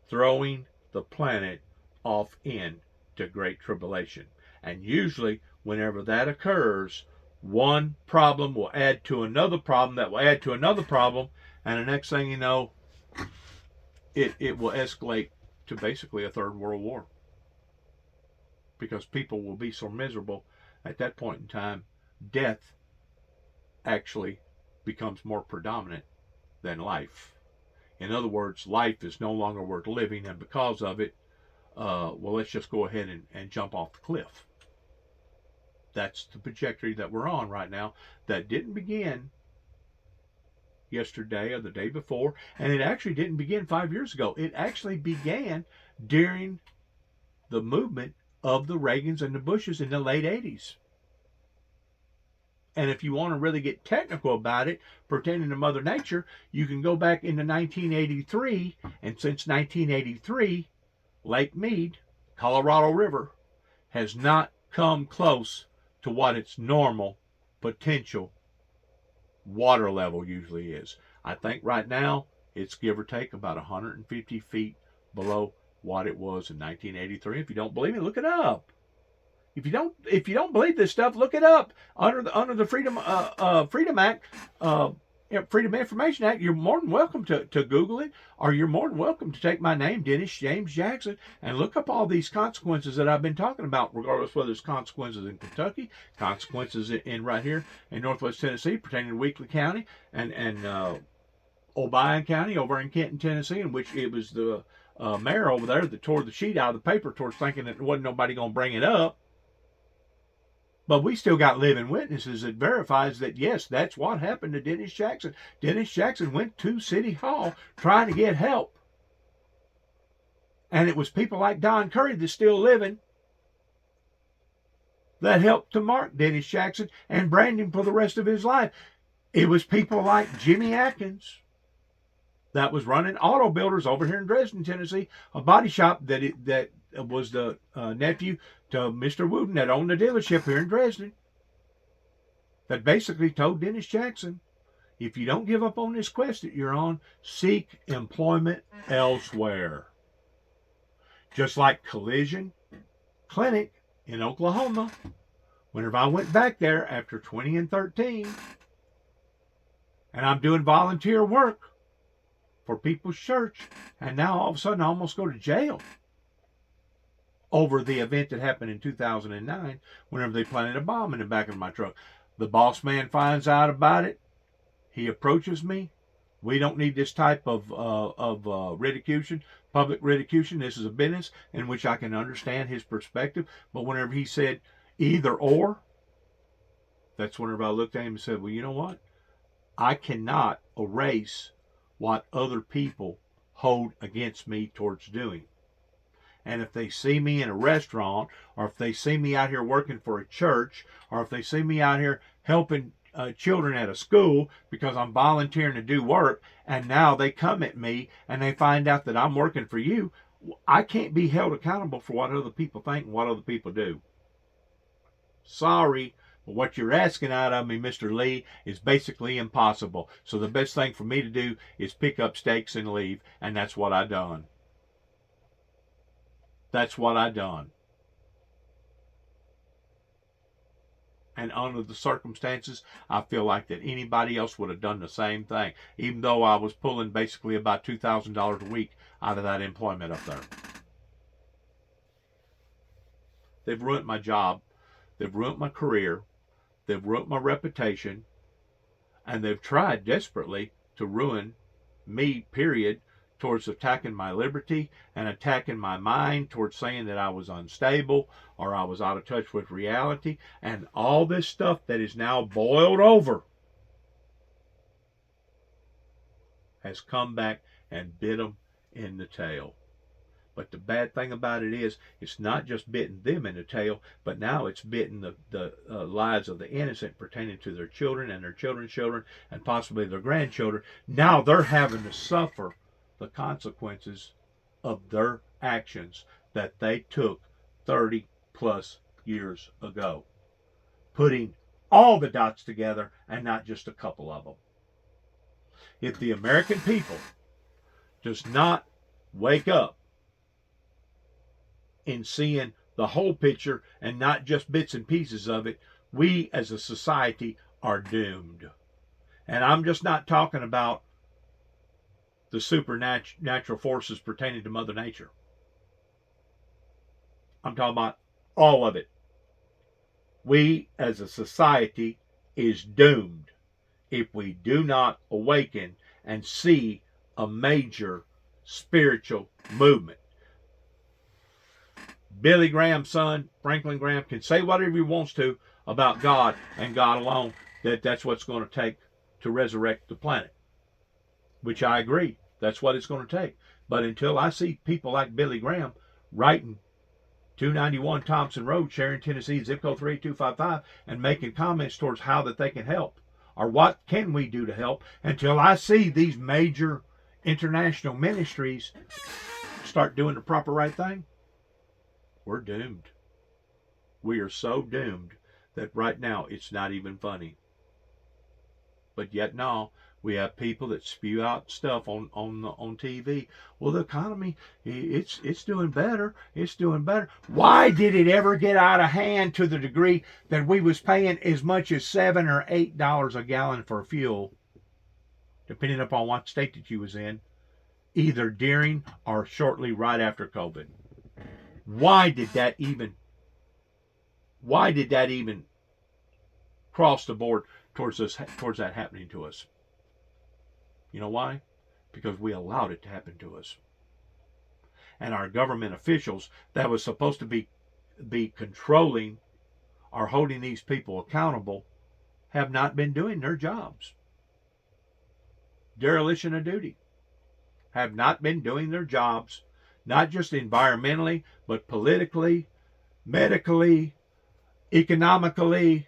Throwing the planet off into great tribulation. And usually whenever that occurs, one problem will add to another problem that will add to another problem, and the next thing you know, it will escalate to basically a third world war. Because people will be so miserable at that point in time, death actually becomes more predominant than life. In other words, life is no longer worth living, and because of it, well, let's just go ahead and jump off the cliff. That's the trajectory that we're on right now. That didn't begin yesterday or the day before, and it actually didn't begin 5 years ago. It actually began during the movement of the Reagans and the Bushes in the late 80s. And if you want to really get technical about it, pertaining to Mother Nature, you can go back into 1983, and since 1983, Lake Mead, Colorado River, has not come close to what its normal potential water level usually is. I think right now it's give or take about 150 feet below what it was in 1983. If you don't believe me, look it up. If you don't believe this stuff, look it up under the Freedom Act, Freedom of Information Act. You're more than welcome to Google it, or you're more than welcome to take my name, Dennis James Jackson, and look up all these consequences that I've been talking about, regardless whether it's consequences in Kentucky, consequences in right here in Northwest Tennessee pertaining to Weakley County and Obion County over in Kenton, Tennessee, in which it was the mayor over there that tore the sheet out of the paper towards thinking that there wasn't nobody going to bring it up. But we still got living witnesses that verifies that, yes, that's what happened to Dennis Jackson. Dennis Jackson went to City Hall trying to get help. And it was people like Don Curry that's still living that helped to mark Dennis Jackson and brand him for the rest of his life. It was people like Jimmy Atkins that was running auto builders over here in Dresden, Tennessee, a body shop that was the nephew to Mr. Wooten that owned the dealership here in Dresden, that basically told Dennis Jackson, if you don't give up on this quest that you're on, seek employment elsewhere. Just like Collision Clinic in Oklahoma, whenever I went back there after 20 and 13, and I'm doing volunteer work for People's Church, and now all of a sudden I almost go to jail over the event that happened in 2009 whenever they planted a bomb in the back of my truck. The boss man finds out about it. He approaches me. We don't need this type of ridiculation, public ridiculation. This is a business in which I can understand his perspective. But whenever he said either or, that's whenever I looked at him and said, well, you know what? I cannot erase what other people hold against me towards doing. And if they see me in a restaurant, or if they see me out here working for a church, or if they see me out here helping children at a school because I'm volunteering to do work, and now they come at me and they find out that I'm working for you, I can't be held accountable for what other people think and what other people do. Sorry, but what you're asking out of me, Mr. Lee, is basically impossible. So the best thing for me to do is pick up stakes and leave, and that's what I done. That's what I done. And under the circumstances, I feel like that anybody else would have done the same thing, even though I was pulling basically about $2,000 a week out of that employment up there. They've ruined my job. They've ruined my career. They've ruined my reputation. And they've tried desperately to ruin me, period, towards attacking my liberty and attacking my mind, towards saying that I was unstable or I was out of touch with reality. And all this stuff that is now boiled over has come back and bit them in the tail. But the bad thing about it is, it's not just bitten them in the tail, but now it's bitten the lives of the innocent pertaining to their children and their children's children and possibly their grandchildren. Now they're having to suffer the consequences of their actions that they took 30 plus years ago. Putting all the dots together and not just a couple of them. If the American people does not wake up in seeing the whole picture and not just bits and pieces of it, we as a society are doomed. And I'm just not talking about the supernatural forces pertaining to Mother Nature. I'm talking about all of it. We as a society is doomed if we do not awaken and see a major spiritual movement. Billy Graham's son, Franklin Graham, can say whatever he wants to about God and God alone, that's what's going to take to resurrect the planet. Which I agree. That's what it's going to take. But until I see people like Billy Graham writing 291 Thompson Road, Sharon, Tennessee, zip code 38255, and making comments towards how that they can help, or what can we do to help, until I see these major international ministries start doing the proper right thing, we're doomed. We are so doomed that right now it's not even funny. But yet no, we have people that spew out stuff on TV. Well, the economy, it's doing better. It's doing better. Why did it ever get out of hand to the degree that we was paying as much as $7 or $8 a gallon for fuel, depending upon what state that you was in, either during or shortly right after COVID? Why did that even cross the board towards that happening to us? You know why? Because we allowed it to happen to us. And our government officials that was supposed to be controlling or holding these people accountable have not been doing their jobs. Dereliction of duty. Have not been doing their jobs, not just environmentally, but politically, medically, economically.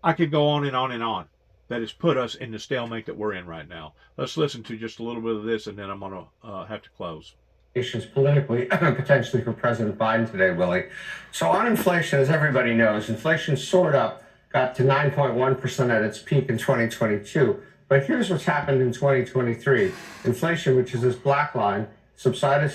I could go on and on and on. That has put us in the stalemate that we're in right now. Let's listen to just a little bit of this, and then I'm going to have to close. Issues politically, potentially for President Biden today, Willie. So on inflation, as everybody knows, inflation soared up, got to 9.1% at its peak in 2022. But here's what's happened in 2023. Inflation, which is this black line, subsided,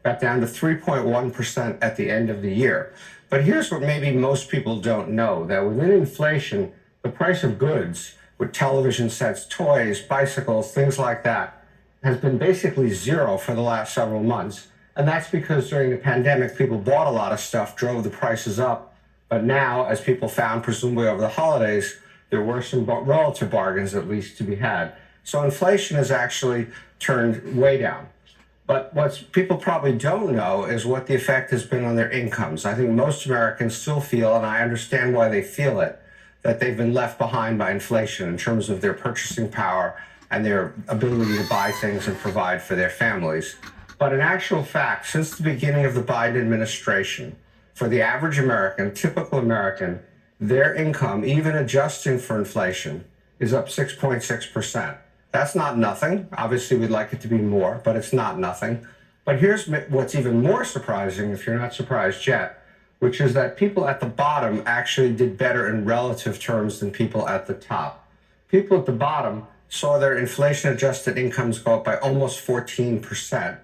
got down to 3.1% at the end of the year. But here's what maybe most people don't know, that within inflation, the price of goods, with television sets, toys, bicycles, things like that, has been basically zero for the last several months. And that's because during the pandemic, people bought a lot of stuff, drove the prices up. But now, as people found, presumably over the holidays, there were some relative bargains, at least, to be had. So inflation has actually turned way down. But what people probably don't know is what the effect has been on their incomes. I think most Americans still feel, and I understand why they feel it, that they've been left behind by inflation in terms of their purchasing power and their ability to buy things and provide for their families. But in actual fact, since the beginning of the Biden administration, for the average American, typical American, their income, even adjusting for inflation, is up 6.6%. That's not nothing. Obviously, we'd like it to be more, but it's not nothing. But here's what's even more surprising, if you're not surprised yet, which is that people at the bottom actually did better in relative terms than people at the top. People at the bottom saw their inflation-adjusted incomes go up by almost 14%,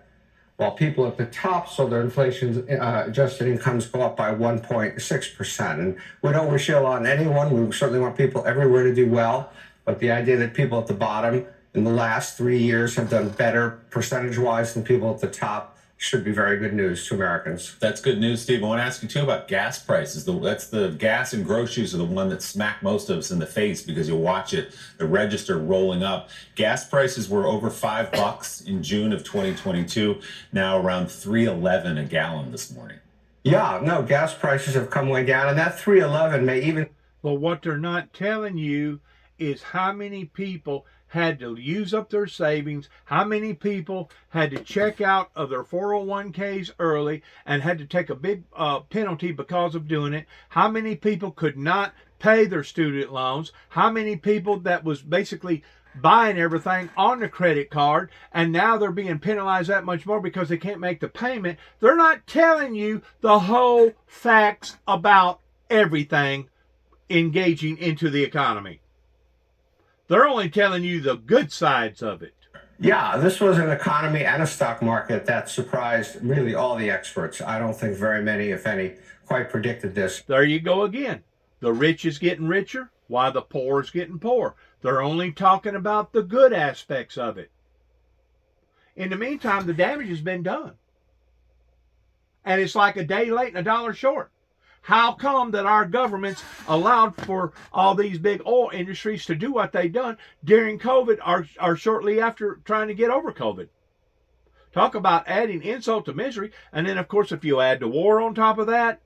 while people at the top saw their inflation-adjusted incomes go up by 1.6%. And we don't wish ill on anyone. We certainly want people everywhere to do well. But the idea that people at the bottom in the last 3 years have done better percentage-wise than people at the top should be very good news to Americans. That's good news, Steve. I want to ask you too about gas prices. That's the gas and groceries are the one that smack most of us in the face because you watch it, the register rolling up. Gas prices were over $5 in June of 2022, now around $3.11 a gallon this morning. Yeah, no, gas prices have come way down, and that 311 may even. But what they're not telling you is how many people had to use up their savings, how many people had to check out of their 401ks early and had to take a big penalty because of doing it, how many people could not pay their student loans, how many people that was basically buying everything on the credit card, and now they're being penalized that much more because they can't make the payment. They're not telling you the whole facts about everything engaging into the economy. They're only telling you the good sides of it. Yeah, this was an economy and a stock market that surprised really all the experts. I don't think very many, if any, quite predicted this. There you go again. The rich is getting richer while the poor is getting poor. They're only talking about the good aspects of it. In the meantime, the damage has been done. And it's like a day late and a dollar short. How come that our governments allowed for all these big oil industries to do what they done during COVID or shortly after trying to get over COVID? Talk about adding insult to misery. And then, of course, if you add the war on top of that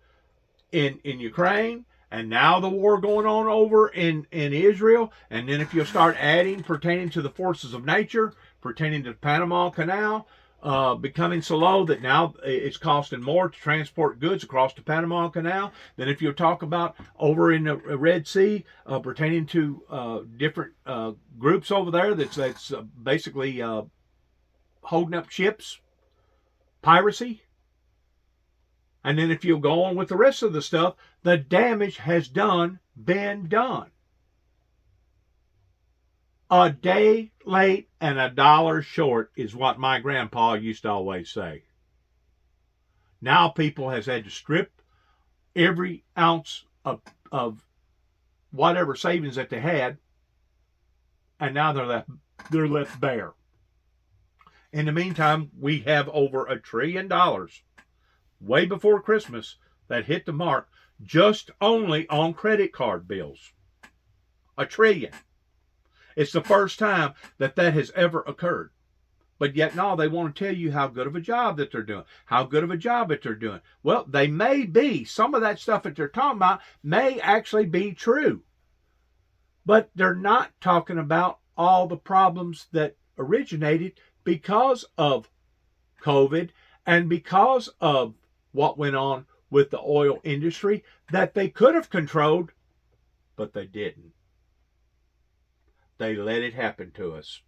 in Ukraine, and now the war going on over in Israel, and then if you start adding pertaining to the forces of nature, pertaining to the Panama Canal, becoming so low that now it's costing more to transport goods across the Panama Canal than if you talk about over in the Red Sea, pertaining to different groups over there that's basically holding up ships, piracy. And then if you go on with the rest of the stuff, the damage has been done. A day late and a dollar short is what my grandpa used to always say. Now people has had to strip every ounce of whatever savings that they had, and now they're left bare. In the meantime, we have over $1 trillion way before Christmas that hit the mark just only on credit card bills. $1 trillion. It's the first time that has ever occurred. But yet now they want to tell you how good of a job that they're doing. How good of a job that they're doing. Well, they may be. Some of that stuff that they're talking about may actually be true. But they're not talking about all the problems that originated because of COVID and because of what went on with the oil industry that they could have controlled, but they didn't. They let it happen to us.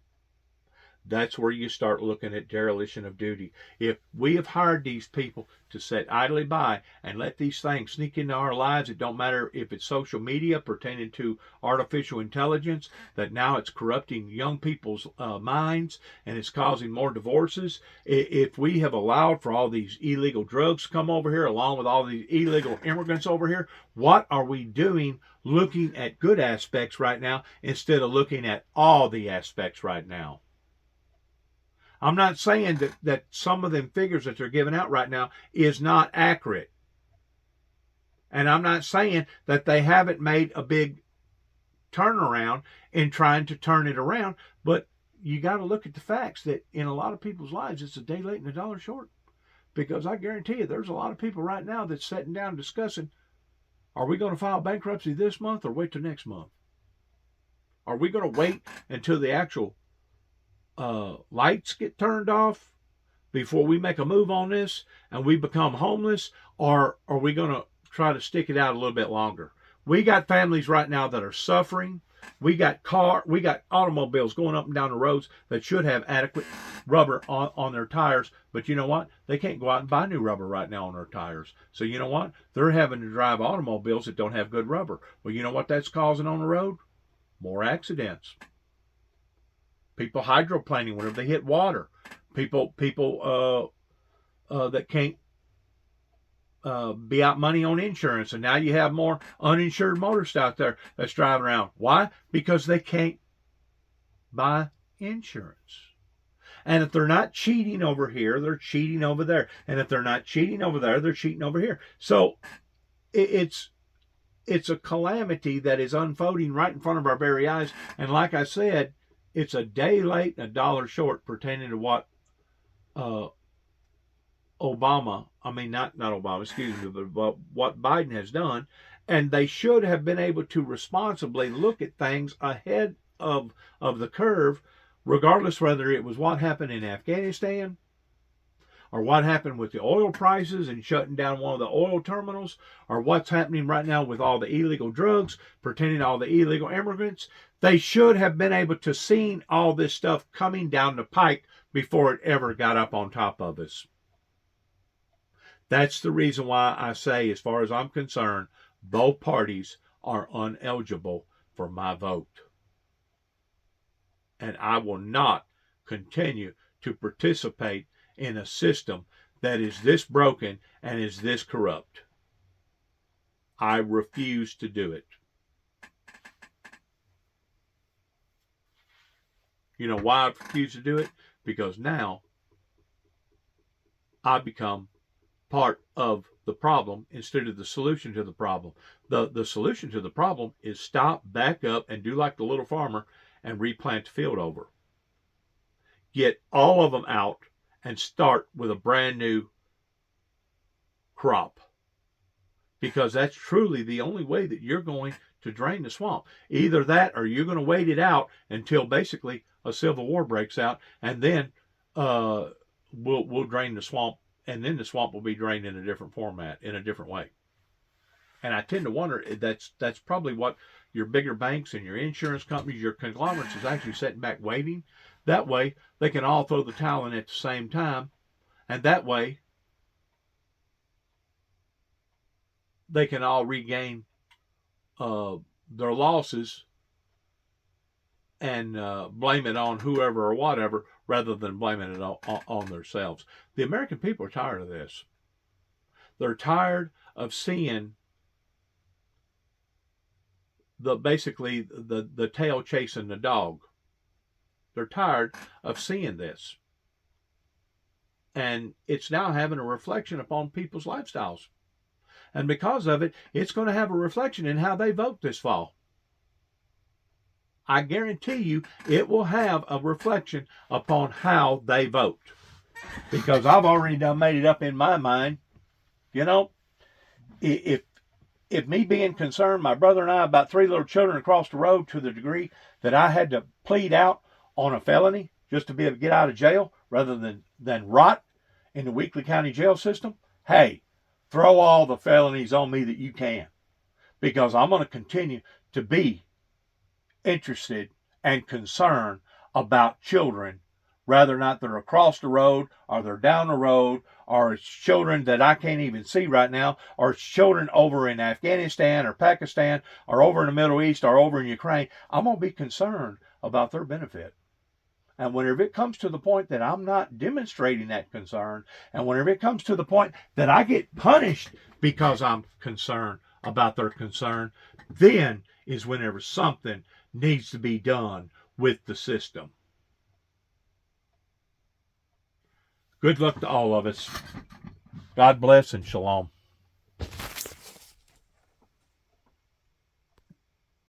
That's where you start looking at dereliction of duty. If we have hired these people to sit idly by and let these things sneak into our lives, it don't matter if it's social media pertaining to artificial intelligence, that now it's corrupting young people's minds and it's causing more divorces. If we have allowed for all these illegal drugs to come over here along with all these illegal immigrants over here, what are we doing looking at good aspects right now instead of looking at all the aspects right now? I'm not saying that some of them figures that they're giving out right now is not accurate. And I'm not saying that they haven't made a big turnaround in trying to turn it around, but you got to look at the facts that in a lot of people's lives, it's a day late and a dollar short. Because I guarantee you, there's a lot of people right now that's sitting down discussing, are we going to file bankruptcy this month or wait till next month? Are we going to wait until the actual lights get turned off before we make a move on this and we become homeless, or are we going to try to stick it out a little bit longer? We got families right now that are suffering. We got automobiles going up and down the roads that should have adequate rubber on their tires, but you know what? They can't go out and buy new rubber right now on their tires. So you know what? They're having to drive automobiles that don't have good rubber. Well, you know what that's causing on the road? More accidents. People hydroplaning whenever they hit water. People that can't be out money on insurance, and now you have more uninsured motorists out there that's driving around. Why? Because they can't buy insurance. And if they're not cheating over here, they're cheating over there. And if they're not cheating over there, they're cheating over here. So it's a calamity that is unfolding right in front of our very eyes. And like I said, it's a day late and a dollar short pertaining to what not Obama, excuse me, but what Biden has done. And they should have been able to responsibly look at things ahead of the curve, regardless whether it was what happened in Afghanistan or what happened with the oil prices and shutting down one of the oil terminals, or what's happening right now with all the illegal drugs pertaining to all the illegal immigrants. They should have been able to see all this stuff coming down the pike before it ever got up on top of us. That's the reason why I say, as far as I'm concerned, both parties are ineligible for my vote. And I will not continue to participate in a system that is this broken and is this corrupt. I refuse to do it. You know why I refuse to do it? Because now I become part of the problem instead of the solution to the problem. The solution to the problem is stop, back up, and do like the little farmer and replant the field over. Get all of them out and start with a brand new crop. Because that's truly the only way that you're going to drain the swamp. Either that or you're going to wait it out until basically a civil war breaks out, and then we'll drain the swamp, and then the swamp will be drained in a different format, in a different way. And I tend to wonder, that's probably what your bigger banks and your insurance companies, your conglomerates is actually sitting back waiting. That way they can all throw the towel in at the same time, and that way they can all regain their losses and blame it on whoever or whatever rather than blaming it on themselves. The American people are tired of this. They're tired of seeing basically the tail chasing the dog. They're tired of seeing this. And it's now having a reflection upon people's lifestyles. And because of it, it's going to have a reflection in how they vote this fall. I guarantee you it will have a reflection upon how they vote. Because I've already made it up in my mind. You know, if me being concerned, my brother and I, about 3 little children across the road, to the degree that I had to plead out on a felony just to be able to get out of jail rather than rot in the Weakley County jail system, hey, throw all the felonies on me that you can, because I'm going to continue to be interested and concerned about children, whether or not they're across the road or they're down the road, or it's children that I can't even see right now, or it's children over in Afghanistan or Pakistan or over in the Middle East or over in Ukraine. I'm going to be concerned about their benefit. And whenever it comes to the point that I'm not demonstrating that concern, and whenever it comes to the point that I get punished because I'm concerned about their concern, then is whenever something needs to be done with the system. Good luck to all of us. God bless and shalom.